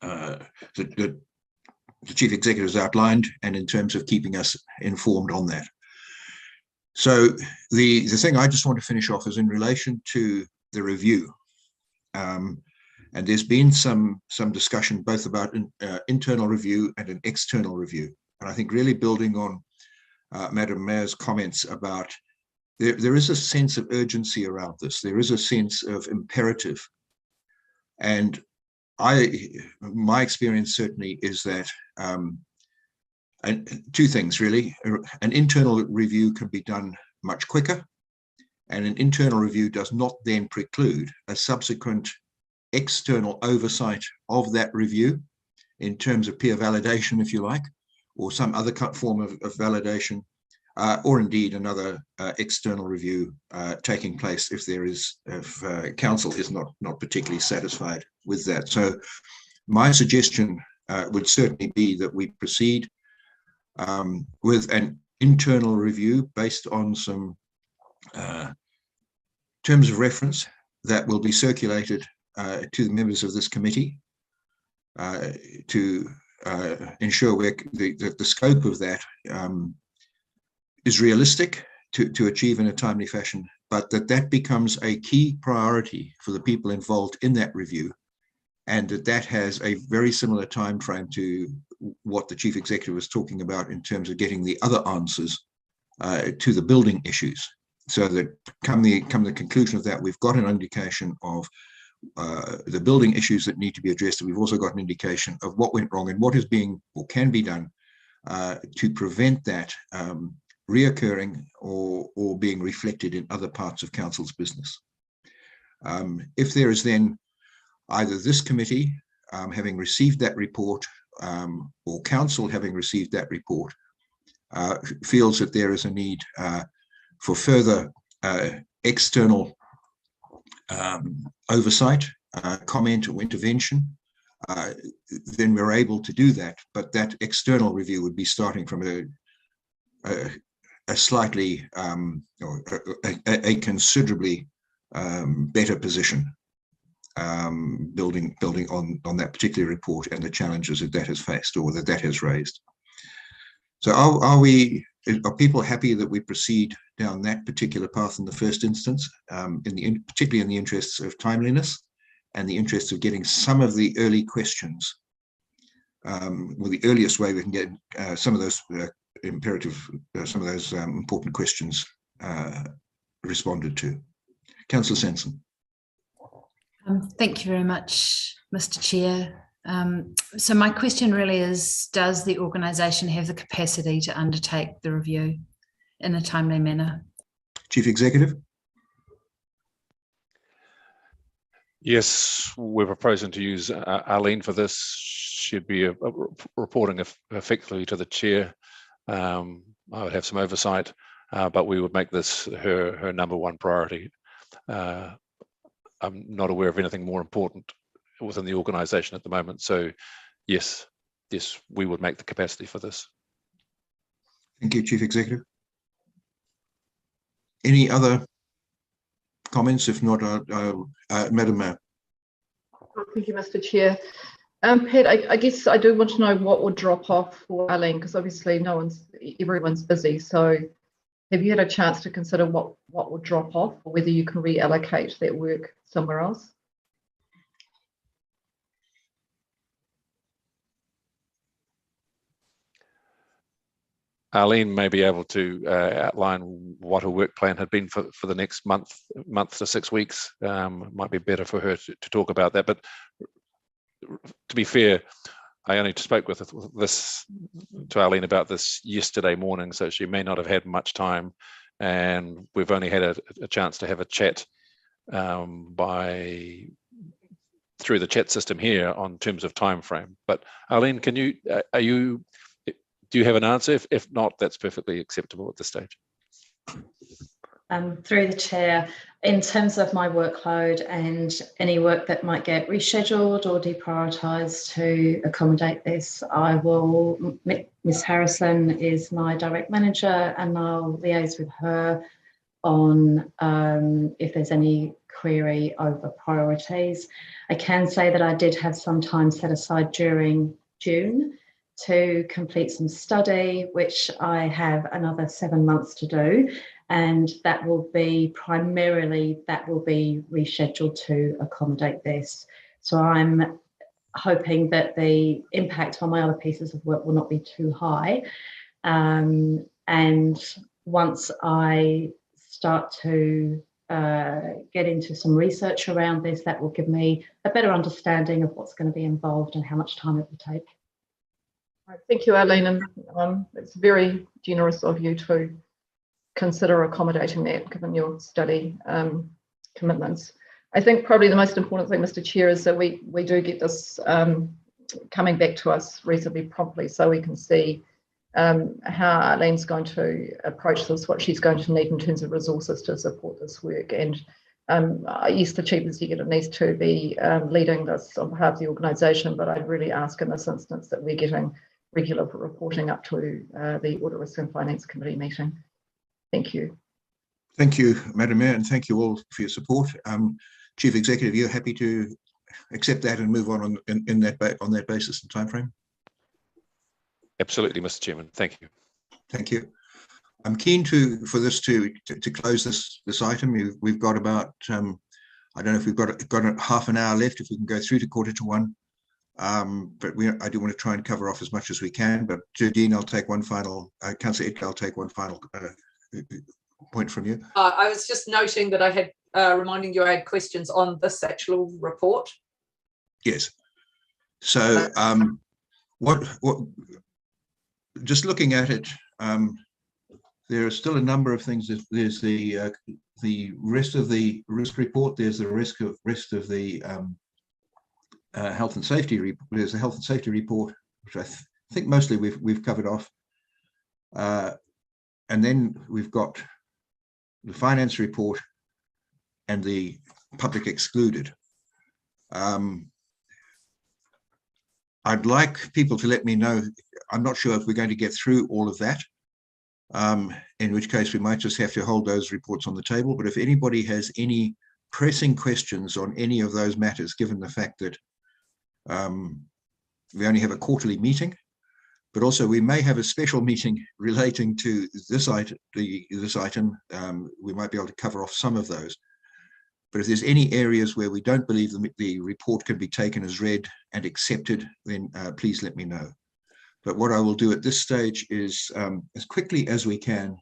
Speaker 2: that the Chief Executive has outlined, and in terms of keeping us informed on that. So the thing I just want to finish off is in relation to the review. And there's been some discussion both about internal review and an external review. And I think really building on Madam Mayor's comments about there is a sense of urgency around this. There is a sense of imperative. And my experience certainly is that and two things really. An internal review can be done much quicker, and an internal review does not then preclude a subsequent external oversight of that review in terms of peer validation, if you like, or some other form of validation, or indeed another external review taking place if council is not particularly satisfied with that. So my suggestion would certainly be that we proceed with an internal review based on some terms of reference that will be circulated to the members of this committee to ensure that the scope of that is realistic to achieve in a timely fashion, but that becomes a key priority for the people involved in that review, and that has a very similar time frame to what the Chief Executive was talking about in terms of getting the other answers to the building issues, so that come the conclusion of that, we've got an indication of the building issues that need to be addressed, and we've also got an indication of what went wrong and what is being or can be done to prevent that reoccurring or being reflected in other parts of council's business. If there is then either this committee having received that report or council having received that report feels that there is a need for further external oversight, comment or intervention, then we're able to do that. But that external review would be starting from a slightly or a considerably better position, building on that particular report and the challenges that has faced or that has raised. So are people happy that we proceed down that particular path in the first instance, particularly in the interests of timeliness and the interests of getting some of the early questions, well, the earliest way we can get some of those important questions responded to. Councillor Sanson.
Speaker 6: Thank you very much, Mr. Chair. So my question really is, does the organisation have the capacity to undertake the review in a timely manner?
Speaker 2: Chief Executive?
Speaker 3: Yes, we're proposing to use Arlene for this. She'd be reporting effectively to the chair. I would have some oversight, but we would make this her number one priority. I'm not aware of anything more important within the organisation at the moment. So yes, we would make the capacity for this.
Speaker 2: Thank you, Chief Executive. Any other comments? If not, Madam Mayor.
Speaker 9: Thank you, Mr. Chair. Pat, I guess I do want to know what would drop off for Arlene, because obviously everyone's busy. So have you had a chance to consider what would drop off, or whether you can reallocate that work somewhere else?
Speaker 3: Arlene may be able to outline what her work plan had been for the next month to 6 weeks. It might be better for her to talk about that. But to be fair, I only spoke to Arlene about this yesterday morning, so she may not have had much time. And we've only had a chance to have a chat through the chat system here on terms of time frame. But Arlene, do you have an answer? If not, that's perfectly acceptable at this stage.
Speaker 14: Through the chair, in terms of my workload and any work that might get rescheduled or deprioritised to accommodate this, I will, Ms. Harrison is my direct manager, and I'll liaise with her on if there's any query over priorities. I can say that I did have some time set aside during June to complete some study, which I have another 7 months to do, and that will be rescheduled to accommodate this. So I'm hoping that the impact on my other pieces of work will not be too high. And once I start to get into some research around this, that will give me a better understanding of what's going to be involved and how much time it will take.
Speaker 9: Thank you, Eileen, and it's very generous of you to consider accommodating that given your study commitments. I think probably the most important thing, Mr. Chair, is that we do get this coming back to us reasonably promptly so we can see how Eileen's going to approach this, what she's going to need in terms of resources to support this work. And yes, the Chief Executive needs to be leading this on behalf of the organisation, but I'd really ask in this instance that we're getting regular reporting up to the Audit, Risk and Finance Committee meeting. Thank you.
Speaker 2: Thank you, Madam Mayor, and thank you all for your support. Chief Executive, you're happy to accept that and move on that basis and timeframe?
Speaker 3: Absolutely, Mr. Chairman. Thank you.
Speaker 2: Thank you. I'm keen for this to close this item. We've got about I don't know if we've got half an hour left. If we can go through to 1:45. But I do want to try and cover off as much as we can. But Dean, I'll take one final. Councillor Edgar, I'll take one final point from you.
Speaker 4: I was just noting that I had reminding you I had questions on this actual report.
Speaker 2: Yes. So what just looking at it, there are still a number of things. There's the rest of the risk report. There's the rest of the health and safety report. There's the health and safety report, which I think mostly we've covered off. And then we've got the finance report and the public excluded. I'd like people to let me know. I'm not sure if we're going to get through all of that, in which case we might just have to hold those reports on the table. But if anybody has any pressing questions on any of those matters, given the fact that we only have a quarterly meeting, but also we may have a special meeting relating to this item, we might be able to cover off some of those. But if there's any areas where we don't believe the report can be taken as read and accepted, then please let me know. But what I will do at this stage is, as quickly as we can,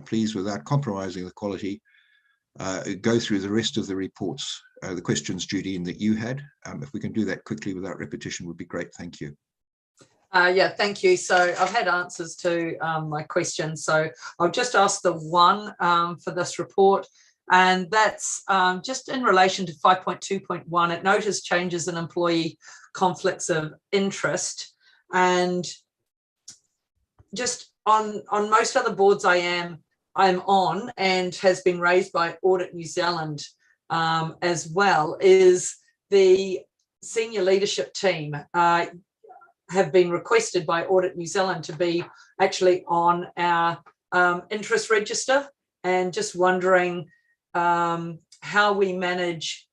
Speaker 2: please, without compromising the quality, go through the rest of the reports, the questions, Judy, that you had. If we can do that quickly without repetition would be great. Thank you.
Speaker 4: Yeah, thank you. So I've had answers to my questions. So I'll just ask the one for this report. And that's just in relation to 5.2.1. It noticed changes in employee conflicts of interest. And just on most other boards I'm on and has been raised by Audit New Zealand as well, is the senior leadership team have been requested by Audit New Zealand to be actually on our interest register, and just wondering how we manage.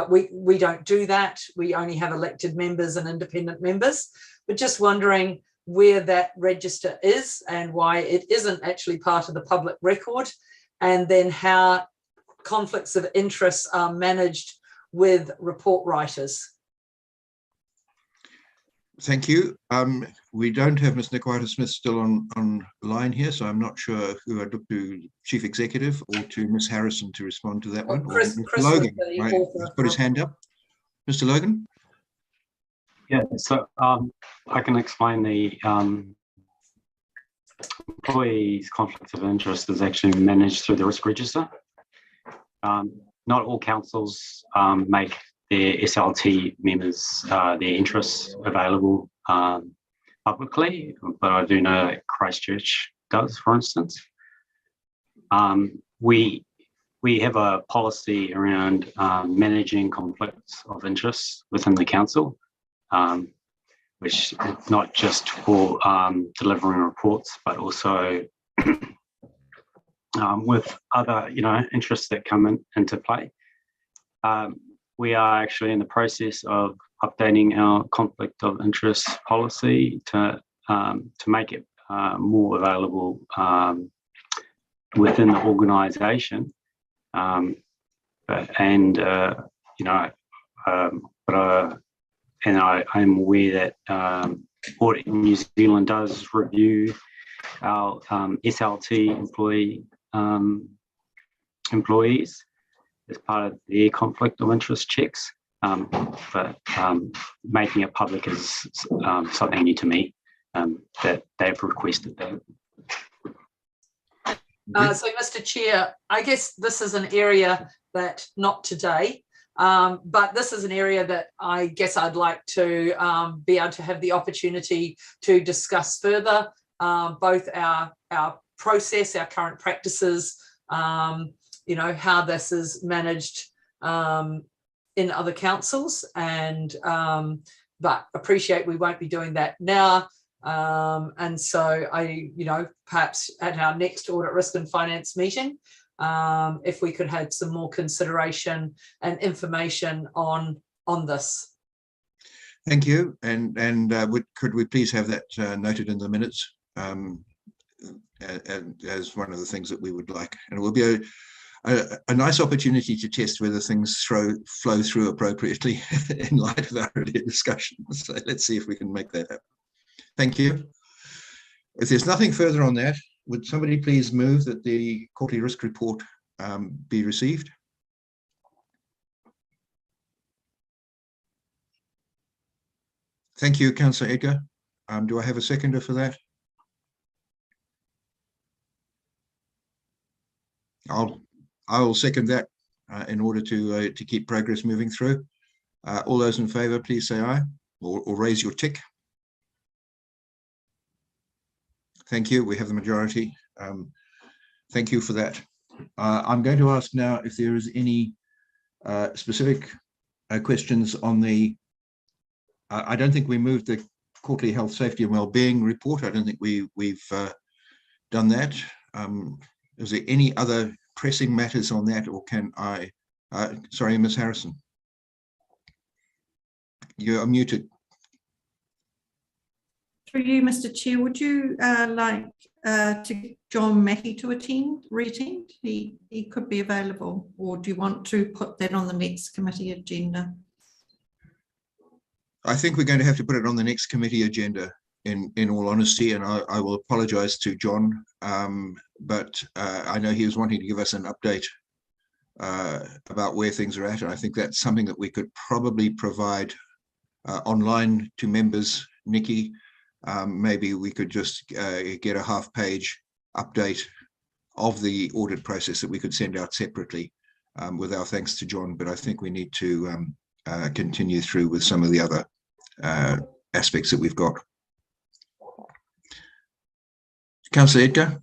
Speaker 4: We don't do that. We only have elected members and independent members, but just wondering where that register is and why it isn't actually part of the public record, and then how conflicts of interest are managed with report writers.
Speaker 2: Thank you. We don't have Ms. Nikwata Smith still on line here, so I'm not sure who I'd look to, Chief Executive or to Ms. Harrison to respond to that one.
Speaker 4: Chris
Speaker 2: Logan, right, he's put his hand up. Mr. Logan?
Speaker 11: Yeah, so I can explain the employees' conflicts of interest is actually managed through the risk register. Not all councils make their SLT members, their interests available publicly, but I do know that Christchurch does, for instance. We have a policy around managing conflicts of interest within the council, which is not just for delivering reports, but also with other, interests that come into play. We are actually in the process of updating our conflict of interest policy to make it more available within the organisation. and I'm aware that Audit New Zealand does review our SLT employees as part of their conflict of interest checks. But making it public is something new to me, that they've requested that.
Speaker 4: So, Mr. Chair, I guess this is an area that, not today, but this is an area that I guess I'd like to be able to have the opportunity to discuss further, both our process, our current practices, how this is managed in other councils, and but appreciate we won't be doing that now. And so perhaps at our next Audit, Risk and Finance meeting, if we could have some more consideration and information on this.
Speaker 2: Thank you. And could we please have that noted in the minutes as one of the things that we would like? And it will be a nice opportunity to test whether things flow through appropriately in light of our earlier discussion. So let's see if we can make that happen. Thank you. If there's nothing further on that, would somebody please move that the quarterly risk report be received? Thank you, Councillor Edgar. Do I have a seconder for that? I will second that in order to keep progress moving through. All those in favour, please say aye or raise your tick. Thank you. We have the majority. Thank you for that. I'm going to ask now if there is any specific questions on the. I don't think we moved the quarterly health, safety and wellbeing report. I don't think we've done that. Is there any other pressing matters on that, or can I? Sorry, Ms. Harrison. You are muted.
Speaker 12: Through you, Mr. Chair, would you like John Mackey to re-attend? He could be available, or do you want to put that on the next committee agenda?
Speaker 2: I think we're going to have to put it on the next committee agenda, in all honesty, and I will apologise to John, but I know he was wanting to give us an update about where things are at, and I think that's something that we could probably provide online to members. Nikki, maybe we could just get a half-page update of the audit process that we could send out separately, with our thanks to John, but I think we need to continue through with some of the other aspects that we've got. Councillor Edgar.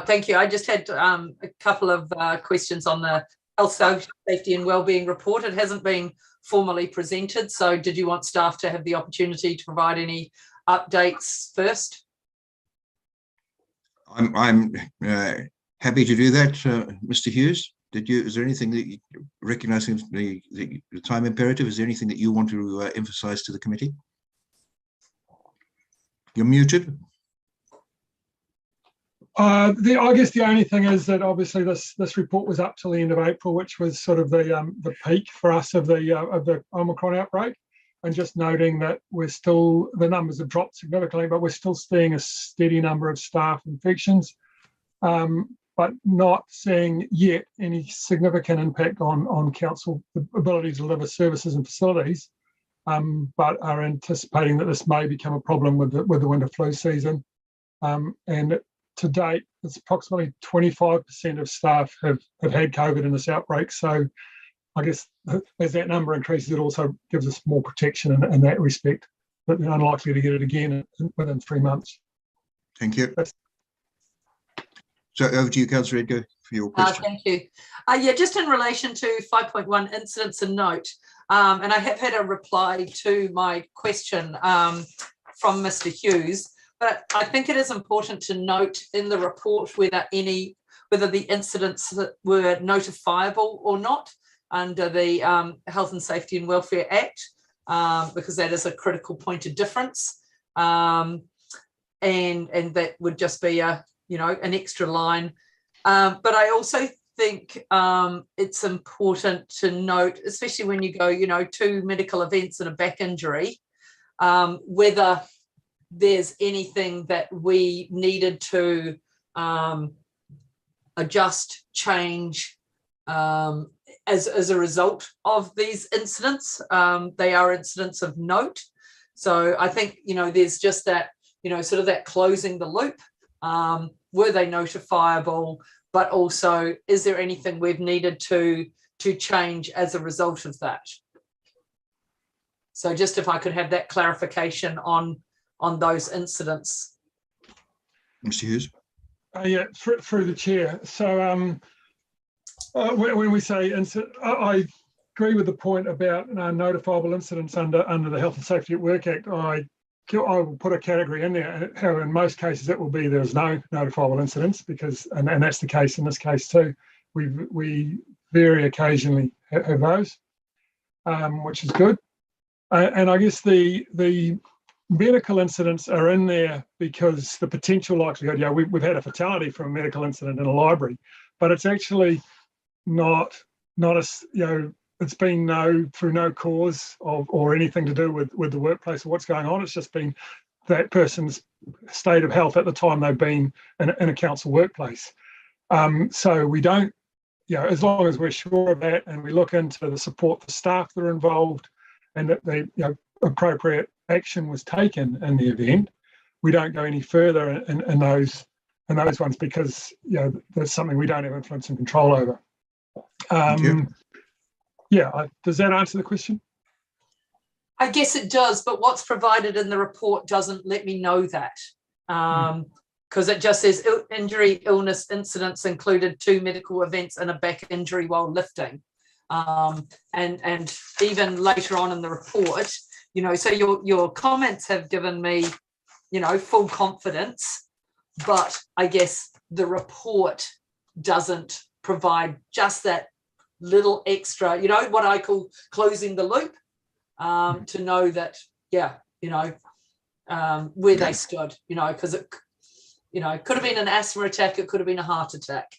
Speaker 4: Thank you. I just had a couple of questions on the health, safety and wellbeing report. It hasn't been formally presented, so did you want staff to have the opportunity to provide any updates first?
Speaker 2: I'm happy to do that, Mr. Hughes. Is there anything that you, recognising the time imperative, is there anything that you want to emphasise to the committee? You're muted.
Speaker 1: I guess the only thing is that obviously this report was up till the end of April, which was sort of the peak for us of the Omicron outbreak, and just noting that the numbers have dropped significantly, but we're still seeing a steady number of staff infections, but not seeing yet any significant impact on council ability to deliver services and facilities, but are anticipating that this may become a problem with the winter flu season, and to date, it's approximately 25% of staff have had COVID in this outbreak. So I guess as that number increases, it also gives us more protection in that respect, but they're unlikely to get it again within 3 months.
Speaker 2: Thank you. So over to you, Councillor Edgar, for your question.
Speaker 4: Thank you. Yeah, just in relation to 5.1 incidents and note, and I have had a reply to my question from Mr. Hughes. But I think it is important to note in the report whether the incidents were notifiable or not under the Health and Safety and Welfare Act, because that is a critical point of difference, and that would just be an extra line. But I also think it's important to note, especially when you go, 2 medical events and a back injury, whether there's anything that we needed to adjust, change as a result of these incidents. They are incidents of note. So I think, there's just that, sort of that closing the loop. Were they notifiable? But also, is there anything we've needed to change as a result of that? So just if I could have that clarification on those incidents.
Speaker 2: Mr. Hughes.
Speaker 1: Yeah, through the chair. So when we say incident, I agree with the point about notifiable incidents under the Health and Safety at Work Act. I will put a category in there. However, in most cases, it will be there's no notifiable incidents because, and that's the case in this case too. We very occasionally have those, which is good. And I guess the medical incidents are in there because the potential likelihood, we've had a fatality from a medical incident in a library, but it's actually not a, it's been through no cause or anything to do with the workplace or what's going on. It's just been that person's state of health at the time they've been in a council workplace. So we don't, as long as we're sure of that and we look into the support for staff that are involved and that the appropriate action was taken in the event, we don't go any further in those ones because there's something we don't have influence and control over. Does that answer the question?
Speaker 4: I guess it does, but what's provided in the report doesn't let me know that. Because it just says injury, illness, incidents included 2 medical events and a back injury while lifting. And even later on in the report, so your comments have given me, full confidence, but I guess the report doesn't provide just that little extra, what I call closing the loop, to know that, where they stood, because it, could have been an asthma attack, it could have been a heart attack.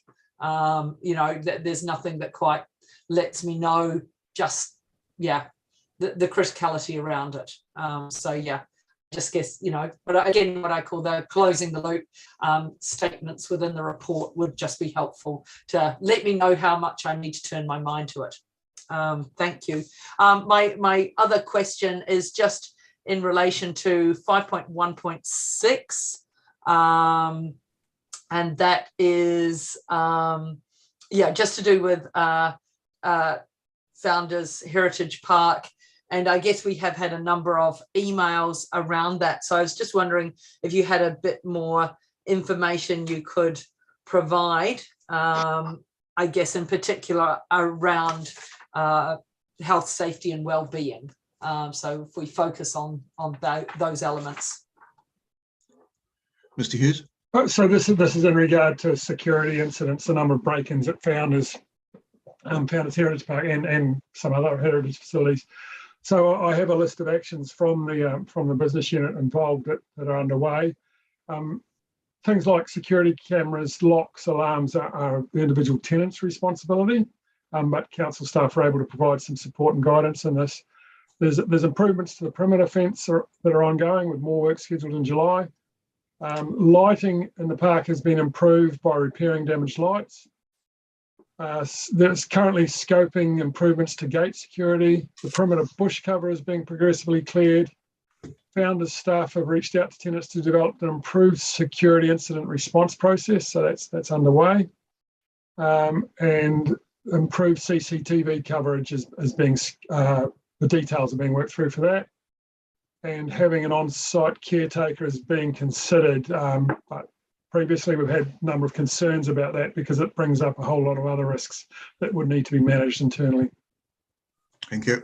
Speaker 4: There's nothing that quite lets me know just, the criticality around it. Just guess, but again, what I call the closing the loop statements within the report would just be helpful to let me know how much I need to turn my mind to it. Thank you. My other question is just in relation to 5.1.6, and that is, just to do with Founders Heritage Park. And I guess we have had a number of emails around that. So I was just wondering if you had a bit more information you could provide, I guess in particular around health, safety and well-being. So if we focus on those elements.
Speaker 2: Mr. Hughes.
Speaker 1: So this is in regard to security incidents, the number of break-ins at Founders Heritage Park and some other heritage facilities. So I have a list of actions from the business unit involved that are underway. Things like security cameras, locks, alarms are the individual tenant's responsibility, but council staff are able to provide some support and guidance in this. There's improvements to the perimeter fence that are ongoing with more work scheduled in July. Lighting in the park has been improved by repairing damaged lights. There's currently scoping improvements to gate security. The perimeter bush cover is being progressively cleared. Founders staff have reached out to tenants to develop an improved security incident response process, so that's underway. And improved CCTV coverage is being, the details are being worked through for that. And having an on-site caretaker is being considered, but previously we've had a number of concerns about that because it brings up a whole lot of other risks that would need to be managed internally.
Speaker 2: Thank you.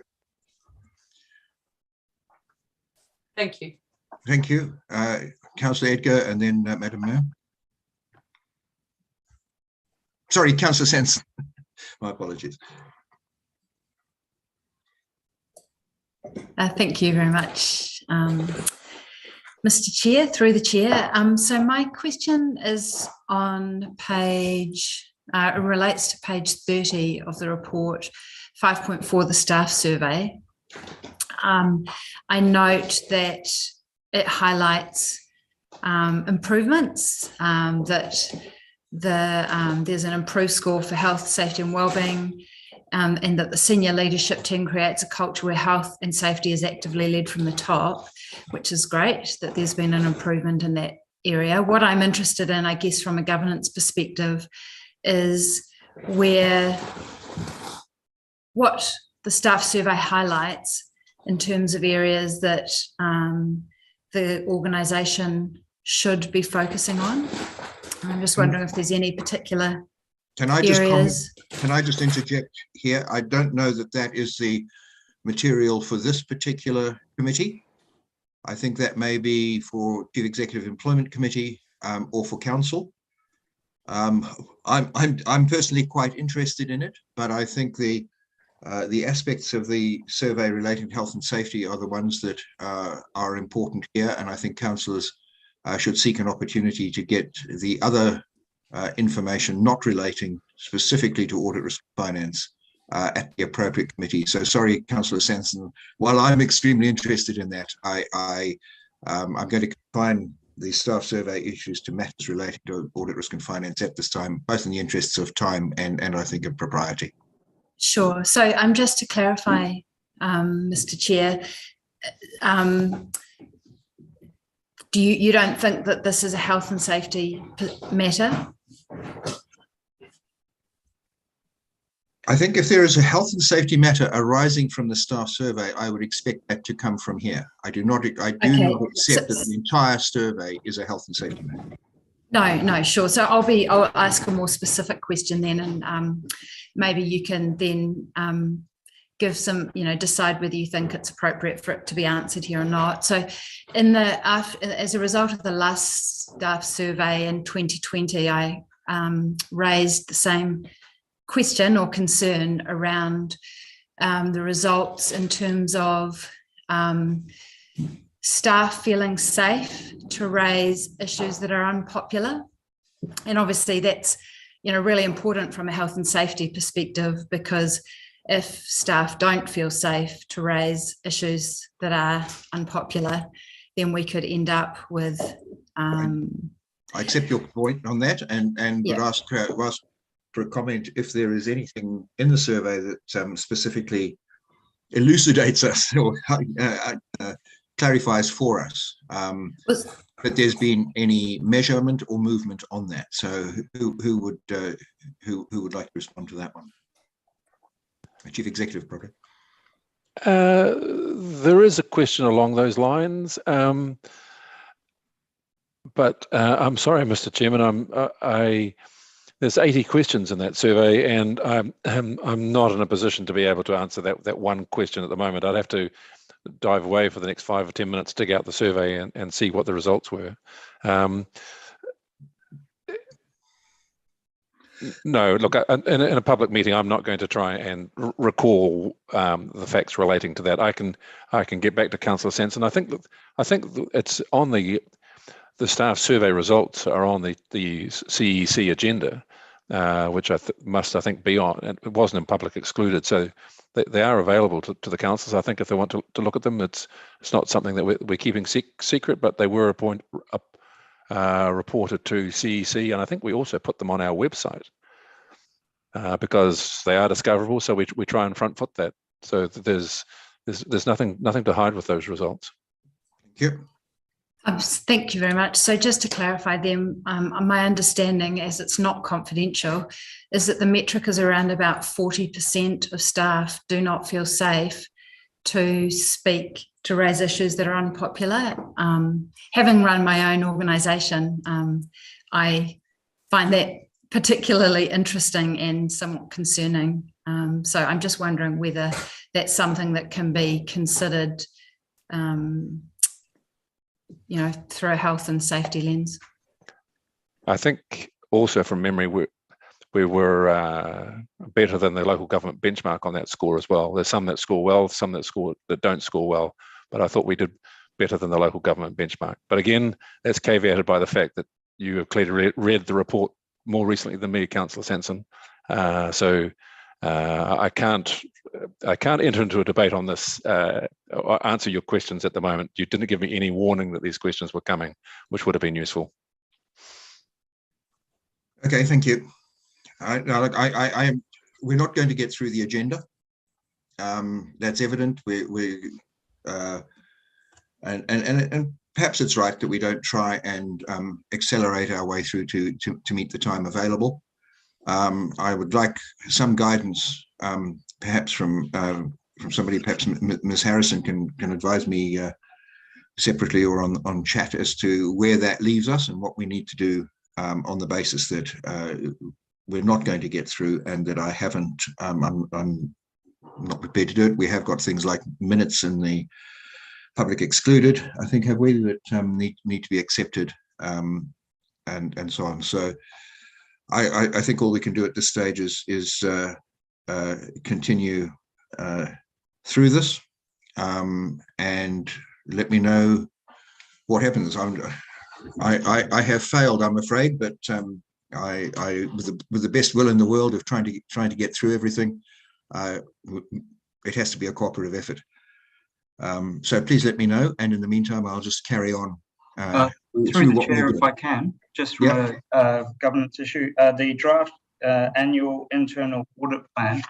Speaker 4: Thank you.
Speaker 2: Thank you. Councillor Edgar and then Madam Mayor. Sorry, Councillor Sanson. My apologies.
Speaker 6: Thank you very much, Mr. Chair, through the chair. So my question is on page It relates to page 30 of the report, 5.4, the staff survey. I note that it highlights improvements, that there's an improved score for health, safety and wellbeing, and that the senior leadership team creates a culture where health and safety is actively led from the top, which is great that there's been an improvement in that area. What I'm interested in, I guess, from a governance perspective, is what the staff survey highlights in terms of areas that the organisation should be focusing on. I'm just wondering if there's any particular areas.
Speaker 2: Can I just interject here? I don't know that that is the material for this particular committee. I think that may be for Chief Executive Employment Committee or for Council. I'm personally quite interested in it, but I think the aspects of the survey relating to health and safety are the ones that are important here, and I think councillors should seek an opportunity to get the other information not relating specifically to audit, risk, finance at the appropriate committee. So sorry, Councillor Sanson, while I'm extremely interested in that, I'm going to confine the staff survey issues to matters relating to audit, risk and finance at this time, both in the interests of time and I think of propriety.
Speaker 6: Sure. So just to clarify, Mr. Chair, you don't think that this is a health and safety matter?
Speaker 2: I think if there is a health and safety matter arising from the staff survey, I would expect that to come from here. I do not accept that the entire survey is a health and safety matter.
Speaker 6: No, sure. So I'll ask a more specific question then, and maybe you can then give some, decide whether you think it's appropriate for it to be answered here or not. So as a result of the last staff survey in 2020, I raised the same question or concern around the results in terms of staff feeling safe to raise issues that are unpopular. And obviously that's, really important from a health and safety perspective, because if staff don't feel safe to raise issues that are unpopular, then we could end up with...
Speaker 2: I accept your point on that, and would ask for a comment if there is anything in the survey that specifically elucidates us or clarifies for us that there's been any measurement or movement on that. So who would like to respond to that one? Chief Executive, probably.
Speaker 3: There is a question along those lines, but I'm sorry, Mr. Chairman, there's 80 questions in that survey, and I'm not in a position to be able to answer that one question at the moment. I'd have to dive away for the next 5 or 10 minutes, dig out the survey and see what the results were. No, look, in a public meeting, I'm not going to try and recall the facts relating to that. I can get back to Councillor Sanson. I think it's on the staff survey results are on the CEC agenda, which I think be on. It wasn't in public excluded, so they are available to the councils. I think if they want to look at them, it's not something that we're keeping secret, but they were reported to CEC, and I think we also put them on our website because they are discoverable. So we try and front foot that. So there's nothing to hide with those results.
Speaker 2: Thank you.
Speaker 6: Thank you very much. So just to clarify them, my understanding, as it's not confidential, is that the metric is around about 40% of staff do not feel safe to speak, to raise issues that are unpopular. Having run my own organisation, I find that particularly interesting and somewhat concerning. So I'm just wondering whether that's something that can be considered through a health and safety lens.
Speaker 3: I think also from memory, we were better than the local government benchmark on that score as well. There's some that score well, some that don't score well, but I thought we did better than the local government benchmark. But again, that's caveated by the fact that you have clearly read the report more recently than me, Councillor Sanson. So I can't enter into a debate on this or answer your questions at the moment. You didn't give me any warning that these questions were coming, which would have been useful.
Speaker 2: Okay, thank you. We're not going to get through the agenda. That's evident. And perhaps it's right that we don't try and accelerate our way through to meet the time available. I would like some guidance, perhaps from somebody. Perhaps Ms. Harrison can advise me separately or on chat as to where that leaves us and what we need to do on the basis that we're not going to get through, and that I haven't. I'm not prepared to do it. We have got things like minutes in the public excluded, I think, have we, that need to be accepted, and so on. So I think all we can do at this stage is continue through this, and let me know what happens. I have failed, I'm afraid, but I with the best will in the world of trying to get through everything, it has to be a cooperative effort. So please let me know, and in the meantime, I'll just carry on.
Speaker 15: Through the chair, if I can, just from a governance issue, the draft annual internal audit plan,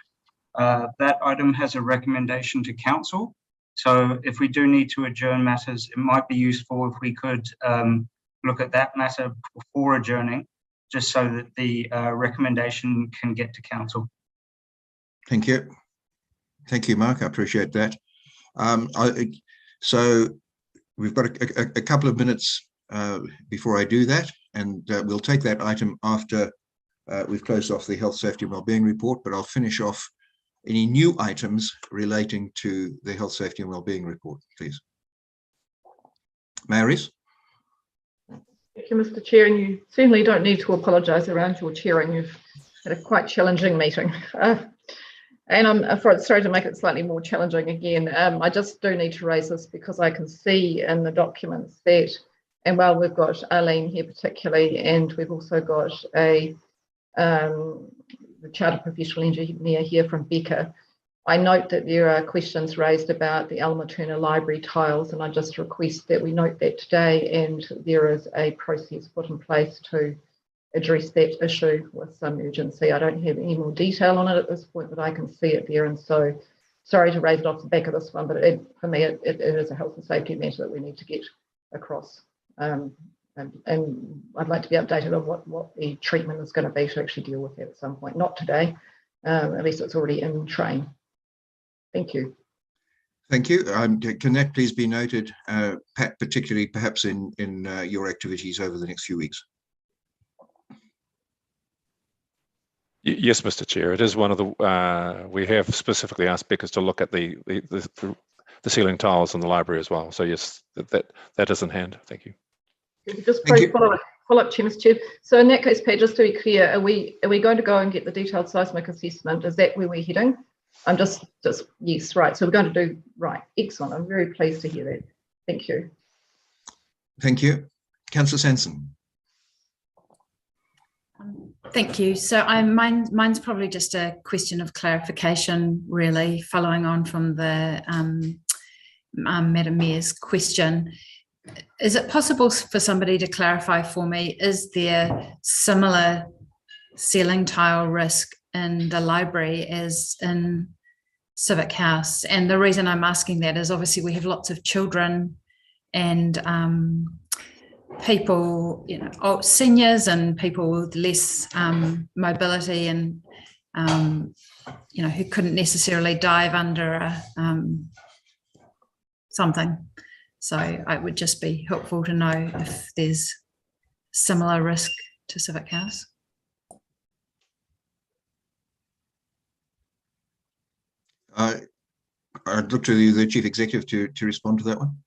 Speaker 15: that item has a recommendation to council. So if we do need to adjourn matters, it might be useful if we could look at that matter before adjourning, just so that the recommendation can get to council.
Speaker 2: Thank you. Thank you, Mark. I appreciate that. So we've got a couple of minutes before I do that, and we'll take that item after we've closed off the health, safety and wellbeing report, but I'll finish off any new items relating to the health, safety and wellbeing report, please. Mary's.
Speaker 9: Thank you, Mr. Chair, and you certainly don't need to apologise around your chairing. You've had a quite challenging meeting. And I'm afraid, sorry to make it slightly more challenging again. I just do need to raise this because I can see in the documents that, and while we've got Arlene here particularly, and we've also got the Chartered Professional Engineer here from Becca, I note that there are questions raised about the Alma Turner Library tiles, and I just request that we note that today, and there is a process put in place to address that issue with some urgency. I don't have any more detail on it at this point, but I can see it there, and so sorry to raise it off the back of this one, but for me it is a health and safety matter that we need to get across, and I'd like to be updated on what the treatment is going to be to actually deal with it at some point, not today, at least it's already in train. Thank you.
Speaker 2: Thank you. Can that please be noted, Pat, particularly perhaps in your activities over the next few weeks?
Speaker 3: Yes, Mr. Chair, it is one of the, we have specifically asked Beckers to look at the ceiling tiles in the library as well. So yes, that is in hand. Thank you.
Speaker 9: Just follow up, Chair, Mr. Chair. So in that case, Pat, just to be clear, are we going to go and get the detailed seismic assessment? Is that where we're heading? I'm just yes, right. So we're going to do, right. Excellent. I'm very pleased to hear that. Thank you.
Speaker 2: Thank you. Councillor Sanson.
Speaker 6: Thank you. So mine's probably just a question of clarification, really, following on from the Madam Mayor's question. Is it possible for somebody to clarify for me, is there similar ceiling tile risk in the library as in Civic House? And the reason I'm asking that is obviously we have lots of children and people, seniors and people with less mobility and, who couldn't necessarily dive under something. So it would just be helpful to know if there's similar risk to Civic House.
Speaker 2: I'd look to the Chief Executive to respond to that one.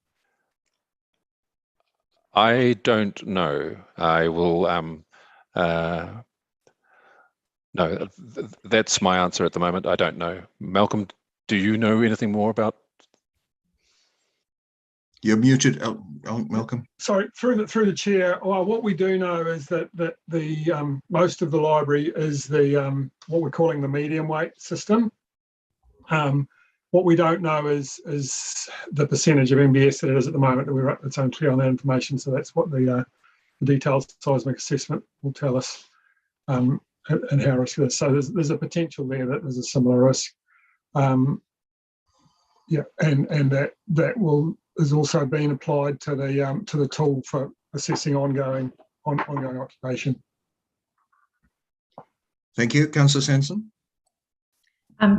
Speaker 3: I don't know. I will, no, that's my answer at the moment. I don't know. Malcolm, do you know anything more about?
Speaker 2: You're muted, Malcolm.
Speaker 1: Sorry, through the chair. Well, what we do know is that the most of the library is the what we're calling the medium weight system. What we don't know is the percentage of MBS that it is at the moment. That it's unclear on that information. So that's what the detailed seismic assessment will tell us, and how risky it is. So there's a potential there that there's a similar risk. Yeah, and that has also been applied to the tool for assessing ongoing occupation.
Speaker 2: Thank you, Councillor Sanson.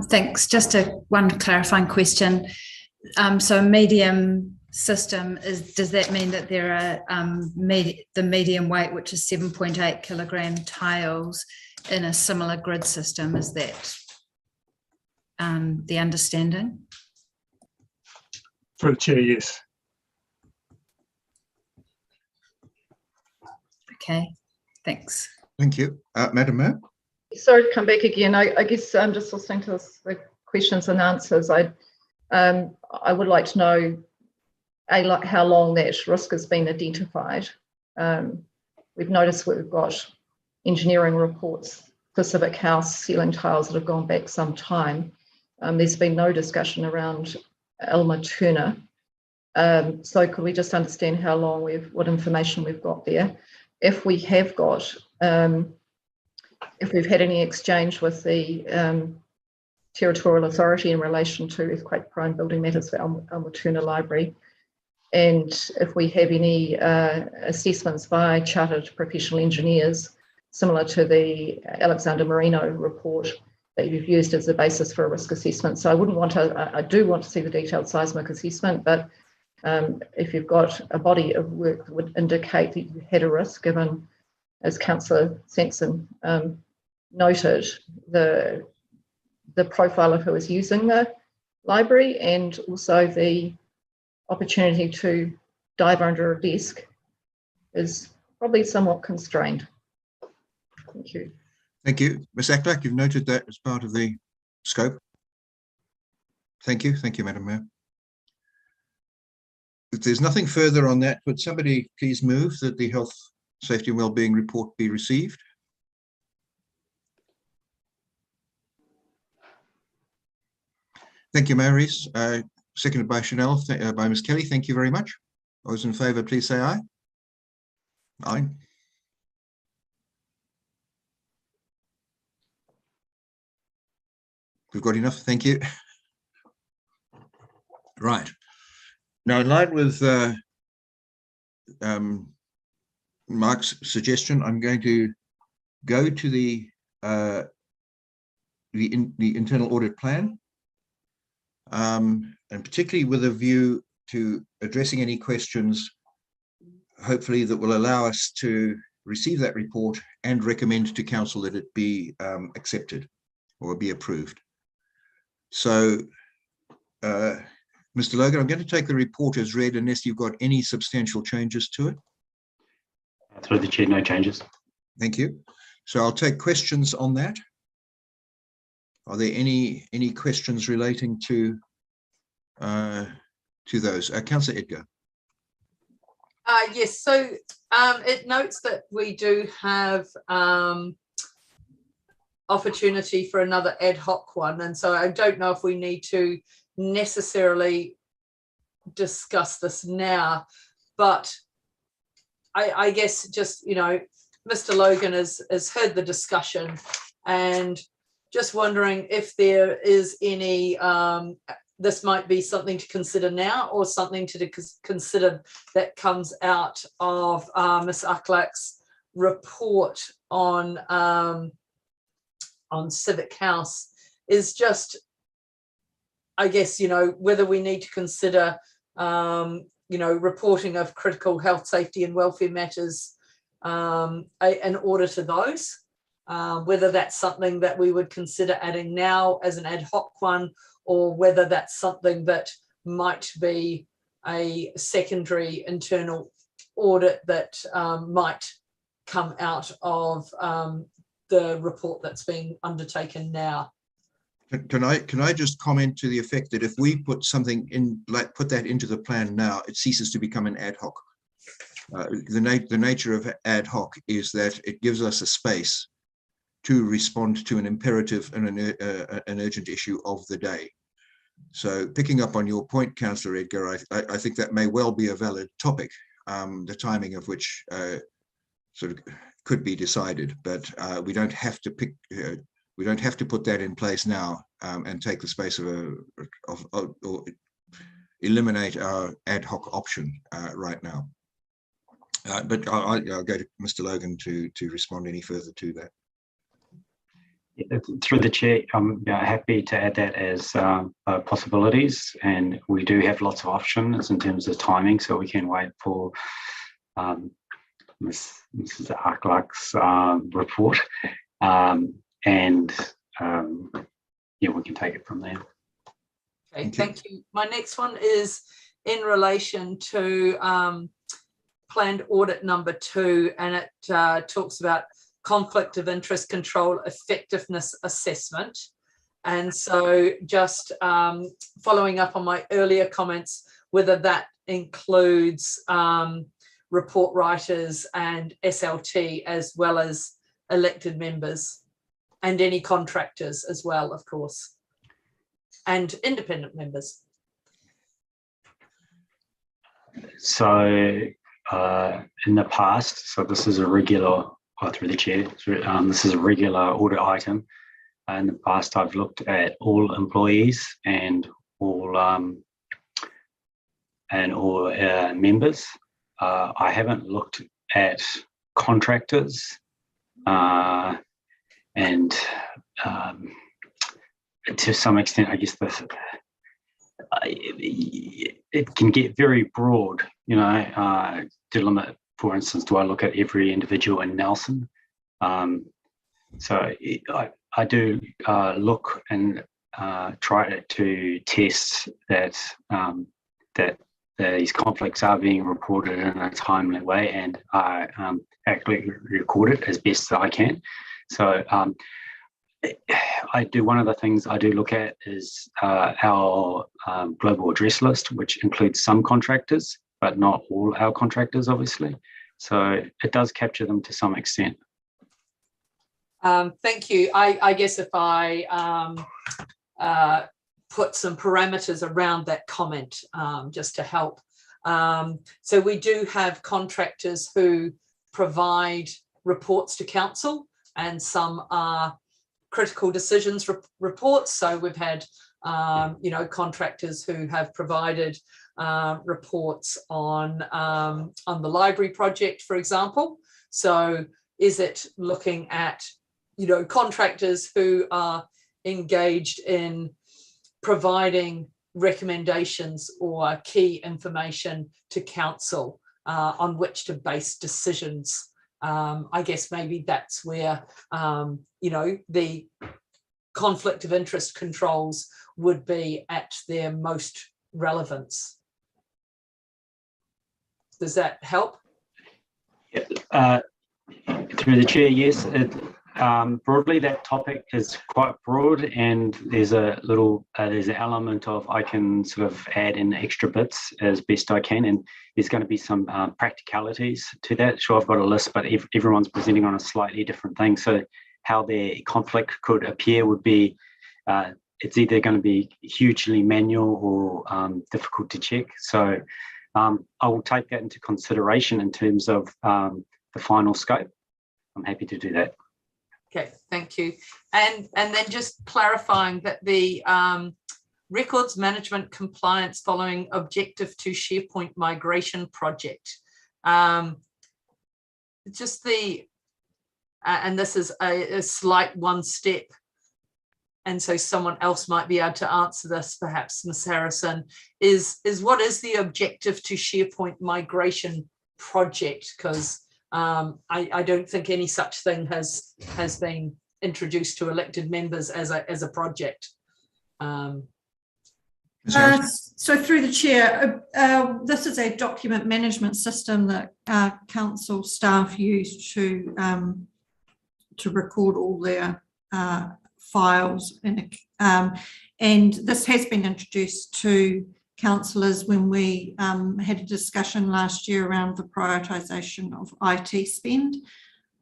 Speaker 6: Thanks. Just one clarifying question. So a medium system does that mean that there are the medium weight, which is 7.8 kilogram tiles in a similar grid system? Is that the understanding?
Speaker 1: For the chair, yes.
Speaker 6: Okay, thanks.
Speaker 2: Thank you. Madam Mayor?
Speaker 9: Sorry to come back again. I guess I'm just listening to the questions and answers. I would like to know how long that risk has been identified. We've noticed we've got engineering reports, Pacific House ceiling tiles that have gone back some time. There's been no discussion around Elmer Turner. So could we just understand how long what information we've got there? If we have got, if we've had any exchange with the Territorial Authority in relation to earthquake-prone building matters for Elmer Turner Library, and if we have any assessments by chartered professional engineers, similar to the Alexander Marino report that you've used as a basis for a risk assessment. So I do want to see the detailed seismic assessment, but if you've got a body of work that would indicate that you had a risk, given, as Councillor Sanson noted, the profile of who is using the library, and also the opportunity to dive under a desk is probably somewhat constrained. Thank you.
Speaker 2: Thank you. Ms. Acklock, you've noted that as part of the scope. Thank you. Thank you, Madam Mayor. If there's nothing further on that, would somebody please move that the Health, Safety and Wellbeing report be received? Thank you, Mayor Rees. Seconded by Chanel, by Ms. Kelly. Thank you very much. Those in favour, please say aye. Aye. We've got enough. Thank you. Right. Now, in line with Mark's suggestion, I'm going to go to the internal audit plan, and particularly with a view to addressing any questions, hopefully that will allow us to receive that report and recommend to council that it be accepted or be approved. So, Mr. Logan, I'm going to take the report as read unless you've got any substantial changes to it.
Speaker 11: Through the chair, no changes.
Speaker 2: Thank you. So I'll take questions on that. Are there any questions relating to those? Councillor Edgar.
Speaker 4: Yes, so it notes that we do have opportunity for another ad hoc one, and so I don't know if we need to necessarily discuss this now, but I guess just, you know, Mr. Logan has heard the discussion, and just wondering if there is any, this might be something to consider now or something to consider that comes out of Ms. Acklock's report on Civic House, is just, I guess, you know, whether we need to consider, you know, reporting of critical health, safety and welfare matters, an order to those, whether that's something that we would consider adding now as an ad hoc one, or whether that's something that might be a secondary internal audit that might come out of the report that's being undertaken now.
Speaker 2: Can I just comment to the effect that if we put something in, like put that into the plan now, it ceases to become an ad hoc. The nature of ad hoc is that it gives us a space to respond to an imperative and an urgent issue of the day. So picking up on your point, Councillor Edgar, I think that may well be a valid topic, the timing of which sort of could be decided, but we don't have to pick. We don't have to put that in place now and take the space of or eliminate our ad hoc option right now. But I'll go to Mr. Logan to respond any further to that.
Speaker 11: Through the chair, I'm happy to add that as possibilities, and we do have lots of options in terms of timing, so we can wait for Mrs. Arkluck's report, and yeah, we can take it from there.
Speaker 4: Okay, thank you. My next one is in relation to planned audit number 2, and it talks about conflict of interest control effectiveness assessment. And so just following up on my earlier comments, whether that includes report writers and SLT as well as elected members and any contractors as well, of course, and independent members.
Speaker 11: So in the past, so this is a regular, through the chair, this is a regular audit item. In the past, I've looked at all employees and all members. I haven't looked at contractors, and to some extent, I guess it can get very broad, you know, to limit, for instance, do I look at every individual in Nelson? So I do look and try to test that that these conflicts are being reported in a timely way, and I accurately record it as best that I can. So I do, one of the things I do look at is our global address list, which includes some contractors, but not all our contractors, obviously. So it does capture them to some extent.
Speaker 4: Thank you. I guess if I put some parameters around that comment just to help. So we do have contractors who provide reports to council, and some are critical decisions reports. So we've had you know, contractors who have provided reports on the library project, for example. So is it looking at, you know, contractors who are engaged in providing recommendations or key information to council on which to base decisions? I guess maybe that's where, you know, the conflict of interest controls would be at their most relevance. Does that help?
Speaker 11: Yeah, through the chair, yes. Broadly, that topic is quite broad, and there's a little there's an element of I can sort of add in extra bits as best I can, and there's going to be some practicalities to that. Sure, I've got a list, but everyone's presenting on a slightly different thing, so how their conflict could appear would be it's either going to be hugely manual or difficult to check. So I will take that into consideration in terms of the final scope. I'm happy to do that.
Speaker 4: Okay, thank you. And then just clarifying that the records management compliance following objective to SharePoint migration project. Just the, and this is a slight one step, and so someone else might be able to answer this, perhaps Ms. Harrison, is what is the objective to SharePoint migration project? Because I don't think any such thing has been introduced to elected members as a project.
Speaker 12: So through the chair, this is a document management system that council staff use to record all their files. And this has been introduced to councillors when we had a discussion last year around the prioritisation of IT spend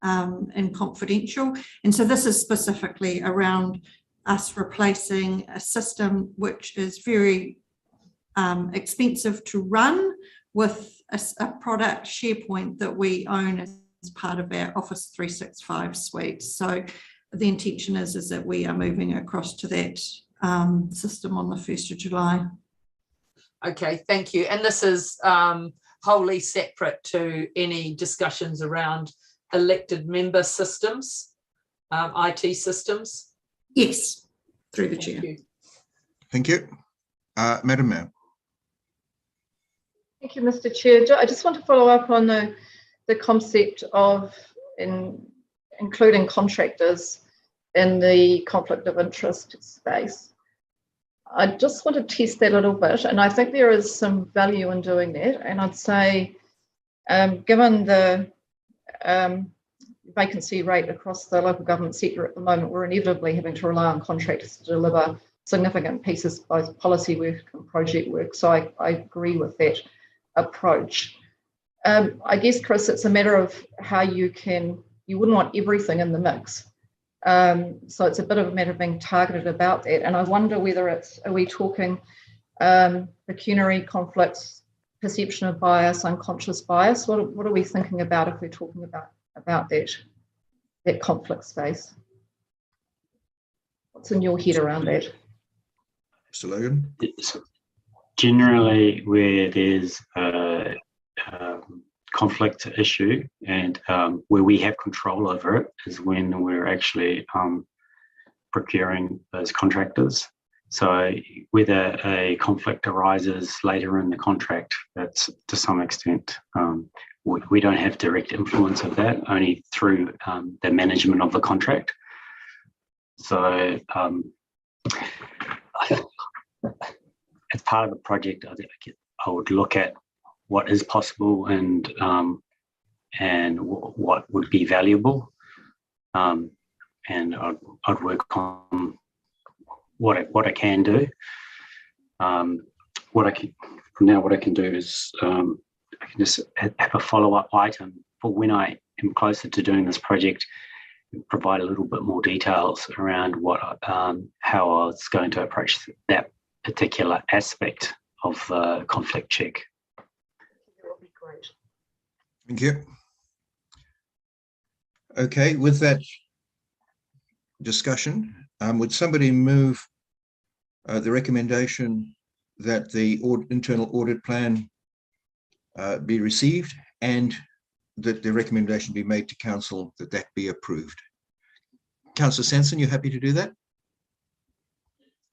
Speaker 12: and confidential. And so this is specifically around us replacing a system which is very expensive to run with a product, SharePoint, that we own as part of our Office 365 suite. So the intention is that we are moving across to that system on the 1st of July.
Speaker 4: Okay, thank you. And this is wholly separate to any discussions around elected member systems, IT systems?
Speaker 12: Yes, through the chair.
Speaker 2: Thank you. Madam Mayor.
Speaker 9: Thank you, Mr. Chair. I just want to follow up on the concept of including contractors in the conflict of interest space. I just want to test that a little bit, and I think there is some value in doing that. And I'd say, given the vacancy rate across the local government sector at the moment, we're inevitably having to rely on contractors to deliver significant pieces, both policy work and project work. So I agree with that approach. I guess, Chris, it's a matter of how you wouldn't want everything in the mix. So it's a bit of a matter of being targeted about that. And I wonder whether are we talking pecuniary conflicts, perception of bias, unconscious bias? What are we thinking about if we're talking about that conflict space? What's in your head around that?
Speaker 2: Mr. Logan?
Speaker 11: Generally, where there's a conflict issue and where we have control over it is when we're actually procuring those contractors. So whether a conflict arises later in the contract, that's to some extent, we don't have direct influence of that, only through the management of the contract. So as part of the project, I would look at what is possible and what would be valuable, and I'd work on what I can do. What I can do is I can just have a follow-up item for when I am closer to doing this project, provide a little bit more details around how I was going to approach that particular aspect of the conflict check.
Speaker 9: That would be great.
Speaker 2: Thank you. Okay, with that discussion, would somebody move the recommendation that the internal audit plan be received and that the recommendation be made to council that be approved? Councillor Sanson, you happy to do that?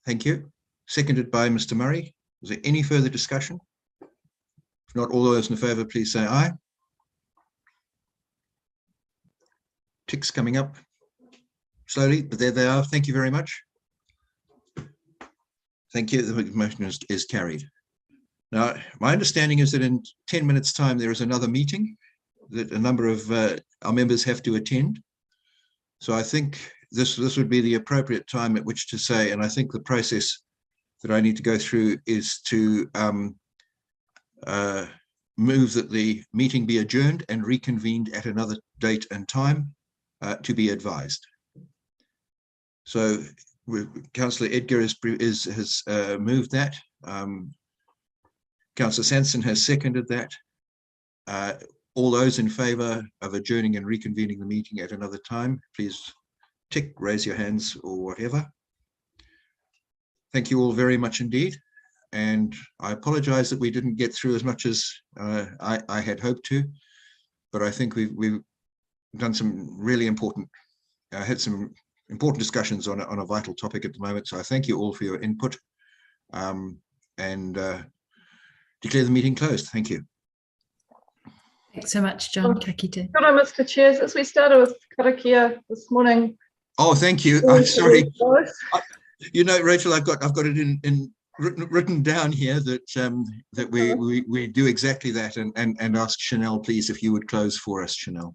Speaker 2: Thank you. Seconded by Mr. Murray. Is there any further discussion? If not, all those in favour, please say aye. Ticks coming up slowly, but there they are. Thank you very much. Thank you. The motion is carried. Now, my understanding is that in 10 minutes' time, there is another meeting that a number of our members have to attend. So I think this would be the appropriate time at which to say, and I think the process that I need to go through is to move that the meeting be adjourned and reconvened at another date and time to be advised. So Councillor Edgar has moved that. Councillor Sanson has seconded that. All those in favour of adjourning and reconvening the meeting at another time, please tick, raise your hands or whatever. Thank you all very much indeed. And I apologise that we didn't get through as much as I had hoped to, but I think we've done some really important, had some important discussions on a vital topic at the moment. So I thank you all for your input and declare the meeting closed. Thank you.
Speaker 6: Thanks so much, John. Ka kite.
Speaker 9: Hello, Mr. Chair. As we started with karakia this morning.
Speaker 2: Oh, thank you. I'm sorry. You know, Rachel, I've got it in written down here that we do exactly that, and ask Chanel, please, if you would close for us, Chanel.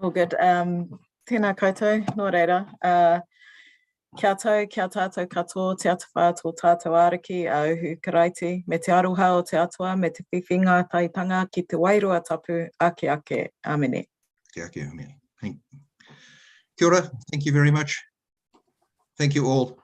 Speaker 16: All good. tēnā koutou, nō reira. Kia tātou katoa, te atawha tō tātou ariki a uhu karaiti, me te aroha o te atua, me te whiwhinga taitanga ki te wairua tapu ake ake. Amene.
Speaker 2: Kia ake, amene. Kia ora, thank you very much. Thank you all.